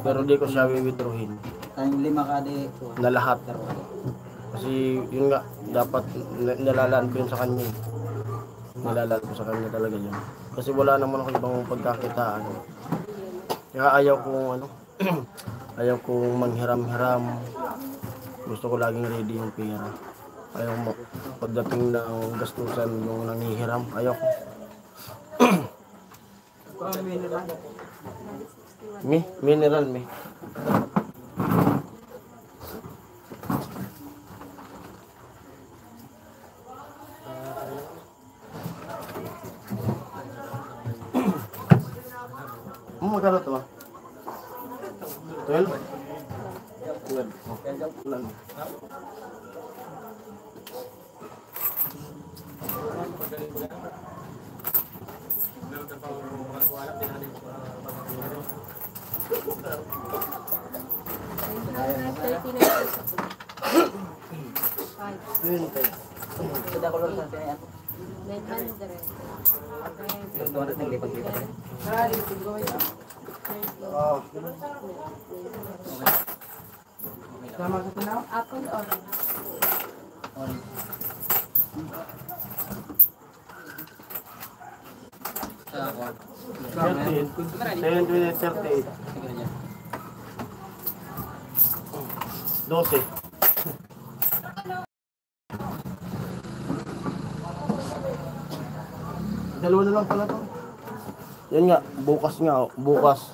Pero di ko siya withdrawin Tayong 5 kadi. na lahat. Kasi yun nga, dapat nilalaan ko yun sa kanya. Nilalaan ko sa kanya talaga yun. Kasi wala naman ako ibang pagkakitaan. Kaya ayaw kong ayaw kong manghiram-hiram. Gusto ko laging ready yung pera. Ayaw mo, pagdating ng gastusan yung nangihiram, ayaw ko. Mineral. Magkano ito ba? 12? 12. Sudah ko lang sa tiyan. 900. Yung 200 ng lipat-lipat. Apple or Thirteen. 38. 12. Dalawa na lang pala to. Yan nga, bukas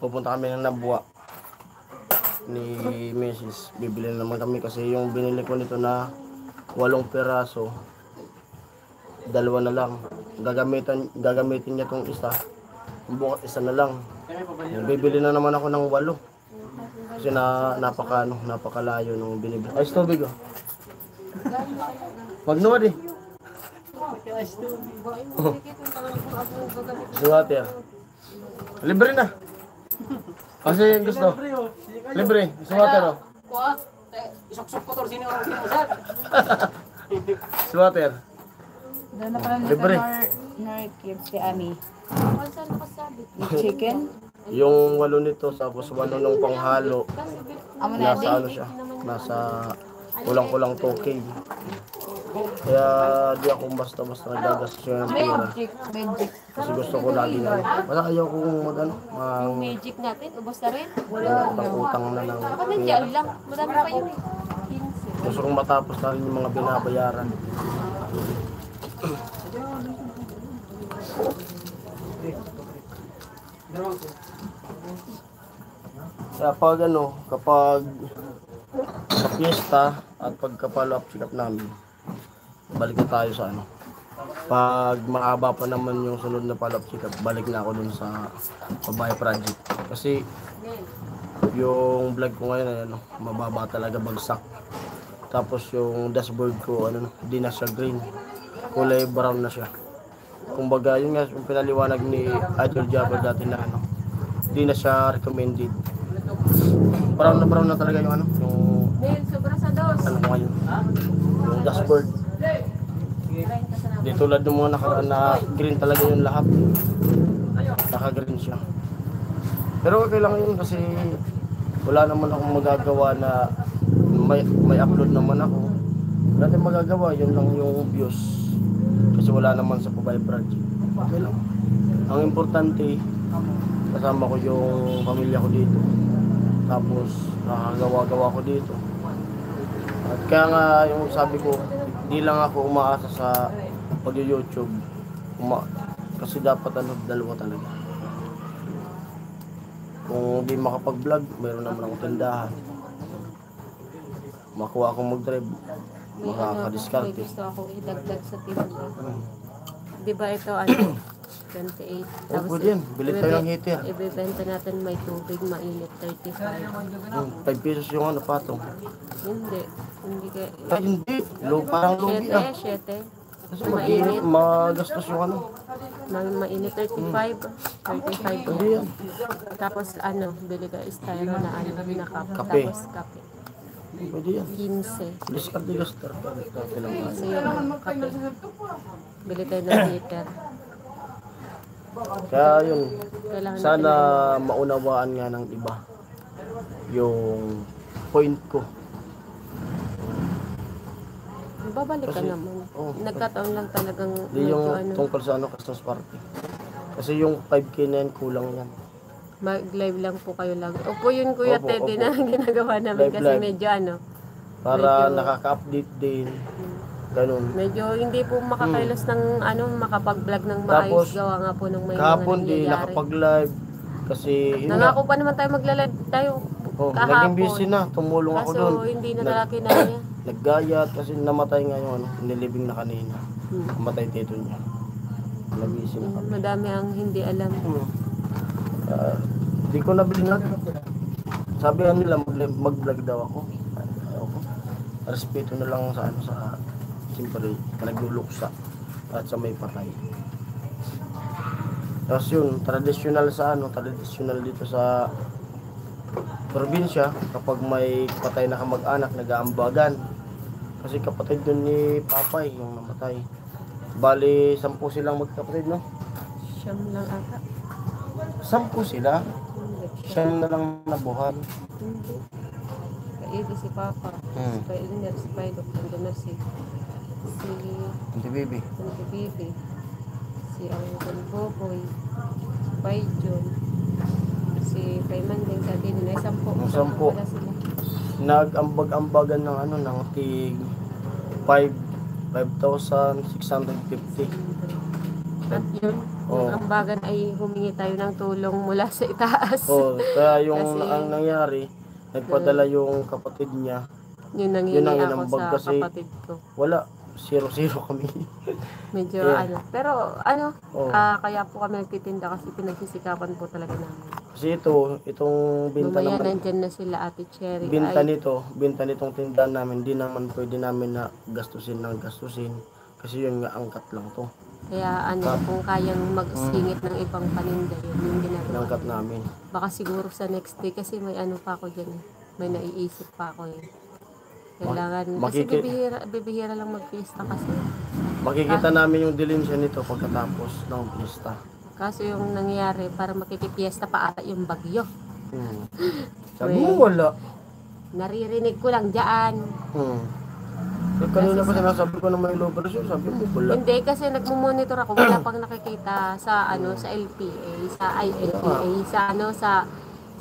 pupunta kami ng Nabwa ni Mrs. Bibili na naman kami kasi yung binili ko nito na 8 peraso, dalawa na lang. Gagamitin niya tong isa. Bukas isa na lang. Bibili na naman ako ng 8. Kasi napakalayo nung binibili. Ay, tubig oh. Magnuwad eh. Water. Libre na. Kasi gusto. Libre. Water oh. Isok-sok ko to sino ang sinusat. Water. Doon na pala Libre. nor kids si Ami. saan nakasabit? Chicken. Yung 8 nito, tapos 8 nung panghalo. Amo na Nasa ano siya? Nasa kulang-kulang 2K. Kaya di ako basta-basta nagagastos ng pera. Magic. Kasi gusto ko lagi na. Wala ayaw kong Yung magic natin, ubos na rin. utang na ng Dapat pera. nandiyan lang. Madami pa yun eh. 15. Gusto kong matapos na rin yung mga binabayaran. Kaya kapag sa fiesta at pagka-follow up check-up namin, balik na tayo sa Pag mahaba pa naman yung sunod na follow up check-up, balik na ako dun sa Pabaya Project. Kasi yung vlog ko ngayon ay mababa talaga, bagsak. Tapos yung dashboard ko di na siya green, kulay brown na siya. Kumbaga yun nga yung pinaliwanag ni Idol Jabber dati na di na siya recommended. Brown na talaga yung yung Dahil sobra sa dos. ko ngayon, yung dashboard. Di tulad ng mga nakaraan na green talaga yung lahat. Naka-green siya. Pero okay lang yun kasi wala naman akong magagawa na may upload naman ako. Wala tayong magagawa, yun lang yung views. Kasi wala naman sa Pabay Project. Okay lang. Ang importante, kasama ko yung pamilya ko dito. Tapos nakagawa-gawa ko dito. At kaya nga yung sabi ko, di lang ako umaasa sa pag-YouTube. Kasi dapat dalawa talaga. Kung di makapag-vlog, mayroon naman akong tindahan. Makuha akong mag-drive, May makakadiskarte. gusto akong idagdag sa tinda. Di ba ito, 28. Oh, pwede yan. Bili tayo ng heater. Ibebenta natin may tubig, mainit, 35. 5 pesos yung patong. Hindi. Hindi kaya. Ay, hindi. Parang lugi 7. Kasi magastos yung Mainit, 35. 35. Hindi yan. Tapos bili ka styro na na cup. Kape. Tapos kape. Pwede yan. 15. Discard. Dati lang yan. So yun, kape. Bili tayo ng heater. Kaya yun, Kailangan sana maunawaan nga ng iba yung point ko. Babalik ka Kasi, naman. oh, Nagkataon lang talagang Hindi medyo yung tungkol sa Christmas party. Kasi yung 5K na yan, kulang yan. mag-live lang po kayo lang. Opo yun Kuya Opo, Teddy opo. na ginagawa namin kasi Live. medyo Para Medyo- nakaka-update din. Ganun. medyo hindi po makakailas ng makapag-vlog ng Tapos, maayos, gawa nga po nung may Kahapon mga di nangyayari. nakapag-live. Kasi yun nga. Nangako pa naman tayo magla-live tayo Naging kahapon. busy na. Tumulong ako Kaso doon. hindi na talaga kinaya. Naggayat kasi namatay nga yung nilibing na kanina. Hmm. Namatay tito niya. Nabisi na kami. Madami ang hindi alam. Di ko nabili na. Sabi nila mag-vlog daw ako. Ako. Respeto na lang sa siyempre nagluluksa at sa may patay. Tapos yun, traditional traditional dito sa probinsya, kapag may patay na kamag-anak, nag-aambagan. Kasi kapatid dun ni Papay, yung namatay. Bali, 10 silang magkapatid, no? Siyam lang ata. 10 sila. Hindi. Siya na lang nabuhan. Hindi. Kaili si Papa. Hmm. Si Pailiner, si Pailok. Nandun na si Hindi, baby. Bibi. Si Uncle Boboy. Si Paijon. Si Paimanding. Sa atin na 10. Ang 10. Wala sila. Nag-ambag-ambagan ng ng tig 5,650. At yun, Oo. yung ambagan ay humingi tayo ng tulong mula sa itaas. Oh, kaya yung Kasi- ang nangyari, nagpadala yung kapatid niya. Yun ang Yun ang hini ako inambag sa kasi- kapatid ko. Wala, 0-0 kami. Medyo Yeah. Pero Oo. kaya po kami nagtitinda kasi pinagsisikapan po talaga namin. Kasi itong binta Mamaya naman, nandyan na sila Ate Cherry. binta Ay, nitong tindahan namin, di naman pwede namin na gastusin. Kasi yun nga, angkat lang to. kaya kung kayang magsingit ng ibang paninda, yun yung ginagawa. Inangkat namin. Baka siguro sa next day kasi may pa ako dyan eh. May naiisip pa ako eh. Kailangan, kasi bibihira lang mag-fiesta kasi. Makikita namin yung dilim siya nito pagkatapos ng pista. Kaso yung nangyayari, para makikipiesta pa ata yung bagyo. Sabi mo wala. Naririnig ko lang dyan. Kanina pa sinasabi ko na may low pressure, sabi mo wala. Hindi kasi nagmo-monitor ako, wala pang nakikita sa sa LPA, sa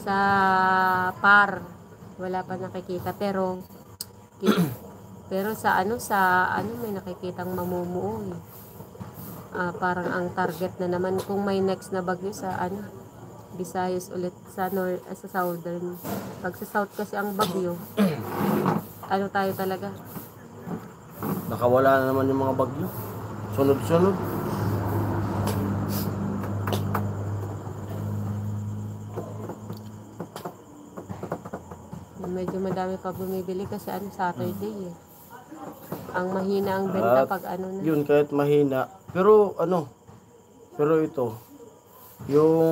sa PAR. Wala pa nakikita pero sa may nakikitang mamumuo eh. Parang ang target na naman kung may next na bagyo sa Visayas ulit sa sa southern. Pag sa south kasi ang bagyo, tayo talaga. Nakawala na naman yung mga bagyo. Sunod-sunod. Medyo madami pa bumibili kasi Saturday eh. Ang mahina ang benta At pag na. Yun, kahit mahina. Pero ito, yung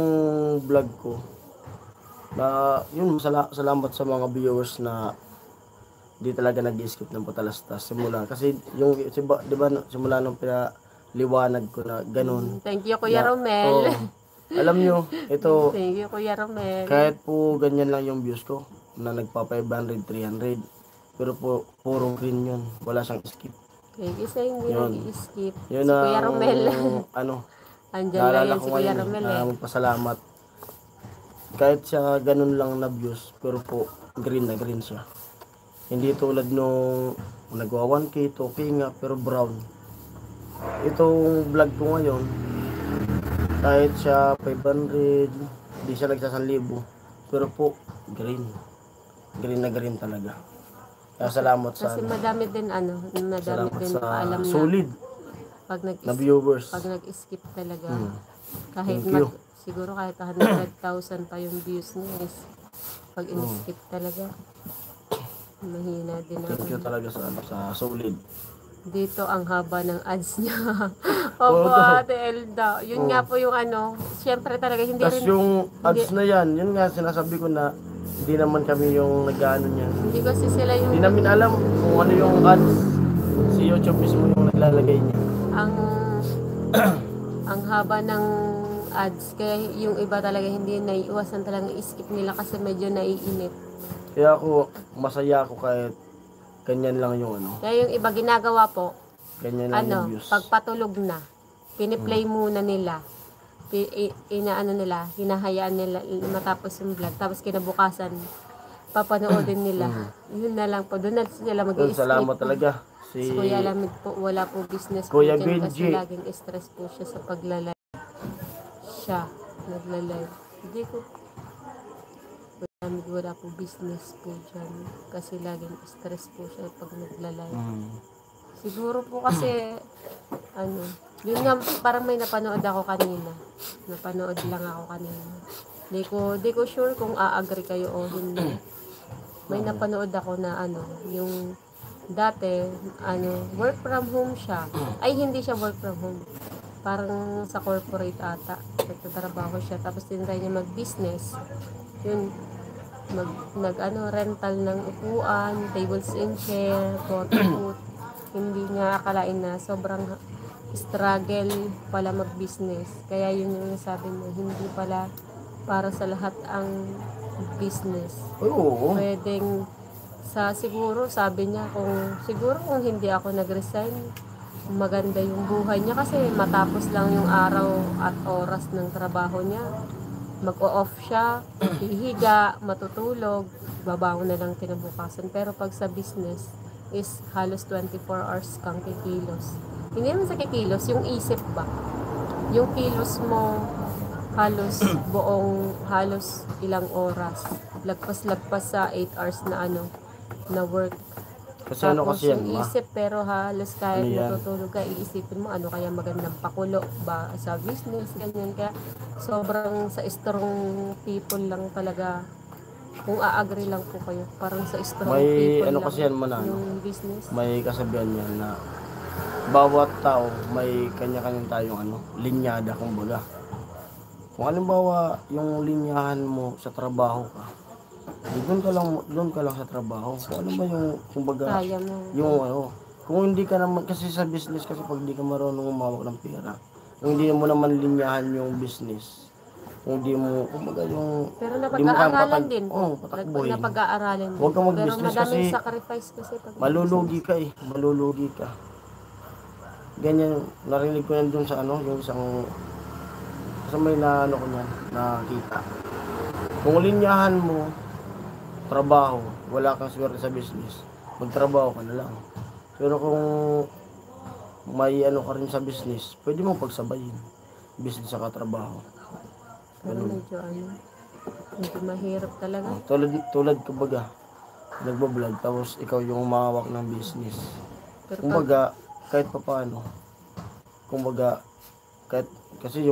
vlog ko, na yun, salamat sa mga viewers na di talaga nag-skip ng patalastas simula. Kasi yung, di ba, simula nung liwanag ko na ganun. Thank you, Kuya Na- Romel. oo. Alam nyo, ito, Thank you, Kuya Romel. kahit po ganyan lang yung views ko, na nagpa 500, 300, pero po, puro green yun. Wala siyang skip. Thank you sa hindi Yun. nag-i-skip. Yun Si Kuya ang, Romel. ano, Andyan lang naalala yan ko si Kuya ngayon, Romel eh. magpasalamat. Kahit siya ganun lang na views, pero po, green na green siya. Hindi tulad nung nagwa 1K, 2K nga, pero brown. Itong vlog ko ngayon, kahit siya 500, di siya nagsasanlibo, pero po, green. Green na green talaga. Kaya salamat sa, Kasi madami din madami salamat din sa paalam na solid pag na viewers. nag-skip talaga. Hmm. Kahit Thank you. siguro kahit 100,000 pa yung views niya is pag in-skip talaga. Mahina din Thank you ako. talaga sa solid. Dito ang haba ng ads niya. Opo, Ate Elda. Yun nga po yung syempre talaga hindi Tapos rin, yung ads na yan, yun nga sinasabi ko na hindi naman kami yung nag-ano niyan. hindi kasi sila Hindi yung namin alam kung ano yung ads. Si YouTube mismo yung naglalagay niya. ang ang haba ng ads kaya yung iba talaga hindi naiiwasan talaga i-skip nila kasi medyo naiinip. Kaya ako, masaya ako kahit ganyan lang yung Kaya yung iba ginagawa po, ganyan lang yung views. pagpatulog na, piniplay muna nila. Nila, hinahayaan nila matapos yung vlog. Tapos kinabukasan, papanoodin nila. Yun na lang po. Doon na sila Yun, mag-i-skip. salamat talaga. Si Si Kuya Lamid po, wala po business Kuya po dyan kasi Benji. laging stress po siya sa paglalay. Siya, naglalay. Hindi ko, Kuya Lamid, wala po business po dyan kasi laging stress po siya pag naglalay. Siguro po kasi, yun nga, parang may napanood ako kanina. Napanood lang ako kanina. Di ko sure kung a-agree kayo o hindi. May napanood ako na yung dati, work from home siya. Ay, hindi siya work from home. Parang sa corporate ata. Nagtatrabaho siya. Tapos tinry niya mag-business. Yun, rental ng upuan, tables and chair, photo booth. Hindi niya akalain na sobrang struggle pala mag-business. Kaya yun yung sabi niya, hindi pala para sa lahat ang business. Oo. Pwedeng siguro sabi niya kung hindi ako nag-resign, maganda yung buhay niya kasi matapos lang yung araw at oras ng trabaho niya. Mag-o-off siya, hihiga, matutulog, babangon na lang kinabukasan. Pero pag sa business is halos 24 hours kang kikilos. Hindi naman sa kikilos, yung isip ba? Yung kilos mo halos ilang oras. Lagpas-lagpas sa 8 hours na work. Kasi kasi yan, yung ma. isip pero halos kahit Ano yan? natutulog ka, iisipin mo ano kaya magandang pakulo ba sa business, ganyan. Kaya sobrang sa strong people lang talaga. Kung a-agree lang po kayo, parang sa strong May people ano lang kasi yan, manano. yung business. May kasabihan yan na bawat tao may kanya-kanyang tayong linyada kumbaga. Kung halimbawa yung linyahan mo sa trabaho ka, doon ka lang sa trabaho. Kung ano ba yung kumbaga Kaya mo. yung kung hindi ka naman kasi sa business kasi pag hindi ka marunong umawak ng pera, kung hindi mo naman linyahan yung business, kung hindi mo kumbaga yung Pero di mo kaya napag-aaralan din. patakbuhin. Napag-aaralan din. Huwag kang Pero mag-business madaming kasi sacrifice kasi pag malulugi ka malulugi ka. Ganyan, narinig ko yan dun sa yung isang may ko niyan, nakita. Kung linyahan mo, trabaho, wala kang swerte sa business, magtrabaho ka na lang. Pero kung may ka rin sa business, pwede mo pagsabayin. Business sa trabaho. Pero medyo medyo mahirap talaga. Tulad kumbaga, nagbablog, tapos ikaw yung umawak ng business. Pero Kumbaga, kahit papaano, kumbaga, kahit, kasi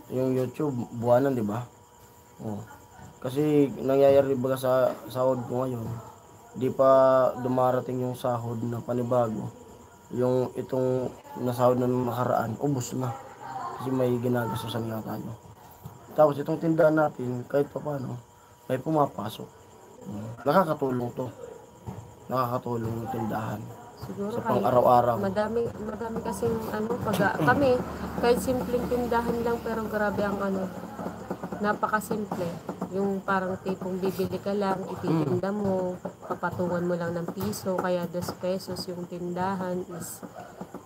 yung YouTube, buwanan, di ba? Oh. Kasi nangyayari baga sa sahod ko ngayon, di pa dumarating yung sahod na panibago. Yung itong nasahod na nakaraan, ubos na. Kasi may ginagastusan nga tayo. Tapos itong tindahan natin, kahit papaano, may pumapasok. Nakakatulong to. Nakakatulong yung tindahan. Siguro sa pang-araw-araw. madami kasing kami, kahit simpleng tindahan lang pero grabe ang napakasimple. Yung parang tipong bibili ka lang, ititinda mo, papatungan mo lang ng piso, kaya 2 pesos yung tindahan is.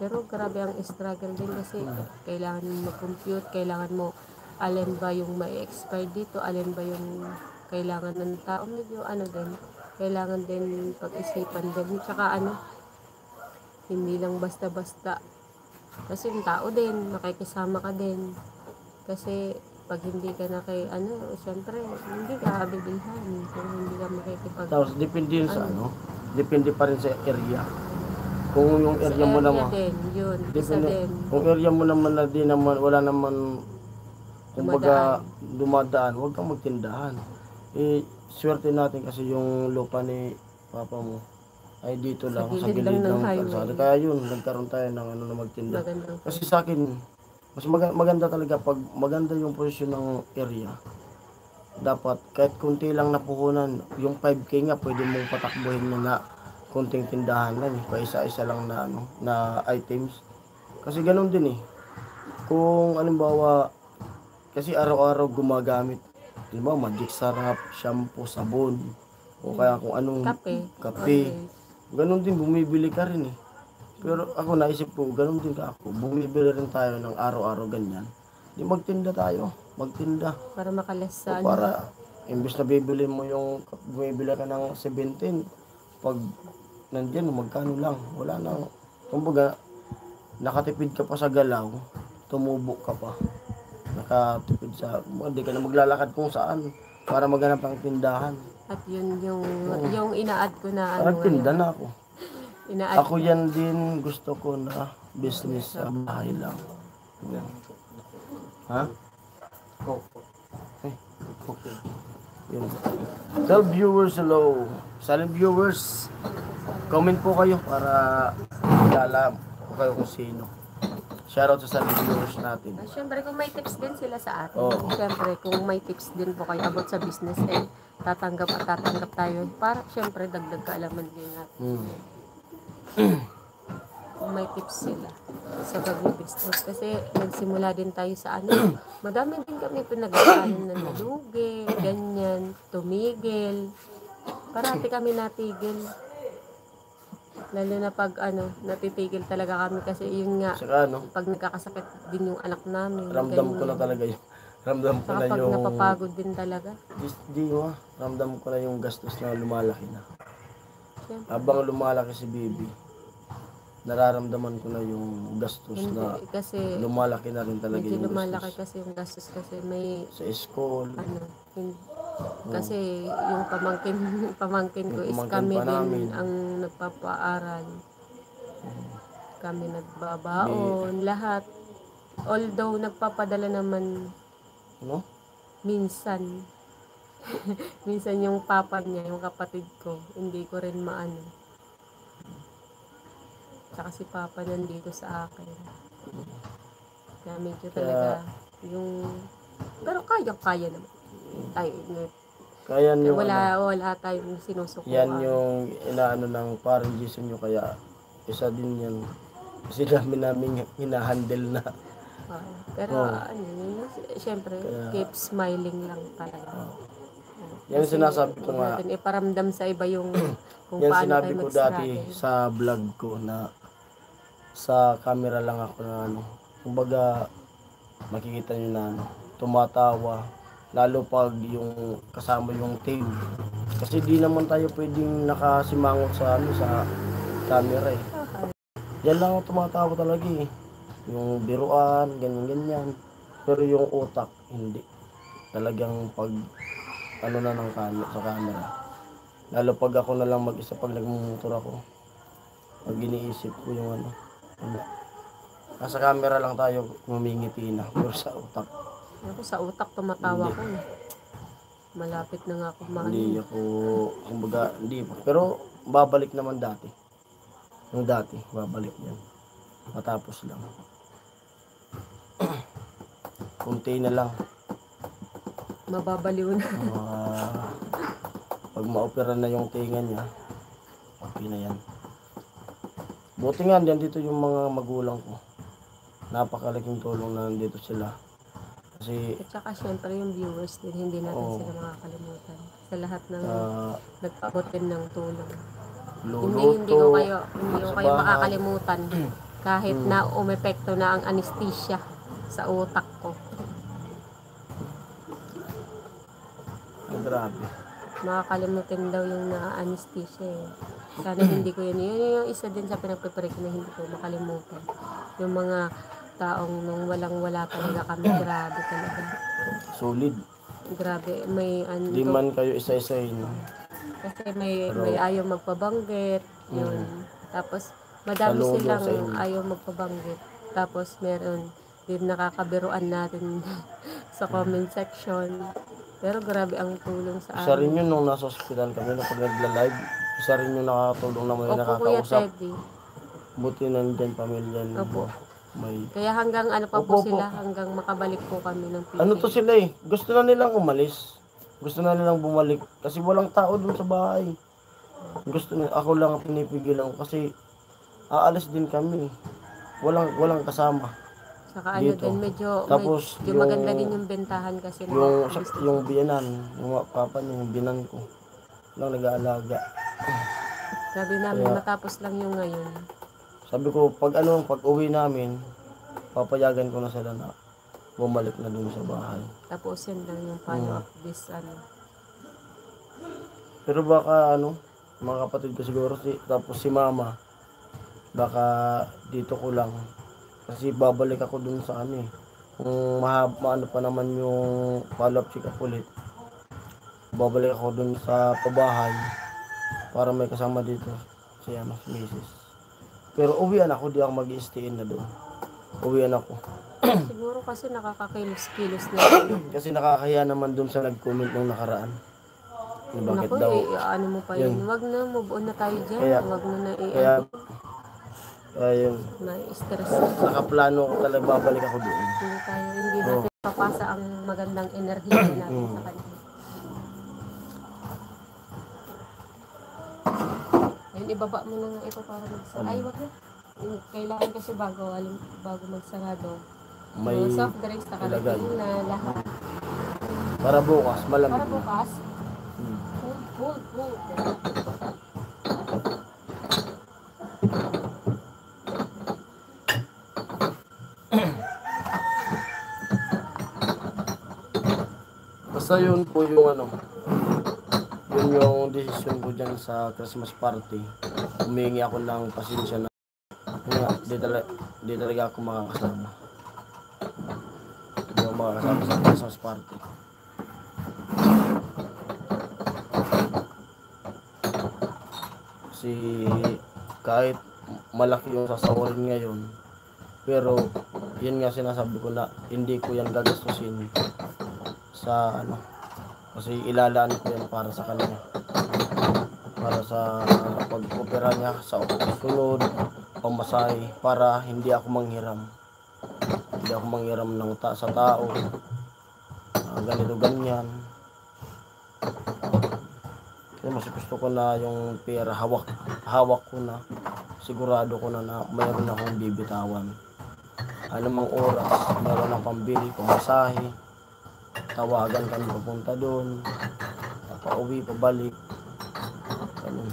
Pero grabe ang struggle din kasi kailangan mo mag-compute, kailangan mo alin ba yung may expire dito, alin ba yung kailangan ng tao, medyo din, kailangan din pag-isipan din. Tsaka hindi lang basta-basta. Kasi yung tao din, makikisama ka din. Kasi pag hindi ka na kay syempre, hindi ka bibilhan. Kung hindi ka makikipag... Tapos depende yun sa depende pa rin sa area. Kung yung area mo naman, din, yun, isa depende, din. kung area mo naman na di naman, wala naman, kumbaga, dumadaan, huwag kang magtindahan. Swerte natin kasi yung lupa ni Papa mo ay dito lang, sa gilid gilid lang ng ng highway. kalsada. Kaya yun, nagkaroon tayo ng na magtinda. Magandang Kasi sa akin, mas maganda talaga pag maganda yung posisyon ng area. Dapat kahit kunti lang napuhunan, yung 5K nga pwede mong patakbuhin na kunting tindahan lang, paisa-isa lang na na items. Kasi ganoon din Kung halimbawa kasi araw-araw gumagamit, halimbawa magic sarap, shampoo, sabon, o kaya kung anong kape. Ganoon din bumibili ka rin Pero ako naisip ko, ganun din ka ako. Bumibili rin tayo ng araw-araw ganyan. Di magtinda tayo. Magtinda. para makalas sa Para, imbes na bibili mo bumibili ka ng 17, pag nandyan, magkano lang. Wala nang, kumbaga, nakatipid ka pa sa galaw, tumubo ka pa. Nakatipid hindi ka na maglalakad kung saan para maghanap ng tindahan. At yun yung ina-add ko na Parang tinda na ako. ina-add Ako yan din, gusto ko na business sa bahay lang. Yan. Ha? Okay. Yun. Tell viewers hello. Silent viewers, comment po kayo para kilala po kayo kung sino. Shoutout sa silent viewers natin. Siyempre, kung may tips din sila sa atin. Oo. Siyempre, kung may tips din po kayo about sa business, tatanggap tayo. Para, siyempre, dagdag kaalaman din natin. Kung may tips sila sa pag-business. Kasi nagsimula din tayo sa madami din kami pinag-aaral na nalugi, ganyan, tumigil. Parati kami natigil. Lalo na pag natitigil talaga kami kasi yun nga, Saka pag nagkakasakit din yung anak namin. ramdam ko na talaga yun. Ramdam ko Saka na pag yung... napapagod din talaga. Ramdam ko na yung gastos na lumalaki na. Siyempre. Habang lumalaki si Bibi, nararamdaman ko na yung gastos na Hindi, kasi lumalaki na rin talaga medyo yung lumalaki gastos. kasi yung gastos kasi may Sa school, kasi yung pamangkin ko is Pamangkin kami pa din namin. ang nagpapaaral. Kami nagbabaon, lahat. Although nagpapadala naman no? minsan. Minsan yung papa niya, yung kapatid ko, hindi ko rin maano. Tsaka si papa nandito sa akin. Kaya medyo talaga yung... Pero kaya naman. Kaya yung wala tayong sinusukuan. yan yung inaano ng parang Jason nyo, kaya isa din yan. Kasi namin hinahandle na. Pero syempre, keep smiling lang talaga. Yan sinasabi ko nga. Natin iparamdam sa iba yung kung Yan paano sinabi tayo ko dati mag-struggle. sa vlog ko na sa camera lang ako na kumbaga makikita nyo na tumatawa, lalo pag yung kasama yung team. Kasi di naman tayo pwedeng nakasimangot sa sa camera Yan lang ako tumatawa talaga yung biruan, ganyan. Pero yung utak, hindi. Talagang pag na ng sa camera. Lalo pag ako na lang mag-isa pag nagmumotor ako. Pag iniisip ko yung nasa camera lang tayo ngumingiti na. Pero sa utak, Ako sa utak tumatawa ko. Malapit na nga ako hindi ako, kumbaga, hindi pa. Pero babalik naman dati. Yung dati, babalik yan. Matapos lang. Kunti na lang. Mababaliw na. Pag ma-opera na yung tinga niya, okay na yan. Buti nga, dito yung mga magulang ko. Napakalaking tulong na nandito sila. Kasi, At saka syempre yung viewers din, hindi natin Oo. sila makakalimutan. Sa lahat ng ah, nagpaabot din ng tulong. Hindi luluto, hindi ko sa kayo bahay. makakalimutan. Kahit na umepekto na ang anesthesia sa utak ko. Grabe. Makakalimutan daw yung na-anesthesia eh. Sana hindi ko yun. Yun yung isa din sa pinagpipray ko na hindi ko makalimutan. Yung mga taong nung walang-wala talaga kami. Grabe talaga. Solid. Grabe. May ano. Di man kayo isa-isahin. Kasi may ayaw magpabanggit. Yun. Tapos, madami Saludo silang sa inyo. ayaw magpabanggit. Tapos, meron din nakakabiruan natin sa comment section. Pero grabe ang tulong sa Isa rin amin. yun nung nasa ospital kami na pag nagla-live. Isa rin yung nakakatulong na may Opo, Kuya nakakausap. Teddy. Buti nandyan pamilya niyo. Opo. May... Kaya hanggang ano pa Opo, po sila, hanggang makabalik po kami ng PTA. Ano to sila eh. Gusto na nilang umalis. Gusto na nilang bumalik. Kasi walang tao dun sa bahay. Gusto na, ako lang ang pinipigilan ko kasi aalis din kami. Walang kasama. Saka ano dito. din, medyo Tapos, maganda din yung bentahan kasi Yung biyanan, yung papa niya, yung binan ko. Lang nag-aalaga. sabi namin Kaya- matapos lang yung ngayon. Sabi ko, pag uwi namin, papayagan ko na sila na bumalik na dun sa bahay. Tapos yan lang yung follow up this ano. Pero baka mga kapatid ko siguro, tapos si mama, baka dito ko lang. Kasi babalik ako dun sa kung maano pa naman yung follow-up check-up ulit. Babalik ako dun sa pabahay para may kasama dito si si Mrs. Pero uwian ako, di ako mag-i-stay na doon. Uwian ako. Siguro kasi nakakakilos-kilos na yun. Kasi nakakahiya naman dun sa nag-comment nung nakaraan. Bakit Naku, daw? ano mo pa yun. Wag na, move on na tayo dyan. Kaya- Wag mo na Kaya, ayun. na-stress. Nakaplano ko talaga babalik ako doon. Hindi natin papasa ang magandang enerhiya natin sa kanila. Ayun, ibaba mo na nga ito para magsarado. Ay, wag na. Kailangan kasi bago magsarado. May Mga soft drinks, nakarating na lahat. para bukas, malamig. Para bukas, Hmm. Cool. Basta yun po yung yun yung decision ko dyan sa Christmas party. Humingi ako ng pasensya na di talaga ako makakasama. Hindi ako makakasama sa Christmas party. Kasi kahit malaki yung sasawarin ngayon, pero yun nga sinasabi ko na hindi ko yan gagastusin sa kasi ilalaan ko yan para sa kanya, para sa pag-opera niya sa sunod pamasahe, para hindi ako manghiram ng sa tao, ganito ganyan. Kaya mas gusto ko na yung pera hawak ko na, sigurado ko na mayroon akong bibitawan. Anumang oras mayroon akong pambili, pamasahe, tawagan kami papunta doon, pauwi, pabalik, ganun.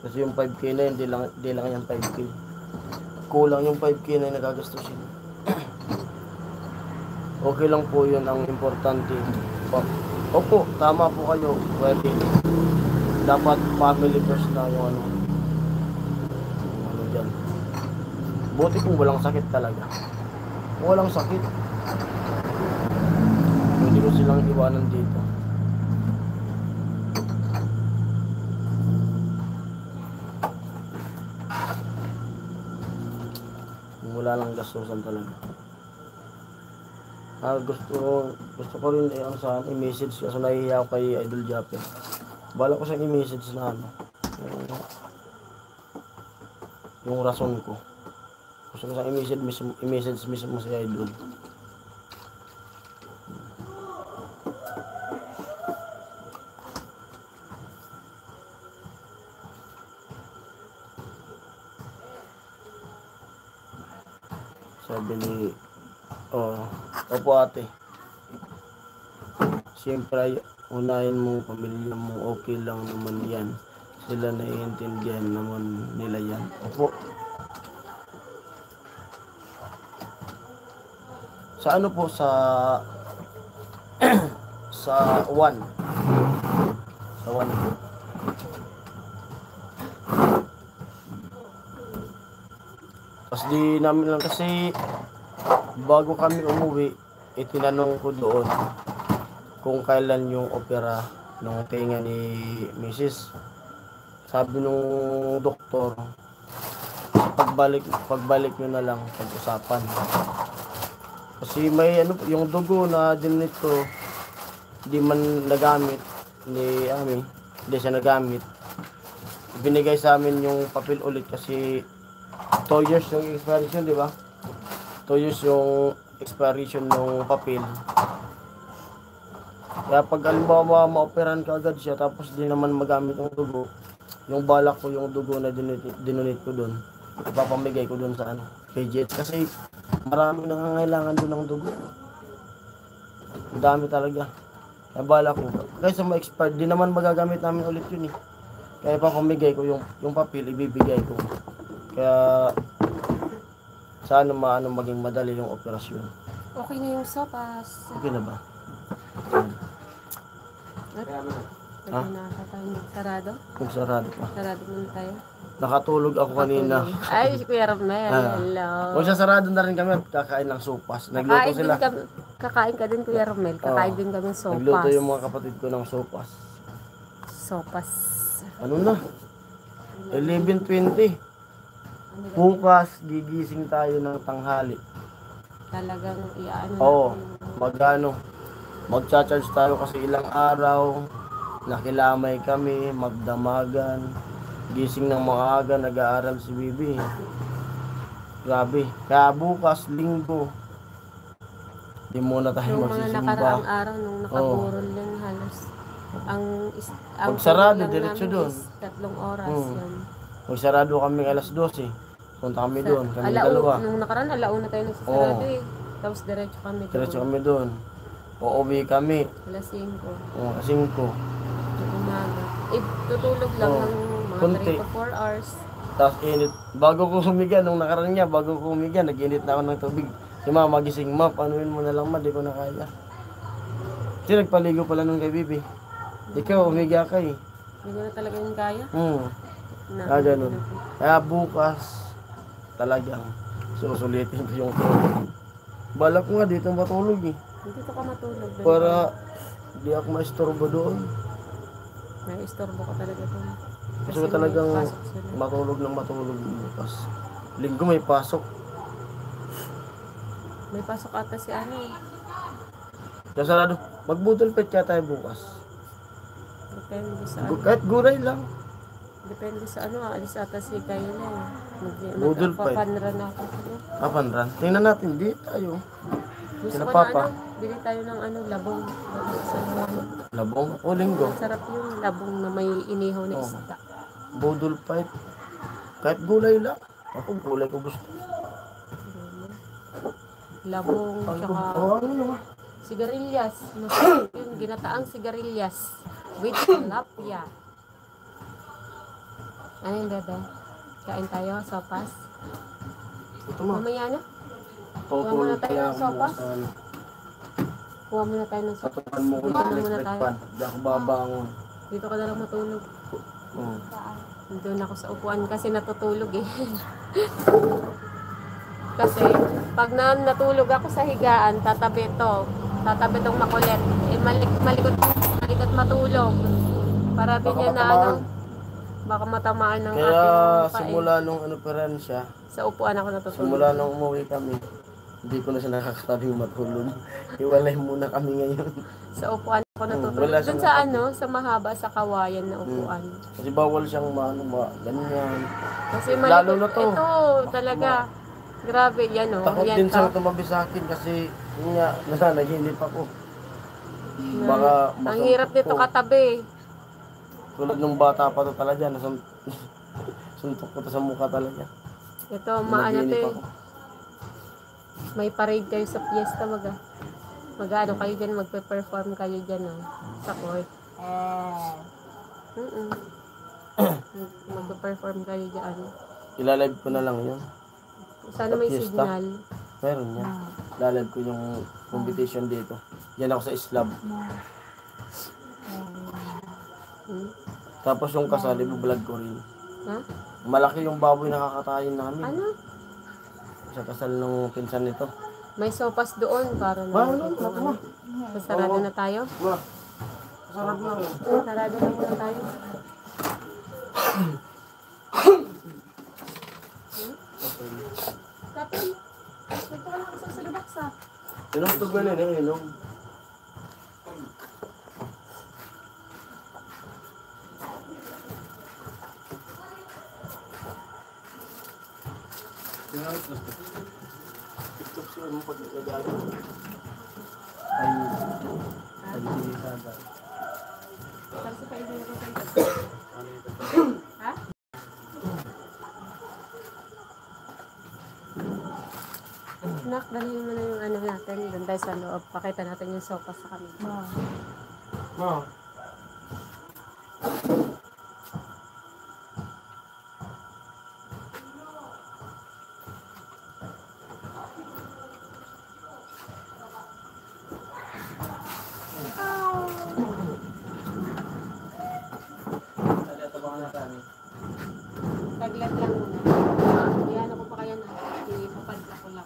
Kasi yung 5K na yun, di lang yung 5K, kulang yung 5K na nagagastusin. Okay lang po yun, ang importante. Opo, tama po kayo, pwede. Dapat family first na yung dyan. Buti kung walang sakit talaga. Kung walang sakit, hindi ko silang iwanan dito. Kung wala lang gastusan talaga. Gusto ko rin i-message kasi nahihiya ako kay Idol Japper. Bala ko siyang i-message na yung rason ko. Gusto ko siyang i-message mismo si Idol. Sabi ni, oh, opo ate. Siyempre, unahin mo pamilya mo, okay lang naman yan. Sila naiintindihan naman nila yan. Opo. Sa ano po, sa sa 1. Sa 1 po. Tapos di namin lang kasi bago kami umuwi, itinanong ko doon kung kailan yung opera ng tinga ni Mrs. Sabi nung doktor, pagbalik nyo na lang pag-usapan. Kasi may ano, yung dugo na dinit ko, hindi man nagamit, hindi siya nagamit. Binigay sa amin yung papel ulit kasi 2 years yung expiration, di ba? 2 years yung expiration ng papel. Kaya pag halimbawa ma-operan ka agad siya tapos di naman magamit yung dugo, yung balak ko yung dugo na dinonate ko doon, ipapamigay ko doon sa ano, PGH kasi marami nangangailangan doon ng dugo. Ang dami talaga. Kaya balak ko, kaysa ma-expired, di naman magagamit namin ulit yun eh. Kaya ipapamigay ko yung papel, ibibigay ko. Kaya sana maging madali yung operasyon. Okay na yung sopas. Okay na ba? Pwede na ata tayo sarado. Kung sarado pa. Sarado muna tayo. Nakatulog ako kanina. Ay, si Kuya Romel. Hello. Kung sa sarado na rin kami at kakain ng sopas. Nagluto sila. Kakain ka din, Kuya Romel. Kakain din kami sopas. Nagluto yung mga kapatid ko ng sopas. Sopas. Ano na? 11:20. Bukas, gigising tayo ng tanghali. Talagang iaan Oo. Magcha-charge tayo kasi ilang araw. Nakilamay kami, magdamagan. Gising ng maaga, nag-aaral si Bibi. Grabe. Kaya bukas, linggo, di muna tayo Yung mga nakaraang magsisimba. araw, nung nakaburol yan halos. Ang Pag sarado, tulog lang diretso namin doon. is 3 oras yan. Magsarado kami alas 12. Punta kami doon, kami dalawa. Nung nakaraan, alauna tayo nagsasarado eh. Tapos diretso kami doon. Diretso kami doon. Uuwi kami. Alas 5. Kasi 5. Ng umaga. Tutulog lang ng mga Kunti. 3 to 4 hours. Tapos init. Bago ko humiga, nung nakaraan niya, bago ko humiga, nag-init na ako ng tubig. Si mama, magising, ma, panuin mo na lang ma, di ko na kaya. Kasi nagpaligo pala nung kay Bibi. Ikaw, humiga ka eh. Hindi ko na talaga yung kaya. Ganun. Kaya bukas, talagang susulitin ko yung tulog. Balak ko nga dito matulog eh. Dito ka matulog. doon. Para di ako maistorbo doon. May-istorbo ka talaga doon. Kasi may talagang pasok sila. matulog bukas. Linggo may pasok. May pasok ata si ano eh. Kaya sarado, magbudol pet kaya tayo bukas. Depende sa ano. Kahit guray lang. Depende sa ano. Alis ata si Kayla eh. Budol pa eh. Magpapanran ako. Kapanran. Tingnan natin, di tayo. Gusto Sila ko Papa. na ano. Bili tayo ng ano, labong. Sa Labong o linggo. sarap yung labong na may inihaw na Oh. isda. Budol fight. Kahit gulay lang. Ako gulay ko gusto. Labong, tsaka Ano naman? sigarilyas. Masarap yun, ginataang sigarilyas. With tilapia. Ano yung bebe? Kain tayo, sopas. Ito mo. Mamaya na. Tutulog tayo kaya ng ako sopas. bukas na. Kuha muna tayo ng sopas. Patukan mo ko Dito ng na muna electric tayo. fan. Di ako babangon. Dito ka na lang matulog. Doon ako sa upuan kasi natutulog eh. Kasi pag natulog ako sa higaan, tatabi tong makulit. Eh, malikot matulog. Para din Baka yan na matamaan. baka matamaan ng Kaya ating pain. simula nung ano siya, Sa upuan ako natutulog. simula nung umuwi kami, hindi ko na siya nakakasabing matulog. Iwalay muna kami ngayon. Sa upuan ako natutulog. wala Doon siyang sa ano, sa mahaba, sa kawayan na upuan. Kasi bawal siyang ganyan. Kasi Lalo na to. Ito talaga. Grabe yan oh. Takot Yan din to. siyang tumabi sa akin kasi yun nga, nanaginip ako. Baka Ang hirap nito ko. katabi. Tulad nung bata pa to talaga, suntok ko to sa mukha talaga. Ito, maano to Nanaginip eh. ako. may parade kayo sa piyesta, mag-ano kayo dyan, magpe-perform kayo dyan, oh, sa court. Magpe-perform kayo dyan. Ilalive ko na lang yun. Sana may Fiesta? signal. Meron yan. Ilalive ko yung competition dito. Yan ako sa Islam. Tapos yung kasal, ibu-vlog ko rin. Ha? Malaki yung baboy na kakatayin namin. Ano? Sa kasal ng pinsan nito. May sopas doon para na. Ano? Sasarado na tayo? Ma, sarap na. Sarado na muna tayo. Kapil, ito ka lang sa labaksa. Tinutog na nila yung TikTok siya mo pag nagagawa. Ay, sinisada. Tapos pa ibig ko kayo. Ha? Nak, dalhin mo na yung ano natin. Doon tayo sa loob. Pakita natin yung sofa sa kanila. Ma. Taglat lang muna. Iyan ko pa kaya na. Ipapadla ko lang.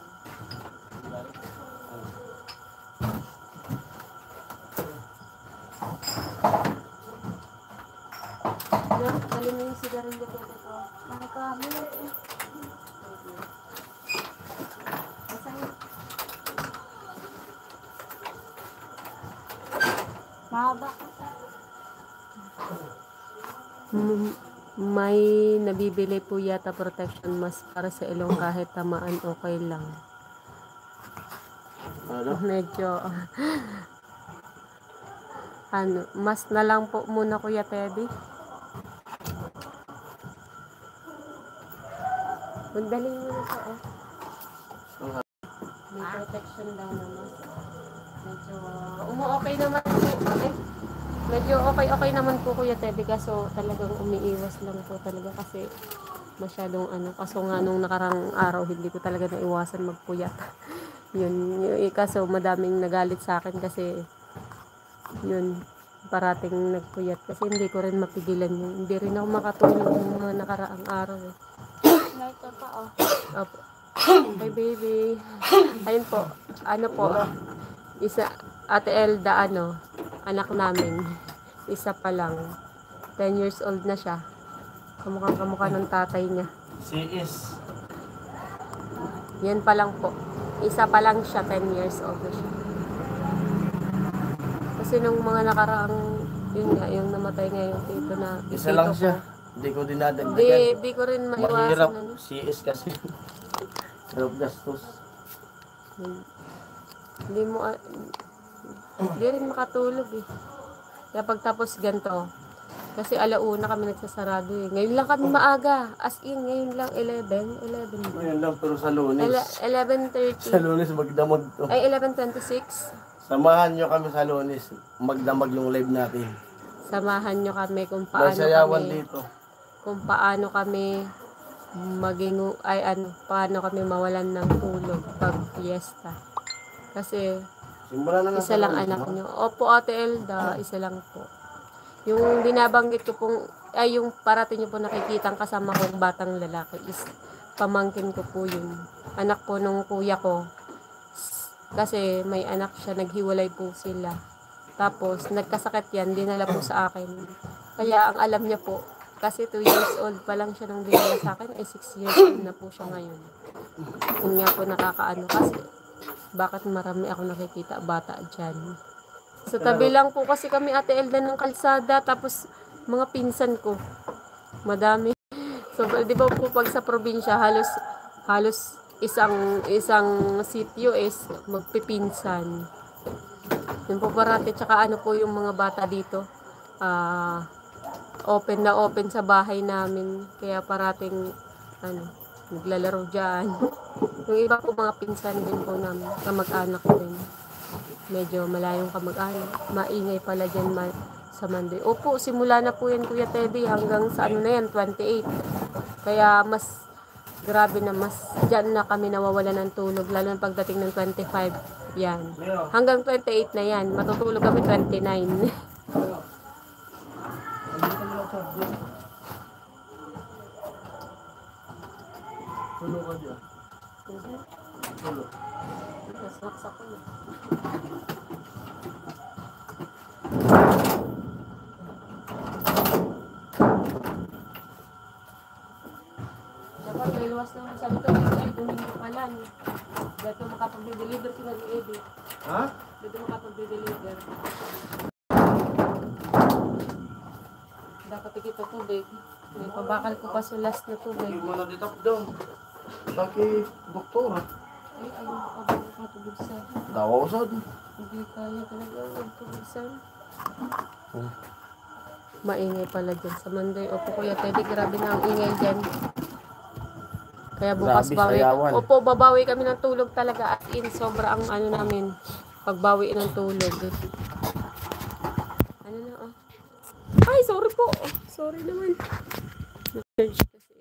Nak, dali mo yung sigarilyo ko dito. Para kami. Mahaba. May nabibili po yata protection mask para sa ilong kahit tamaan okay lang. Ano? Medyo ano, mask na lang po muna Kuya Teddy. Magdaling mo na siya May protection daw na mask. Medyo okay naman po. Medyo okay naman po Kuya Teddy kaso talagang umiiwas lang po talaga kasi masyadong kaso nga nung nakarang araw hindi ko talaga naiwasan magpuyat. yun kaso madaming nagalit sa akin kasi yun parating nagpuyat kasi hindi ko rin mapigilan yun. Hindi rin ako makatulog nung mga nakaraang araw Lighter pa, oh. Opo. Bye baby. Ayun po. Ano po? Isa Ate Elda anak namin. Isa pa lang. 10 years old na siya. Kamukha ng tatay niya. She is. Yan pa lang po. Isa pa lang siya, 10 years old na siya. Kasi nung mga nakaraang, yun nga, yung namatay nga yung tito na, Isa lang siya. Hindi ko dinadagdagan. Di ko rin Mahirap. maiwasan. She is kasi. Hirap gastos. Hindi rin makatulog eh. Kaya pagtapos ganito, kasi alauna kami nagsasarado eh. Ngayon lang kami maaga. As in, ngayon lang 11 ba? Ngayon lang pero sa Lunes. 11:30. Sa Lunes magdamag to. Ay, 11:26. Samahan nyo kami sa Lunes. Magdamag yung live natin. Samahan nyo kami kung May paano sayawan kami, dito. kung paano kami paano kami mawalan ng tulog pag fiesta. Kasi Simulan na isa lang anak nyo. Opo, Ate Elda, isa lang po. Yung binabanggit ko pong, yung parating nyo po nakikitang kasama kong batang lalaki is pamangkin ko po yun. Anak po nung kuya ko. Kasi may anak siya, naghiwalay po sila. Tapos, nagkasakit yan, dinala po sa akin. Kaya, ang alam niya po, kasi 2 years old pa lang siya nung dinala sa akin, 6 years old na po siya ngayon. Yun nga po nakakaano kasi, bakit marami ako nakikita bata dyan. Sa tabi lang po kasi kami Ate Elda ng kalsada, tapos mga pinsan ko, madami. So, di ba po pag sa probinsya, halos isang sitio is magpipinsan. Yun po parati, tsaka po yung mga bata dito, open na open sa bahay namin, kaya parating naglalaro dyan. Yung iba po mga pinsan din po namin, kamag-anak din. Medyo malayong kamag-anak. Maingay pala dyan sa Monday. Opo, simula na po yan Kuya Teddy hanggang sa ano na yan, 28. Kaya mas grabe na, mas dyan na kami nawawala ng tulog, lalo na pagdating ng 25. Yan. Hanggang 28 na yan. Matutulog kami 29. Tulo ka dyan. Tulo. Nasaksak ko na. Dapat may luwas naman sa dito. Ay, Domingo pa lang. Dito makapag-deliver sila ni Eddie. Ha? Dito makapag-deliver. Dapat ikita tubig. May pabakal ko pa sa last na tubig. Hindi mo na ditap daw. Laki doktora. Ay, ayaw ko makatubigsan. Dawa ko saan. Hindi kaya talaga magtubigsan. Maingay pala dyan sa Monday. Opo Kuya Teddy, grabe na ang ingay dyan. Kaya bukas Grabe, bawi. sayawan. Opo, babawi kami ng tulog talaga. At in, sobra ang ano namin. Pagbawi ng tulog. Ano na, oh. Ay, sorry po. Sorry naman. Na-charge kasi.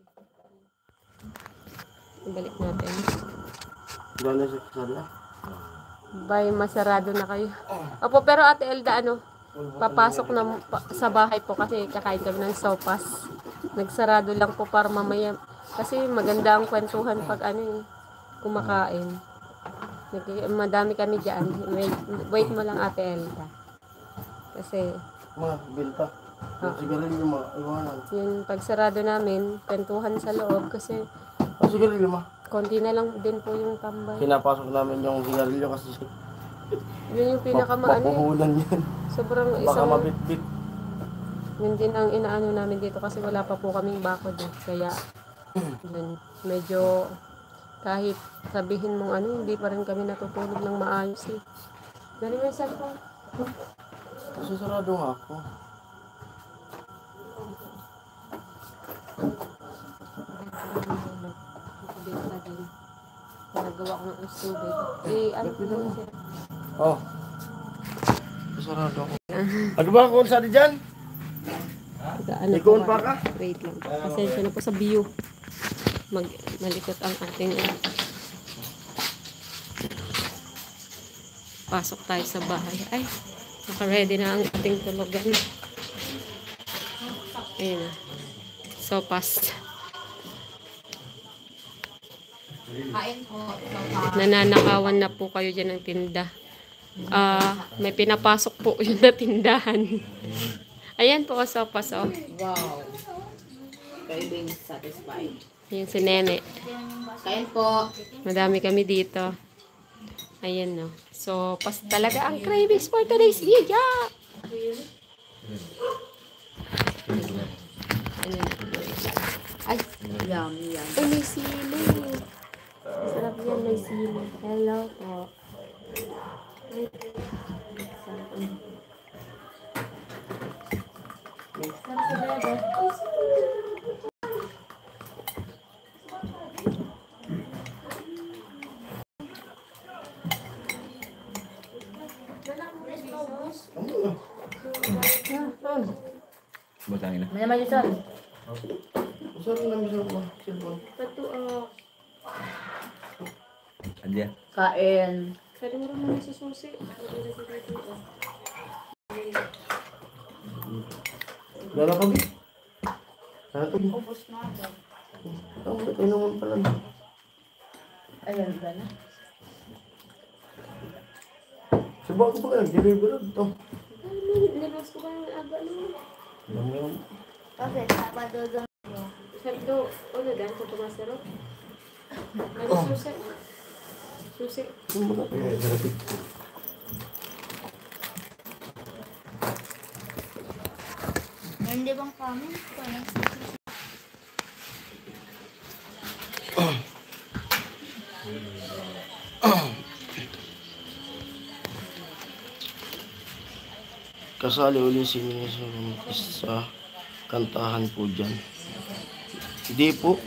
Ibalik natin. Gano'n sa kasala? Bye, masarado na kayo. Opo, pero Ate Elda, ano, papasok na sa bahay po kasi kakain kami ng sopas. Nagsarado lang po para mamaya. Kasi maganda ang kwentuhan pag ano, kumakain. Madami kami dyan. Wait mo lang Ate Elda. Kasi, Mga binta. Yung sigarilyo ma, iwanan. yung pagsarado namin, kwentuhan sa loob kasi Ang sigarilyo ma. konti na lang din po yung tambay. Pinapasok namin yung sigarilyo kasi Yun yung pinakamaano. papuhunan yan. Sobrang Baka isang, mabitbit. yun din ang inaano namin dito kasi wala pa po kaming bakod eh. Kaya, yun, medyo kahit sabihin mong ano, hindi pa rin kami natutulog ng maayos eh. Dali mo yung cellphone. Kasi sarado nga ako. Nagawa ko ng tubig. Eh, ano po ba siya? Oh. Sarado ako. Ano ba kung saan dyan? Ano Ikaw pa ka? Wait lang. Pasensya na po sa view. Malikot ang ating pasok tayo sa bahay. Ay, naka-ready na ang ating tulugan. Ayun na. Sopas. Nananakawan na po kayo dyan ng tinda. May pinapasok po yun na tindahan. Ayan po, sopas. Oh. Wow. Kayo being satisfied. Ayan si Nene. Kain po. Madami kami dito. Ayan no. So, pas talaga ang cravings for today's video. Ano na? Ay, Yummy, yummy. ay, may sili. Masarap yan, may sili. Hello po. Ay, sarap. Sarap si Bebe. Butangin na. May naman yung son. Saan na namin sa cellphone? Pato, Adya. Kain. kadura mo na sa susi. Lalapag eh. Lalapag eh. Ubus na ako. Ang ito naman pala. Ayan ba na? Sa bago pa kayo, deliver ito. Nilabas ko kayo ng aga no. Lamang. Kasi Sabado doon. Sabdo, ano dan sa tumasarap? Ano susi? Susi. Ano ba kaya? Lalapag. Hindi bang kami? Kasali uli si Mina sa kantahan po dyan. Hindi po.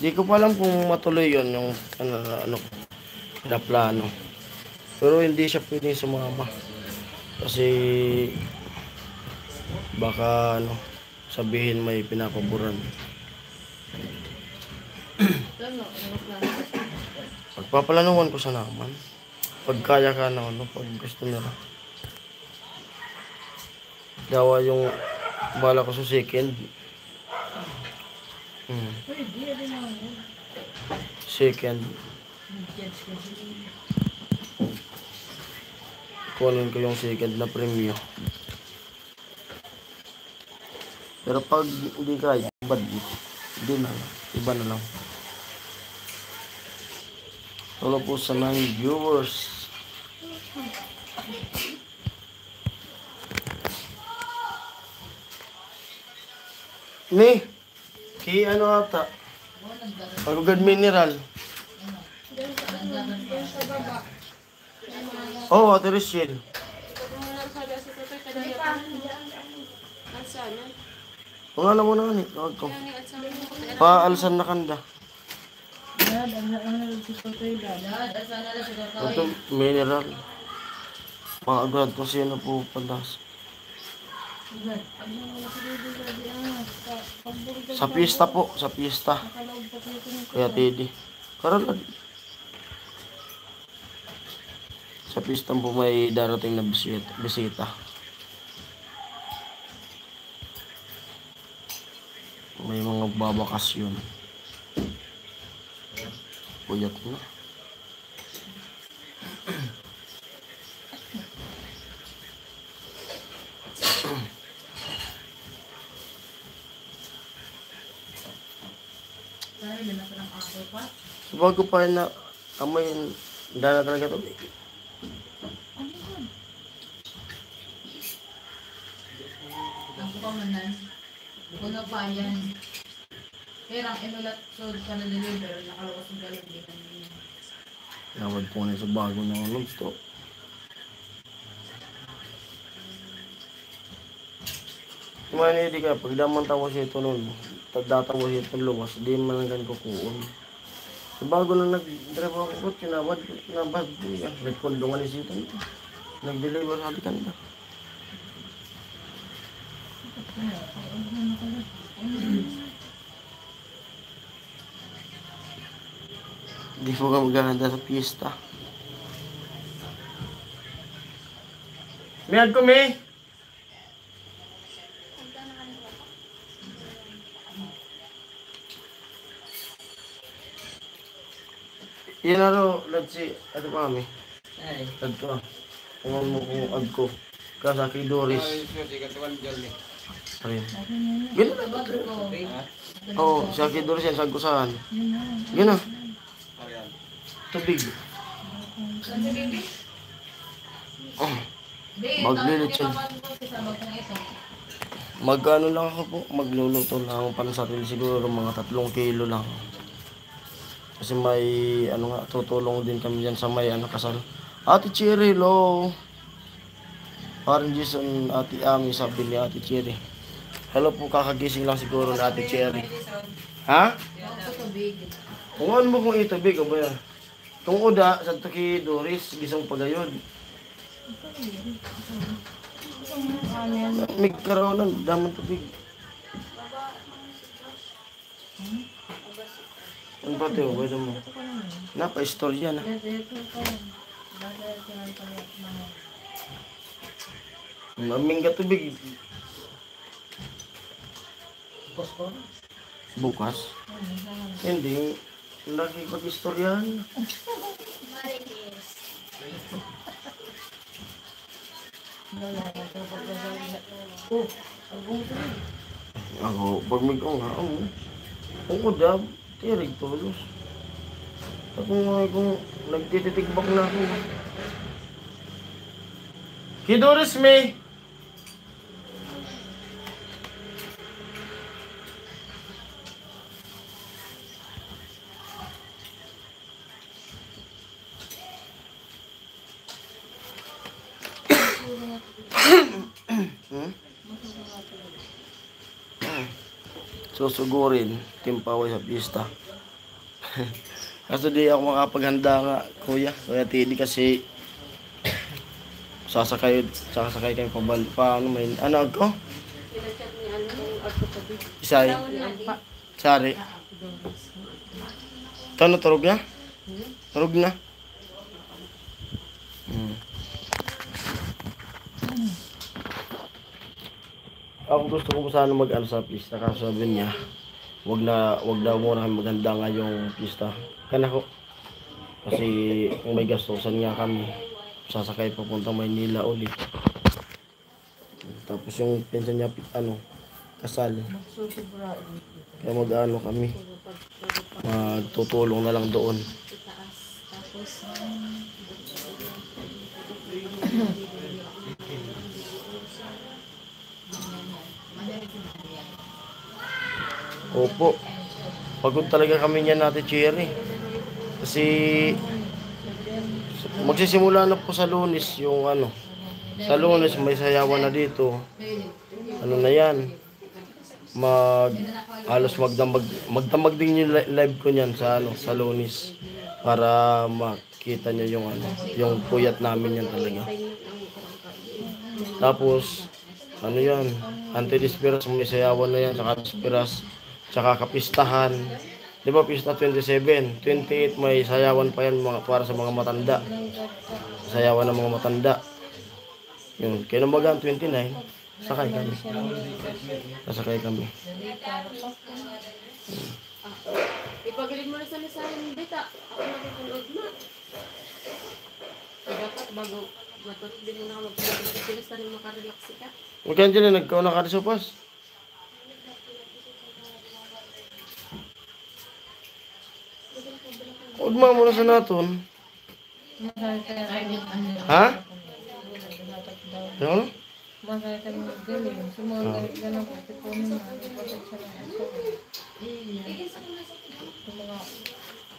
Di ko pa alam kung matuloy yon yung na plano. Pero hindi siya pwedeng sumama. Kasi baka sabihin may pinapaboran. Pagpaplanuhan ko sa naman. Pag kaya ka na pag gusto nila. Dawa yung bala ko sa second. Second. Kunin ko yung second na premium. Pero pag hindi kaya, hindi na. Iba na lang. Hello po sa 9 viewers. Ni, ata? Pagugad mineral. Oh, water is shield. Pangalan mo na ni, tawag ko. Paalsan na kanda. Ito, mineral. Pagagad ko siya na po pandas. Sa pista po, sa pista. Kaya Teddy. Karoon. Sa pista po may darating na bisita. May mga babakasyon. Puyat na. So bago pa na amoy dana talaga to. Ang pamanan. Una pa yan. Pero ang inulat so sa na-deliver, nakalawas yung galing din. Nawad po na sa bago ng to. Kumani di ka, pag damang tawas ito nun, tagdatawas ito luwas, di man lang ko kuon. So bago na nag-drive ako ko, kinabad, nagkondongan is ito. Nag-deliver sa atin kanila. Di po ka maghahanda sa piyesta. Miyag ko, May! Yan na ro, let's see. Ito pa kami. Ito. Kung mo kung ag ko. Kasaki Doris. Ayun. Gano'n na. Oo, Saki Doris yan. Saan ko saan? Gano'n. Tubig. Oh. Maglilit siya. Magkano lang ako po? Magluluto lang pansarili siguro mga 3 kilo lang. Kasi may tutulong din kami diyan sa may kasal. Ate Cherry, hello. Parang Jason, Ate Ami, sabi ni Ate Cherry. Hello po, kakagising lang siguro na Ate Cherry. Ha? Kung ano mo kung itubig, o ba yan? Kung uda, sa Taki Doris, gisang pagayod. May karoon ng damang tubig. Ano ba ito? Pwede mo. Napa-istorya na. Maming ka tubig. Bukas? Hindi. Lagi pag-istoryahan. Ako, pag may kong haam. Kung udab, tirig tulos. Kung nagtititikbak na ako. Kidoris, May! Susugurin, timpaway sa pista. Kaso di ako makapaghanda nga, kuya. Kuya Tidi kasi sasakay kayo paano may ano ako? Pinachat ni ano yung orthopedic. Isay, sari. Kano turog na? Turog na. Ako gusto ko sana mag-ano sa pista, kaso sabi niya, wag daw muna kami maghanda ngayong pista. Kana ko. Kasi kung may gastusan nga kami, sasakay papunta Maynila ulit. Tapos yung pinsan niya, kasal. Kaya mag-ano kami, magtutulong na lang doon. Opo. Pagod talaga kami niyan natin, Cherry. Kasi magsisimula na po sa Lunes yung sa Lunes may sayawan na dito. Ano na yan? Halos magdamag din yung live ko niyan sa Lunes para makita niyo yung puyat namin yan talaga. Tapos yan, Antidisperas may sayawan na yan, saka Disperas, saka kapistahan. Di ba pista 27, 28 may sayawan pa yan para sa mga matanda. Sayawan ng mga matanda. Yun, kaya namagaan 29, sakay kami. Sasakay kami. Ipagaling mo na sa lisahan, Beta. Ako nakikinuod na. Dapat bago matulog din mo na ako magpapagod. Bilis na rin makarelax ka. Huwag ka dyan, nagkauna ka rin sa pas. Huwag muna sa naton. Ha? Ano? Masaya kami magaling. Sumagalit ka lang kasi po naman. Ipasok siya ng aso. Sa mga,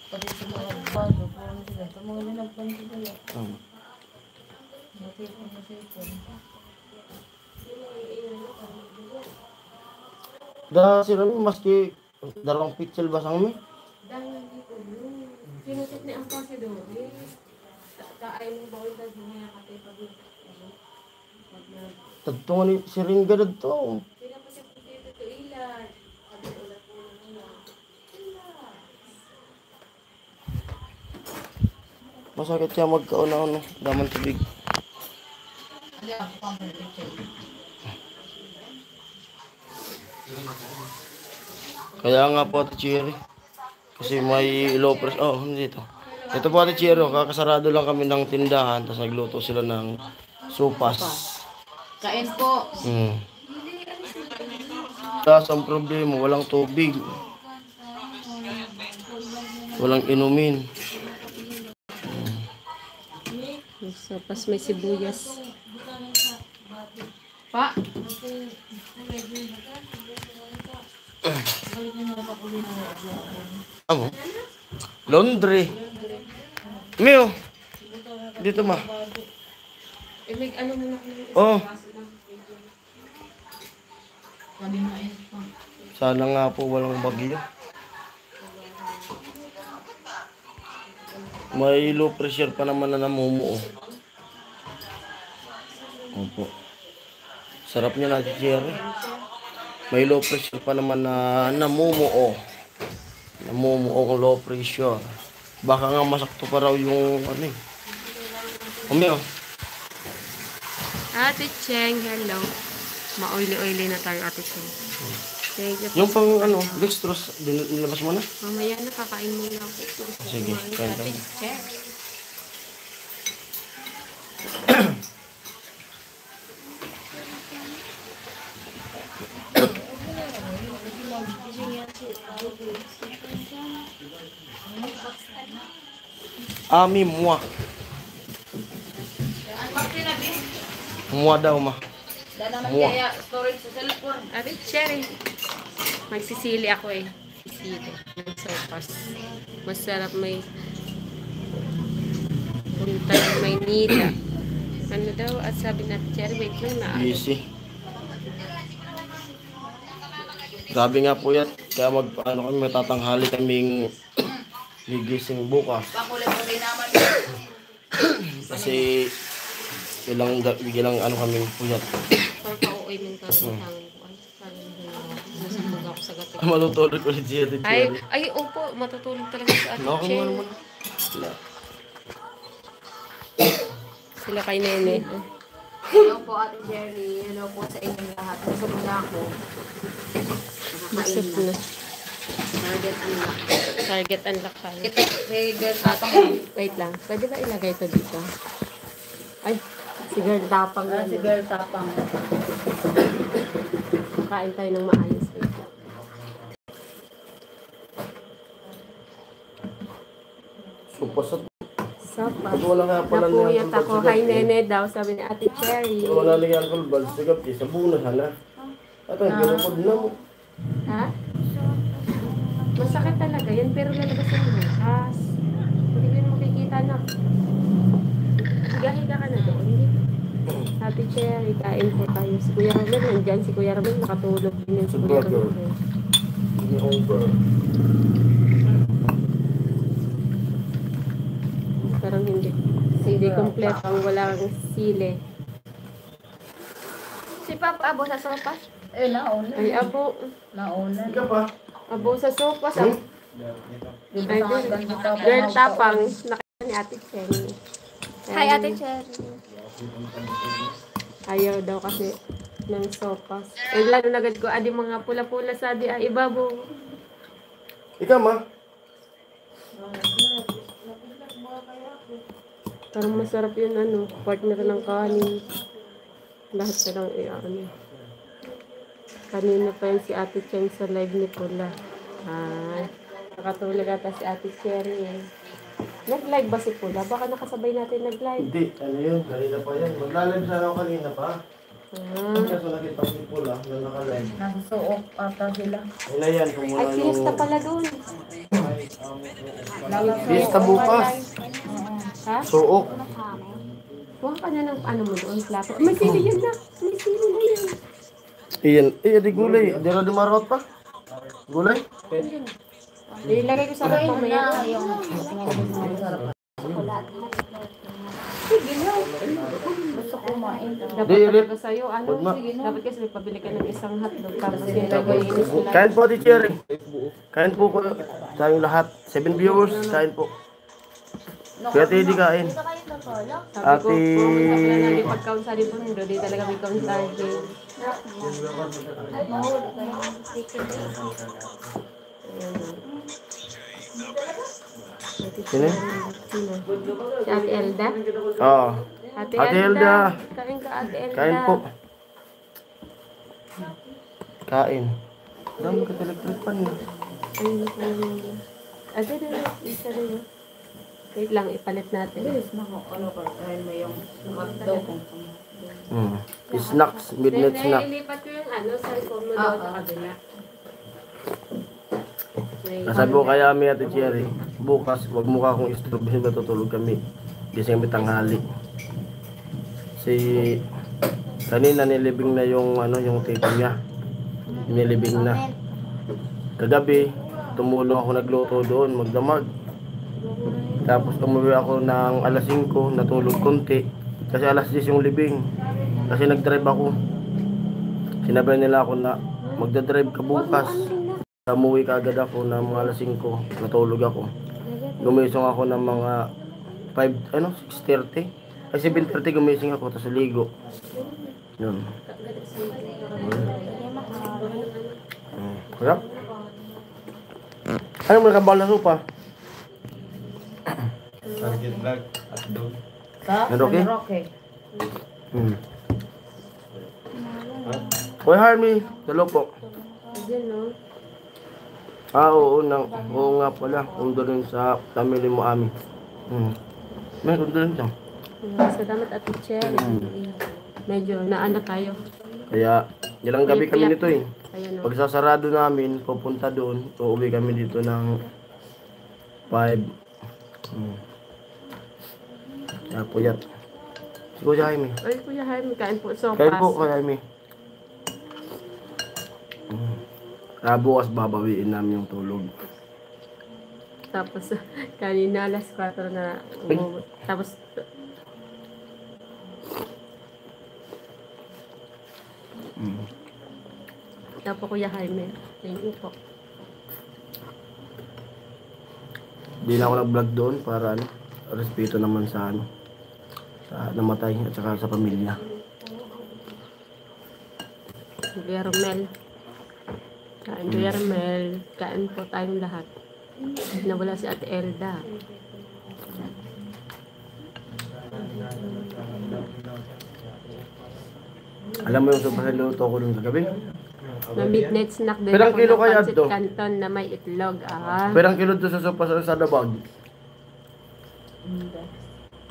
pati sa mga bago po sila. Sa mga linagpan sila. Masipon. Dah si Rami maski dalawang pixel ba sang mi? Dahil hindi ko yun. Sinusit ni ang Pasidori. Kaay mo ba ulit ang mga katipag mo? Tadto ni si Ringa dadto. Pinapasip ko dito ito ilan. Sabi ulat mo na. Masakit siya magkauna-una. Daman tubig. Kaya nga po Ate Cherry. Kasi may low pressure. Oh, dito. Ito po Ate Cherry, kakasarado lang kami ng tindahan. Tapos nagluto sila ng sopas. Kain po. Tapos ang problema, walang tubig. Walang inumin. So, pas may sibuyas. Pa. Amo? Laundry. Mio. Dito ma. May ano mo na Oh. Sana nga po walang bagyo. May low pressure pa naman na namumuo. Opo. Sarap niya na Cherry. May low pressure pa naman na namumuo. Namumuo ng low pressure. Baka nga masakto pa raw yung Umeo. Ate Cheng, hello. Ma-oily-oily na tayo, Ate Cheng. Thank you. Yung pang dextrose, nilabas mo na? Mamaya na, kakain muna ako. Sige, kain tayo. Ami moi. Moi daw ma. Mua. Storage sa cellphone. Ate Cherry. Magsisili ako eh. Sili. Ng sopas. Masarap may punta ng Maynila. Ano daw? At sabi na Cherry, wait lang na. Busy. Grabe nga po yan. Kaya kami matatanghali kaming gigising bukas. Pakulit-ulit naman. Kasi ilang ano kami puyat. Para pa-uwi ng karamihan ko. Ay, nasipag ako sa gabi. Matutulog ulit siya dito. Ay, opo, matutulog talaga sa Ate Naku Che. mo naman. Sila kay Nene. Hello po, Ate Jerry. Hello po sa inyong lahat. Gusto mo na ako. Masip na. Target unlock. Target unlock tayo. Ito, may girl tapang. Wait lang. Pwede ba ilagay ito dito? Ay, si girl tapang. Si girl tapang. Kain tayo ng maayos. Wait lang. Supasat. Sopas. Wala nga pala Napuyat ako. Kay Nene daw, sabi ni Ate Cherry. Wala lagi alcohol bal. Sigap sa bunas hala. At ang ginupod na mo. Ha? Masakit talaga yan, pero lalabas yung bukas. Hindi ko yun makikita na. Higa-higa ka na doon. Hindi. Ate Cherry, kain po tayo. Si Kuya Ramon, nandyan si Kuya Ramon, nakatulog din yan si Kuya Ramon. Hindi over. Parang hindi. Hindi kompleto ang walang sile. Si Papa Abo sa sopas. Nauna. Ay, abo. Nauna. Ika pa. Abo sa sopas. Ay, Ganito girl tapang. Nakita ni Ate Cherry. Hi, Ate Cherry. Ayaw daw kasi ng sopas. Eh, lalo nagad ko, adi mga pula-pula sa adi, ay ibabo. Ika ma. Parang masarap yun, ano, partner ng kanin. Lahat na lang, ano. Kanina pa yun si Ate Cheng sa live ni Pula. Nakatulog ata si Ate Cherry eh. Nag-live ba si Pula? Baka nakasabay natin nag-live. Hindi. Ano yun? Kanina pa yan. Maglalag sana ako kanina pa. Kaso nakita ko si Pula na nakalive. Nasa suok ata sila. Wala yan. Kung Ay, wala fiesta pala doon. Fiesta bukas. Ha? Suok. Huwag ka na ng ano mo doon, plato. May sili yun na. May sili na yun. Iyan. Di gulay. Di na dumarot pa. Gulay? Ilagay ko sa rep mamaya. Gusto kumain. Dapat Di, talaga sa'yo, ano, Huwag na. dapat kasi pabili ka ng isang hotdog tapos nilagay inis nila. Kain po, teacher. Kain po ko. Tayong lahat. 7 viewers. Kain po. Kaya tayo di kain. Sabi ko, kung wala namin pag-count sa ripon, di talaga may count sa akin. Sino? Sino? Si Ate Elda? Oo. Ate Ate Elda. Elda. Kain ka, Ate Elda. Kain po. Kain. Dami ka teletripan niya. Ay, Ate Elda. Isa rin. Wait lang, ipalit natin. Mo yung hotdog. Snacks. Midnight snack. Ilipat ko yung ano, cellphone mo doon sa kabila. Nasabi ko kaya kami Ate Cherry, bukas wag mo ka akong istorbohin, matutulog kami. Gising kami tanghali. Si kanina nilibing na yung ano, yung tito niya. Nilibing na. Kagabi, tumulong ako nagluto doon, magdamag. Tapos umuwi ako ng alas 5, natulog konti. Kasi alas 10 yung libing. Kasi nag-drive ako. Sinabi nila ako na magdadrive ka bukas. Umuwi ka agad ako ng mga alas 5, natulog ako. Gumising ako ng mga 6:30. Ay 7:30 gumising ako, tapos ligo. Yun. Kaya? Ano mo nakabal na sopa? Target vlog at doon. Ano, okay? Okay. Hoy Harmy, hello po. Diyan, no? Oo nga pala. Condolence sa family mo ami. May condolence lang. Salamat Ate Cherry. Medyo naana tayo. Kaya, ilang gabi kami nito eh. Ayan, no? Pag sasarado namin, pupunta doon, uuwi kami dito ng 5. Kaya puyat. Si Kuya Jaime. Ay, Kuya Jaime, kain po sopas. Kain po, Kuya Jaime. Kaya bukas babawiin namin yung tulog. Tapos kanina alas 4 na umuwi. Tapos tapos Kuya Jaime. Thank you po. Di na ako nag-vlog doon para ano, respeto naman sa ano, sa namatay at saka sa pamilya. Kuya Romel. Kain Kuya Romel. Kain po tayong lahat. Nawala si Ate Elda. Alam mo yung sopa sa luto ko dun kagabi? Na midnight snack din Pero ang ako kilo ng kaya pancit to? canton na may itlog. Perang kilo doon sa sopa sa dabag.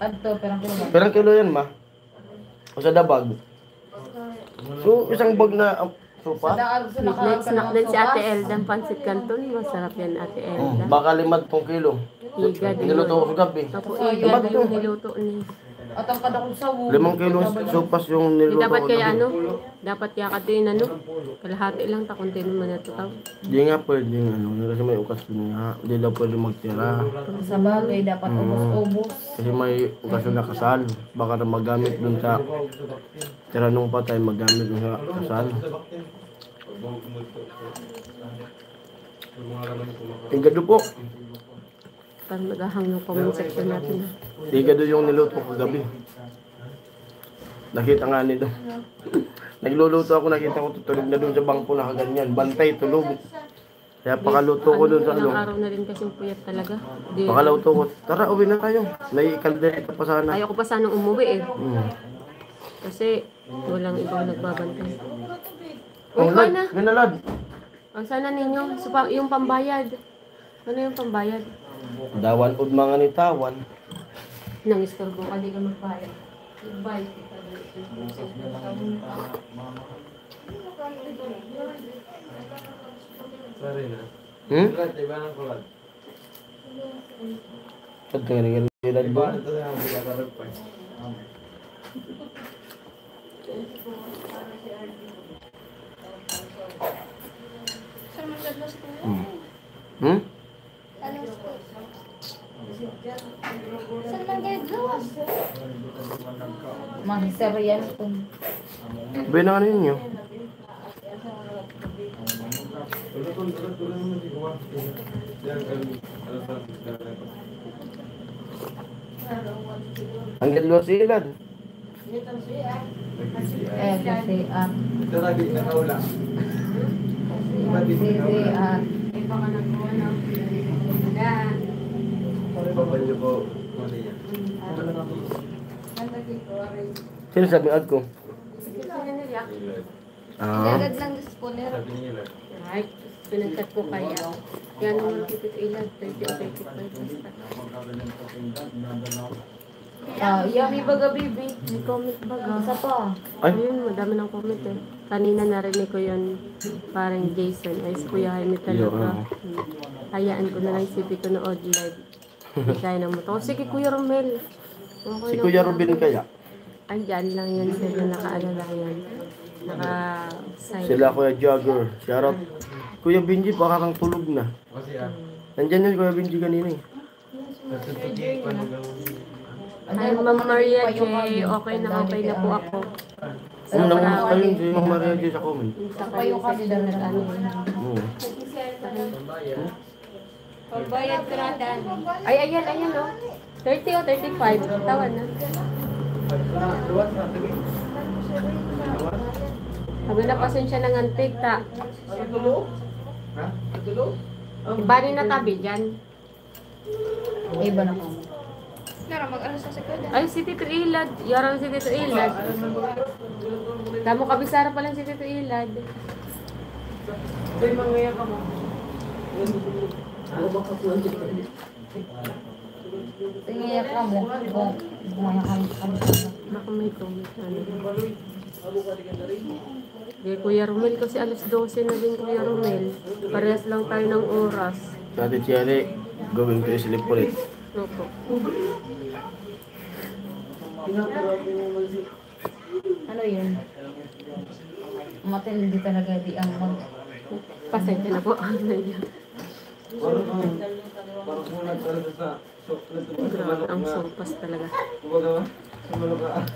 Adto, perang kilo ba? Perang kilo yan ma. O sa dabag. So isang bag na sopa? Midnight snack din si Ate Elda ng pancit canton. Masarap yan Ate Elda. Baka 50 kilo. Iga din Niluto ko yun. sa gabi. Ako iga din yung niluto niya. At ang kadakong sawo. 5 kilo sopas yung Di niluto dapat ko. kaya gabi. ano? Dapat kaya katin ano? Kalahati lang ta konti naman na to tao. Di nga pwede ano, kasi may okasyon nga. Di daw pwede magtira. Sa bagay, dapat ubos-ubos. Kasi may okasyon na kasal. Baka na magamit dun sa tira nung patay, magamit dun sa kasal. Igado po. Parang naghahang yung comment section natin. Igado yung niluto ko kagabi. Nakita nga nito. Nagluluto ako, nakita ko tutulog na dun sa bangko na kaganyan. Bantay, tulog. Kaya pakaluto ko dun sa Ilang ano. araw na rin kasing puyat talaga. Di, Pakaluto ko, tara uwi na tayo. May kaldereta pa sana. ayaw ko pa sanang umuwi eh. Hmm. Kasi walang ibang nagbabantay. Oh, Uy, lad, na. ginalad. Ang sana ninyo, yung pambayad. Ano yung pambayad? Dawan ud mga nitawan. Nangistorbo ka, di ka magbayad. Magbayad kita. Hmm? Kulat, iba ng kulat. Ito nga ginalad Iba ba? na ito yung pinakarap pa. Hmm? Mahiser yan. Sabi na ano ninyo? Ang gadlo silad. Kasi Ito lagi nakaula. Pabalyo ko. Ano yan? Sino sabi ko? Ah, Ilagad lang sa spooner. Sabi niya lang. Right. Pinagkat ko kaya. Yan naman kitit ilan. 30 o 35 basta. yummy baga, baby. May comment baga. Isa pa. ay, Ayun, madami ng comment eh. Kanina narinig ko yun, parang Jason. Ay, si Kuya Jaime talaga. Hayaan ko na lang isipin ko na odd live. Hindi kaya na mo to. Sige, Kuya Romel. Okay si lang Kuya po. Robin kaya. Andyan lang yan sila, nakaalala yan. Naka-side. Sila Kuya Jogger. Shoutout. Kuya Benji, baka kang tulog na. Kasi Nandyan yun Kuya Benji kanina eh. natutugi pa nagawa. Ay, Ma'am Maria J, okay na po ako. Ano naman kayo si Ma'am Maria J sa comment? Sa kayo kasi daw nag-ano. Oo. Pagbayad ka na, Dan. Ay, ayan oh. 30 o 35. Tawan na. Sabi na pasensya ng antik ta. Bani na tabi dyan. Iba na ko. Nara, mag-ano sa sekoda. Ay, si Tito Ilad. Yarang si Tito Ilad. Damo kabisara pa lang si Tito Ilad. Tingin ka mo. Gumaya kami. Baka may comment. Ano. Di, Kuya Romel kasi alas 12 na din Kuya Romel. Parehas lang tayo ng oras. Dati Cherry, going to sleep ulit. Opo. Ano yun? Matindi talaga di ang mag... Pasensya na po. Parang kulang talaga sa Grabe, ang sopas talaga. Kumbaga ba? Sa manok ka.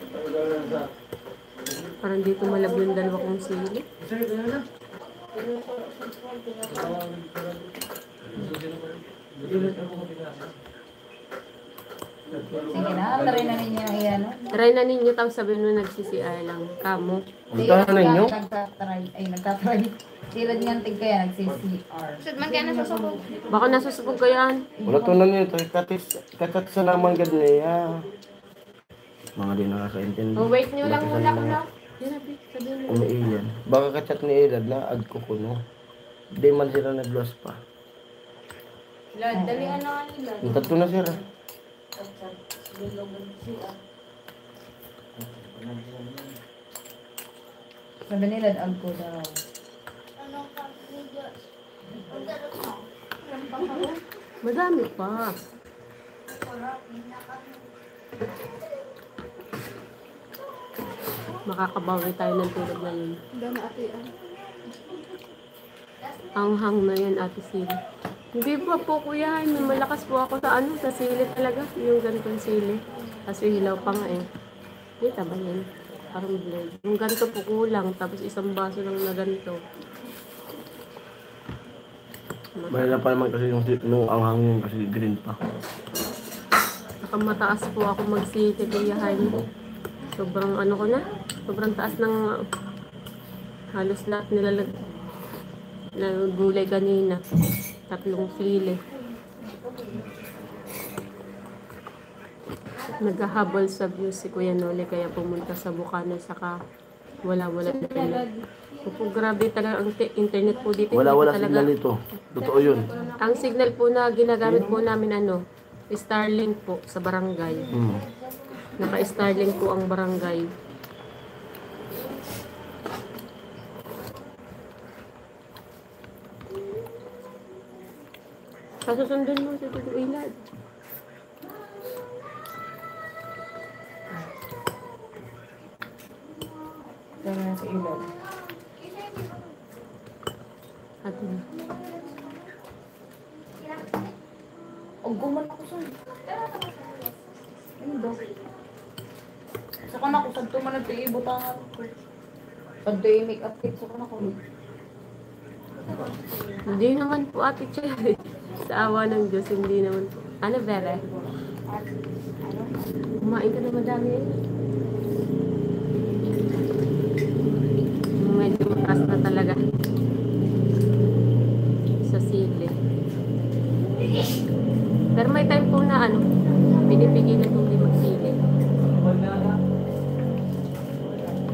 Sa Parang dito malab yung dalawa kong sili. Sige na, try na ninyo yung iyan. Try na ninyo, tapos sabihin mo nagsisi-CR lang. Kamo. Puntahan na ninyo. Nagtatry. Sila niyan tig kaya nagsi-CR. Sud man kaya nasusubog. Baka nasusubog ko yan. Wala to na niyo. Katat sa naman gad niya. Mga di nakakaintindi. Oh, wait nyo lang Bakit muna sa ko mga na. Sinabi, sabihin mo. umiiyan. Baka kachat ni Edad na ag ko kuno. Di man sila nag-loss pa. Lord, dalihan na nga nila. Yung tatlo na sila. Sabi nila, agko daw. Madami pa. Makakabawi tayo ng tulog ngayon. Ang hang na yan, Ate Sili. Hindi pa po, Kuya Jaime. Malakas po ako sa sa sili talaga. Yung ganitong sili. Kasi hilaw pa nga eh. Kita ba yan? Parang blade. Yung ganito po kulang. Tapos isang baso lang na ganito. Mahila pa naman kasi yung ang hangin kasi green pa. Nakamataas po ako magsili, Kuya Jaime. Sobrang ano ko na. Sobrang taas ng halos lahat nilalag na gulay kanina. 3 sili. Naghahabol sa view si Kuya Noli kaya pumunta sa Bukana saka wala internet. Opo, grabe talaga ang internet po dito. Wala Hindi talaga. signal ito. Totoo yun. Ang signal po na ginagamit po namin Starlink po sa barangay. Naka-Starlink po ang barangay. Kasusundin mo si Tito Ilad. Sabi na sa ilog. Ate. Og guman ako sa. Ano daw? Saka na ako, sagto man nagtiibutangan ko. Sagto yung make-up kit, saka na ako. Hindi naman po, Ate Cherry. Sa awa ng Diyos, hindi naman po. Ano, Bere? Kumain ka na madami eh. Medyo mataas na talaga. Sa sili. Pero may time po na pinipigilan kong di magsili.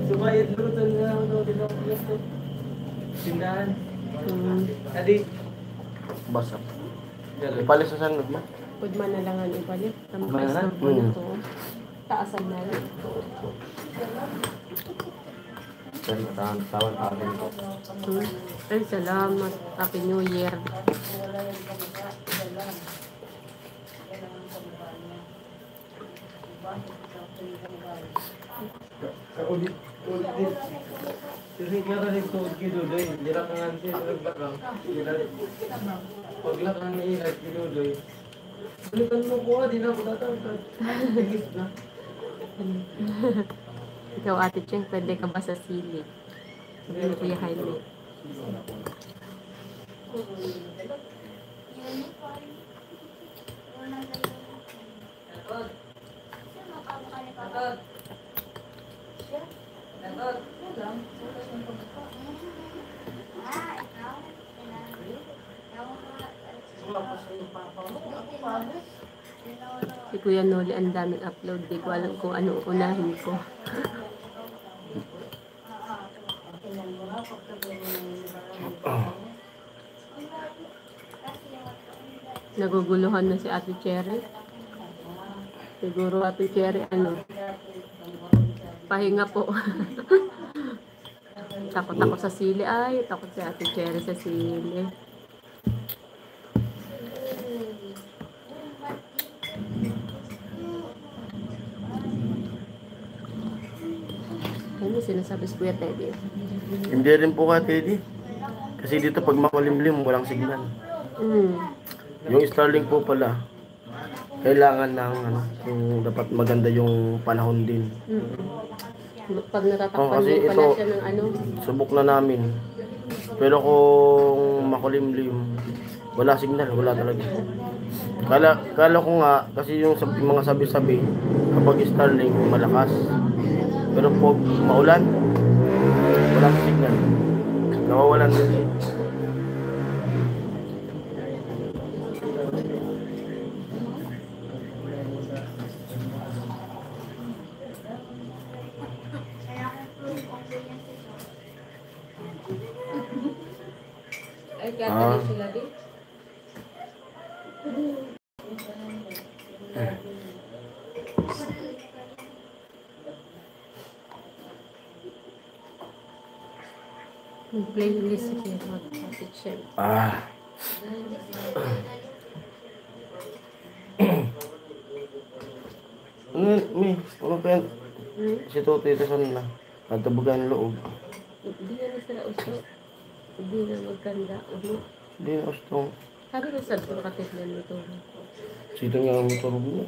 Sumayad luto na lang daw din ako luto. Tindahan. Adi. Basa. Ipalis sa sanod mo. Pwede man na lang ang ipalit. Man na? Tamang po ito. Taasan na lang. Tawan akin ko. Ay, salamat. Happy New Year. Ulit din. Kasi nga rin ito, kinuloy. Dirak nga siya sa nagbakang. Paglakang ni Inay, kinuloy. Balikan mo ko, di na ako tatangkad. Tigis na. Ikaw, Ate Cheng, pwede ka ba sa sili? Sabi ni Kuya Jaime. Si Kuya Noli, ang daming upload. Di ko alam kung ano unahin ko. Naguguluhan na si Ate Cherry. Siguro Ate Cherry, pahinga po. Takot ako sa sili. Ay, takot si Ate Cherry sa sili. Ano sinasabi si Kuya Teddy? Hindi rin po ka, Teddy. Kasi dito pag makulimlim, walang signal. Mm. Yung Starlink po pala, kailangan ng ano, yung dapat maganda yung panahon din. Pag natatakpan Oh, kasi din pala ito- siya ng ano. Subok na namin. Pero kung makulimlim, wala signal, wala talaga. Kala ko nga, kasi yung mga sabi-sabi, kapag Starlink, malakas. Pero pag maulan, walang signal. Nawawalan din. Ay, kaya Ah. sila din. Mag-playlist siya, mag-topic siya. Ah. Ano pa yan? Si Toto ito saan na? Nagtabugan loob. Hindi na sila uso. Hindi na magkanda. Hindi na ustong. Sabi ko sa katiglan nito. Sito nga ang motor mo.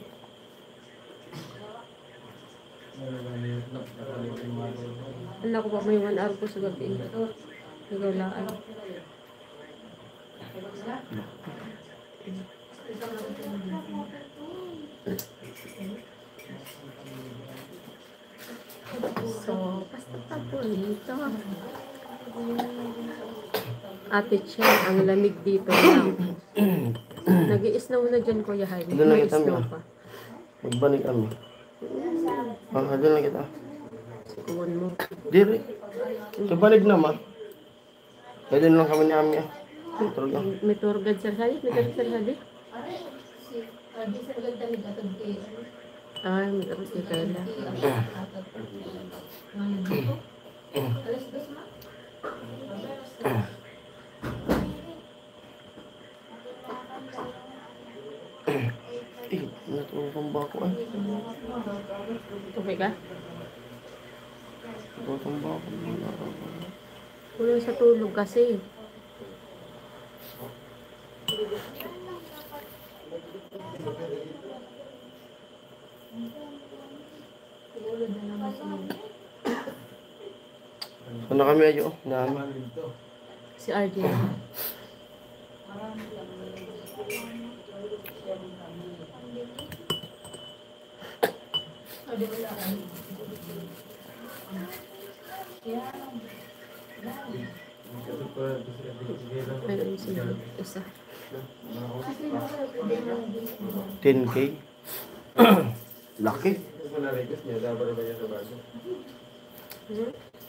Anak ko pa may 1 hour ko sa gabi. Nagalaan. So, basta pa po dito. Ate Chen, ang lamig dito lang. Nag-i-snow na dyan, Kuya Jaime. Doon lang May kita, snow Mia. pa. Magbalik kami. Doon lang kita. Sikuan mo. Diri. Sa balik naman. Kaya lang kami ni Ami. Talaga. May tour guide sir Hadi? May tour Sir Hadi? Ay, may tour guide kaya na. Natulong ba ako ay? Okay ka? Natulong ba ako? Kulang sa tulog kasi. Saan na kami ayo? Nami. Si RJ. Ayun si isa. 10K. Laki.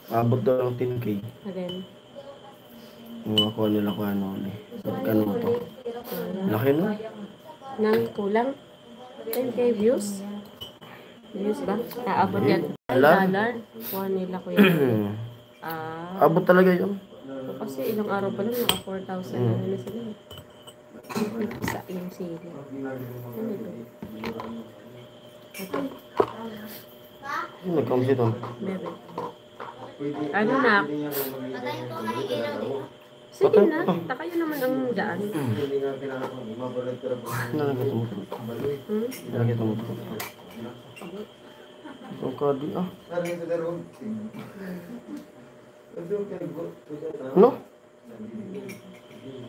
Abot daw ng 10K. Again. Mga kuha nila ko ano ulit. Ano to? Laki no? Nang kulang 10k views. Views ba? Aabot yan. Ala. Dollar. Kuha nila ko yan. Ah. Abot talaga yun. Kasi ilang araw pa lang, naka 4,000 na na sila. Isa yung sili. Ano ito? Ito, Nagkamsi to. bebe. Ano na? Sige na, takayo naman ang daan. Nalagay mo. Hmm? Nalagay mo. Ang kadi ah. No?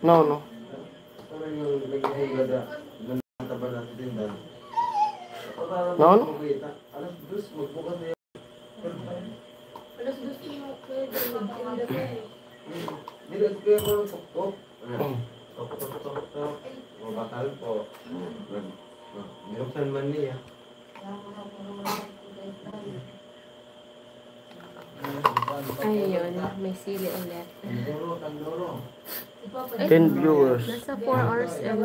No, no. No, no? Ayun, may sili ulit. 10 viewers. Nasa 4 hours and,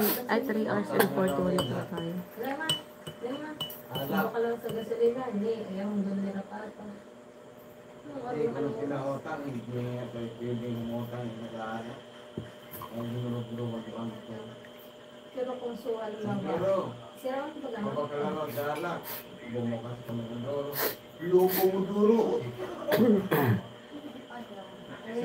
3 hours and 41 na tayo. Baka lang sa gasolina, hindi. Ayaw mo doon nila pa ata. Pero kung suwal lang ba? Sira mo ba lang? Ang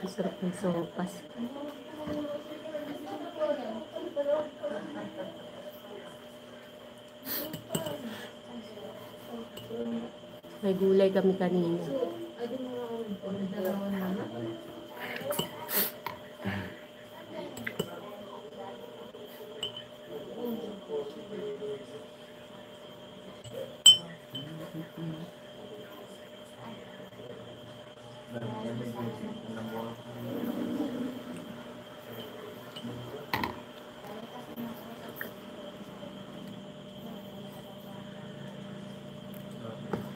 sarap ng sopas. May gulay kami kanina.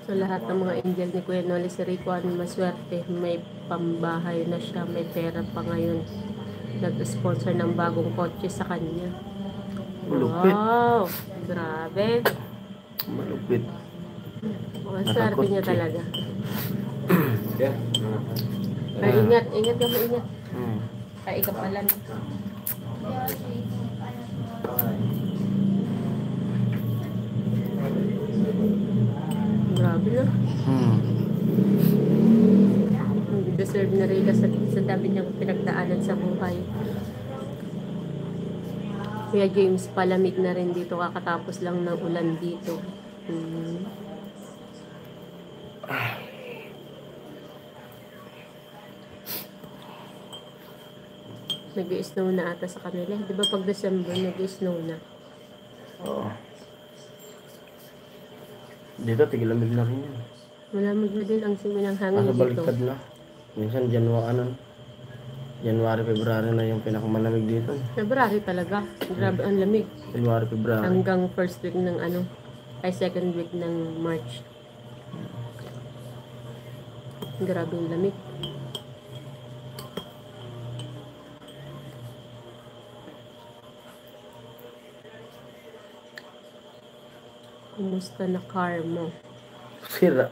So lahat ng mga angel ni Kuya Noli, si Rico, ano maswerte, may pambahay na siya, may pera pa ngayon. Nag-sponsor ng bagong kotse sa kanya. Malupit. Wow! Grabe. Malupit. Ang swerte niya Nakakotse. talaga. Ay, ingat, ingat ka, ingat. Ay, ikaw pala. Grabe na. Deserve na rin sa dami niyang pinagdaanan sa buhay. Kaya James, palamig na rin dito. Kakatapos lang ng ulan dito. Nag-i-snow na ata sa kanila. Di ba pag December, nag-i-snow na? Oo. Dito, tigilamig na rin yun. Malamig na din ang simoy ng hangin Nasa dito. baliktad na. Minsan, January, February na yung pinakamalamig dito. February talaga. Grabe ang lamig. January, February. Hanggang first week ng second week ng March. Grabe yung lamig. Kumusta na car mo? Sira.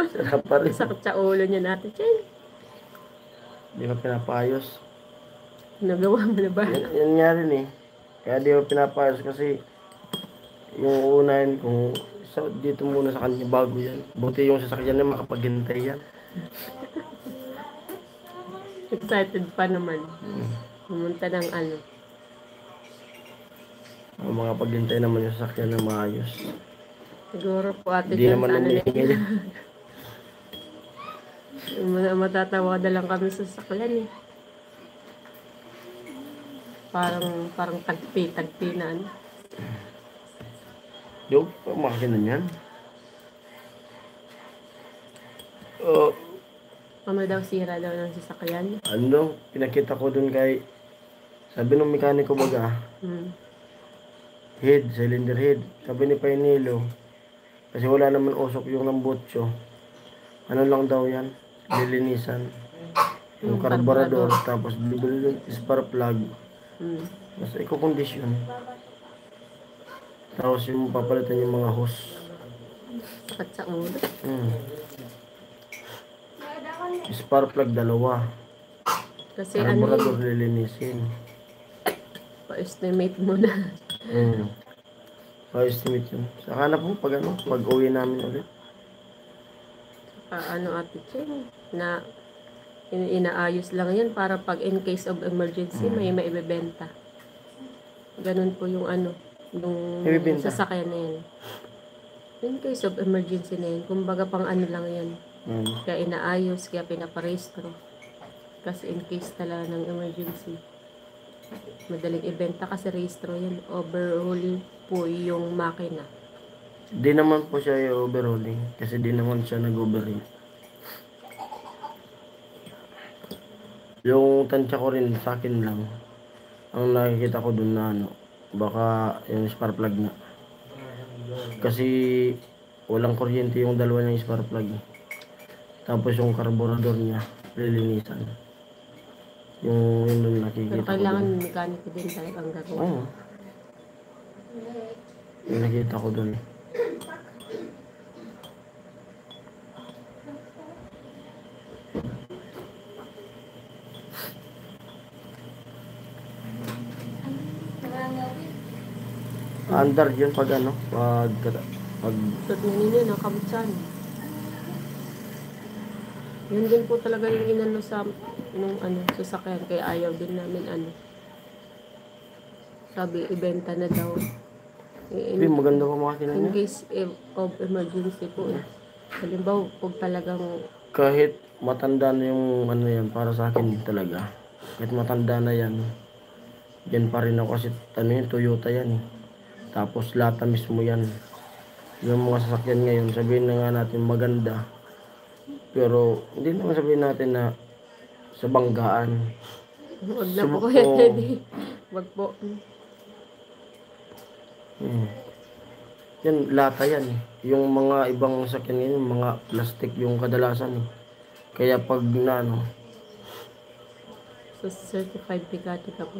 Sira pa rin. Sakit sa ulo niya natin, Chen. Di ba pinapayos? Nagawa mo na ba? Yan nga rin eh. Kaya di ba pinapayos kasi yung unahin kung dito muna sa kanya bago yan. Buti yung sasakyan niya makapaghintay yan. Excited pa naman. Pumunta ng Ang mga paghintay naman yung sasakyan na maayos. siguro po ate Hindi dyan naman sa namin matatawa na lang kami sa saklan eh. Parang tagpi na Yung makina niyan. Ano daw sira daw ng sasakyan? Pinakita ko dun kay, sabi ng mekaniko baga, cylinder head. Sabi ni Painilo, kasi wala naman usok yung ng botso. Ano lang daw yan? Lilinisan. Yung carburetor, tapos bibili yung spark plug. Basta i-condition. Tapos yung papalitan yung mga hose. Sakit sa ulo. Spark plug 2. Kasi Carburetor lilinisin. pa-estimate mo na. Pa-estimate yun. Saka na po pag uwi namin ulit. Ate Cheng, na inaayos lang yan para pag in case of emergency may maibebenta. Ganun po yung yung Ibebenta. sasakyan na yan. In case of emergency na yan, kumbaga pang lang yan. Kaya inaayos, kaya pinaparehistro. Kasi in case talaga ng emergency, madaling ibenta kasi rehistro yan. Overhaul po yung makina. Di naman po siya yung overhauling kasi di naman siya nag-overhaul. Yung tansya ko rin sa akin lang. Ang nakikita ko dun na baka yung spark plug na. Kasi walang kuryente yung dalawa niyang spark plug. Tapos yung carburetor niya lilinisan. Yung Pero nakikita ko kailangan dun. yung mekaniko din talagang gagawin. Oo. Yung nakita ko dun. Under yun pag ano, pag Tot na ninyo, nakabutsan. Yun din po talaga yung inano sa nung ano, sasakyan. Kaya ayaw din namin ano. Sabi, ibenta na daw. hindi maganda pa makina In niya. case of emergency po eh. Halimbawa, pag talagang Kahit matanda na yung ano yan, para sa akin din talaga. Kahit matanda na yan, yan pa rin ako kasi ano yun, Toyota yan eh. Tapos Lata mismo yan. Yung mga sasakyan ngayon, sabihin na nga natin maganda. Pero hindi naman sabihin natin na sa banggaan. wag na po Subo- kuya oo. Teddy. Wag po. Yan, lata yan eh. Yung mga ibang sasakyan ngayon, mga plastic yung kadalasan eh. Kaya pag na ano, So, certified Picati ka po.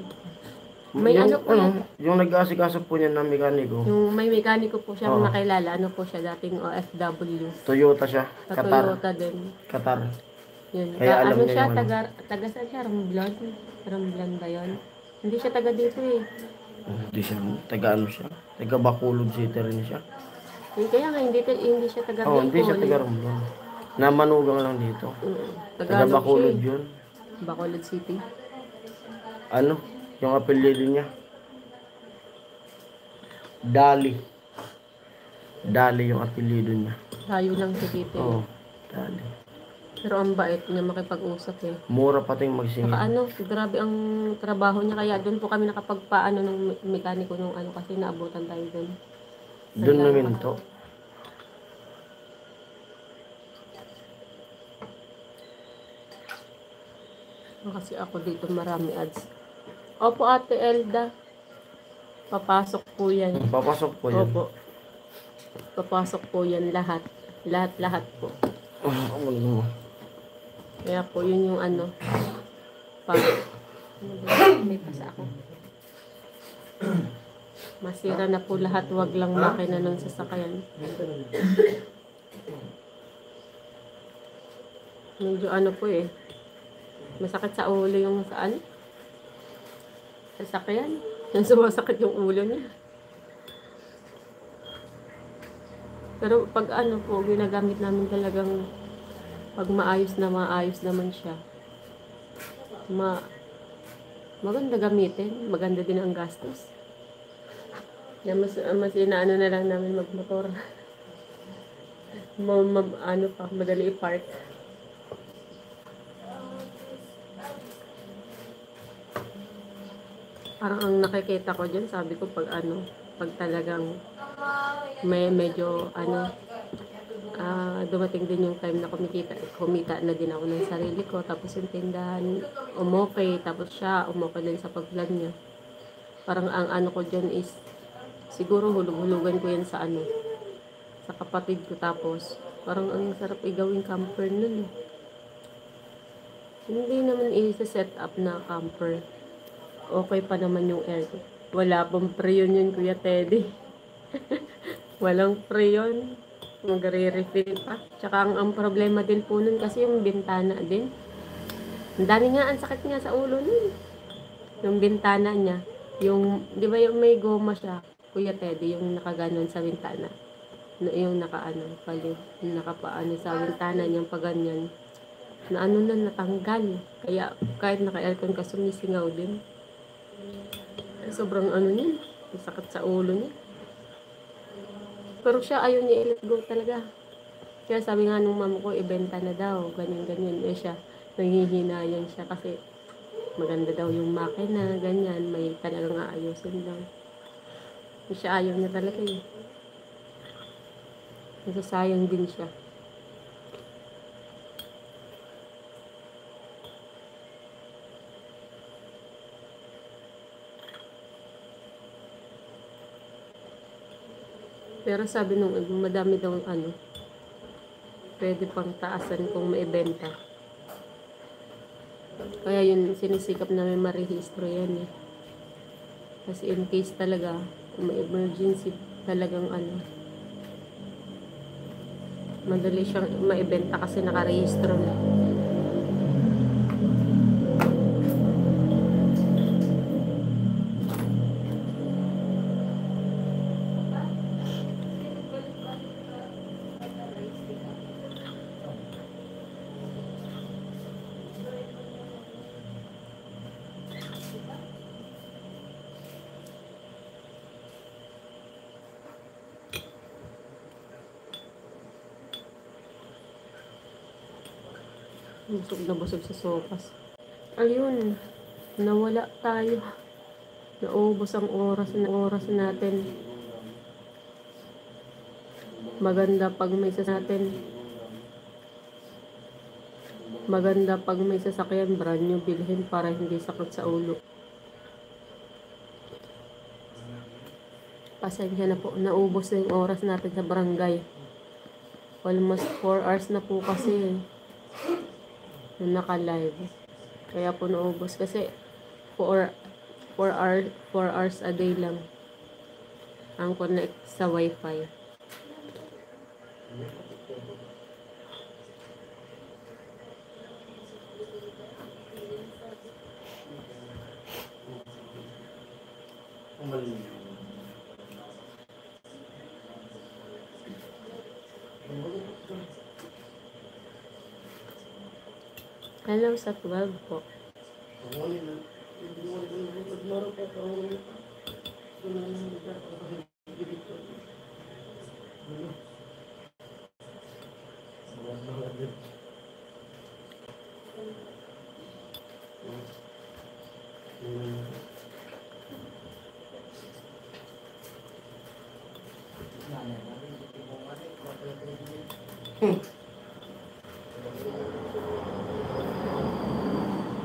May ano po yan? yung nag-aasikaso po niya ng mekaniko, Yung may mekaniko po siya Oo. nakilala. Ano po siya? Dating OFW. Toyota siya, Sa Qatar. Toyota din. Qatar. Yun. Kaya alam ano niya siya? yung ano. Taga saan siya? Romblon? Romblon ba yun? Hindi siya taga dito eh. Hindi siya, taga ano siya, taga Bacolod City rin siya. Yun, kaya nga, hindi siya taga Oo, hindi siya Bicol. taga Romblon. Namanugang lang dito. Taga Tagalog Bacolod siya yun. eh. Bacolod City. Ano, yung apelyido niya. Dali. Dali yung apelyido niya. Layo lang siya dito eh. Oo, Dali. Pero ang bait niya makipag-usap eh. Mura pati yung Saka magsingil. ano, grabe ang trabaho niya. Kaya doon po kami nakapagpaano ng mekaniko nung ano kasi naabutan tayo doon. Doon namin to. Kasi ako dito marami ads. Opo Ate Elda. Papasok po yan. Papasok po yan. Opo. Papasok po yan lahat. Lahat po. Ano, Kaya po yun yung ano. Pag may pasa ako. Masira na po lahat. Wag lang makina ng sasakyan. Medyo ano po eh. Masakit sa ulo yung saan. Sasakyan. Yung sumasakit yung ulo niya. Pero pag ano po, ginagamit namin talagang pag maayos naman siya. Maganda gamitin. Maganda din ang gastos. Na mas inaano na lang namin magmotor. Ano pa, madali i-park. Parang ang nakikita ko dyan, sabi ko pag ano, pag talagang may medyo ano, dumating din yung time na kumita na din ako ng sarili ko, tapos yung tindahan umokay, tapos siya umokay din sa pag-vlog niya. Parang ang ano ko dyan is, siguro hulug-hulugan ko yan sa ano, sa kapatid ko, tapos parang ang sarap igawing camper nun eh. Hindi naman i-set up na camper. Okay pa naman yung air ko. Wala pang preyon yun, Kuya Teddy. Walang preyon. Magre-refill pa. Tsaka ang problema din po nun kasi yung bintana din. Ang dami nga, ang sakit nga sa ulo nun. Yung bintana niya. Yung, di ba yung may goma siya, Kuya Teddy, yung nakaganon sa bintana. Yung nakaano, palig, yung nakapaano sa bintana niyang paganyan. Na ano na natanggal. Kaya kahit naka-aircon ka, sumisingaw din. Sobrang ano niya, sakit sa ulo niya. Pero siya ayaw niya i-let go talaga. Kaya sabi nga nung mama ko, ibenta na daw, ganyan-ganyan. Eh siya, nanghihinayan siya kasi maganda daw yung makina, ganyan, may talagang aayusin daw. Siya ayaw niya talaga eh. Nasasayang din siya. Pero sabi nung madami daw ano, pwede pang taasan kung maibenta. Kaya yun, sinisikap namin marehistro yan eh. Kasi in case talaga, kung may emergency talagang ano, madali siyang maibenta kasi nakarehistro na. Busog na busog sa sopas. Ayun, nawala tayo. Naubos ang oras natin. Maganda pag may sasakyan, brand new bilhin para hindi sakit sa ulo. Pasensya na po, naubos na yung oras natin sa barangay. Almost 4 hours na po kasi nung naka-live. Kaya po naubos kasi 4 hours a day lang ang connect sa wifi. Hello sa 12 po.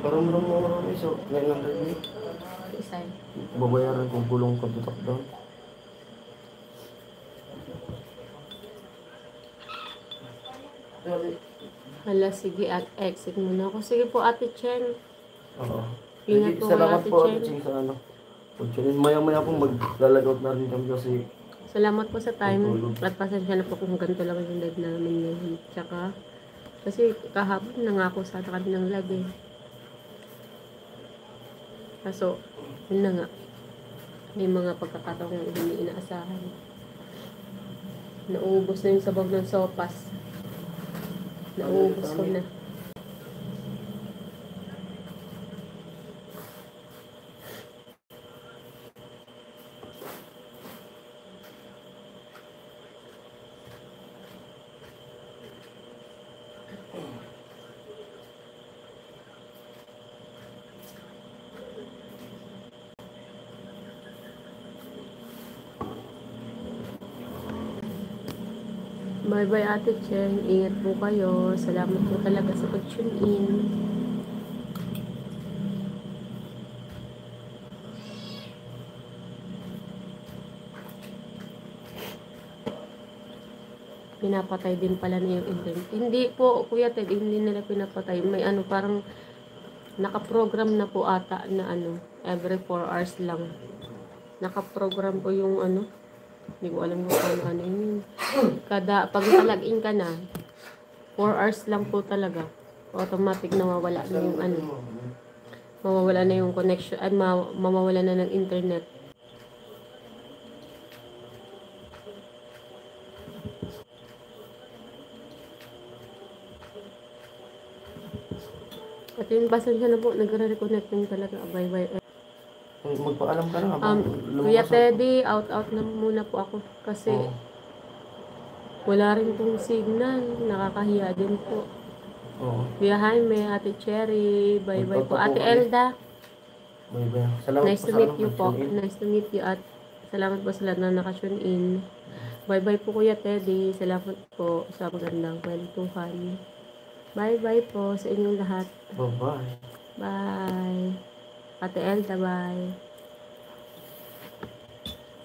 Parang marami so 900 Isa. babayaran kung gulong ka tutak doon. Hala, sige, at exit muna ako. Sige po, Ate Chen. Oo. Ingat po kayo, Salamat Ate po, Ate Chen. Ching, sa ano. Maya-maya pong maglalagaw na rin kami kasi Salamat po sa time. At pasensya na po kung ganito lang yung live namin ngayon. Tsaka, kasi kahapon nangako sa kami ng live eh. Kaso, yun na nga. May mga pagkakataong hindi inaasahan. Nauubos na yung sabaw ng sopas. Nauubos ko na. Bye-bye, Ate Chen. Ingat po kayo. Salamat po talaga sa pag-tune in. Pinapatay din pala niya yung internet. Hindi po, Kuya Ted, hindi nila pinapatay. May ano, parang nakaprogram na po ata na ano, every 4 hours lang. Nakaprogram po yung ano, hindi ko alam kung ano yun. Pag nalagin ka na, 4 hours lang po talaga. Automatic nawawala na yung ano. Mawawala na yung connection, at mawawala na ng internet. At yung pasensya na po, nagre-reconnecting talaga. Bye-bye. magpaalam ka na habang Kuya lumakas ako. Teddy, out na muna po ako. Kasi Oo. wala rin pong signal. Nakakahiya din po. Oo. Kuya Jaime, Ate Cherry, bye-bye po. Ate Elda, Bye-bye. Salamat nice po to sa meet ano, you po. pag-tune in. Nice to meet you at salamat po sa lahat na nakatune in. Bye-bye po Kuya Teddy. Salamat po sa magandang kwentuhan. Bye-bye po sa inyong lahat. Bye-bye. Bye. Ate Elda, bye.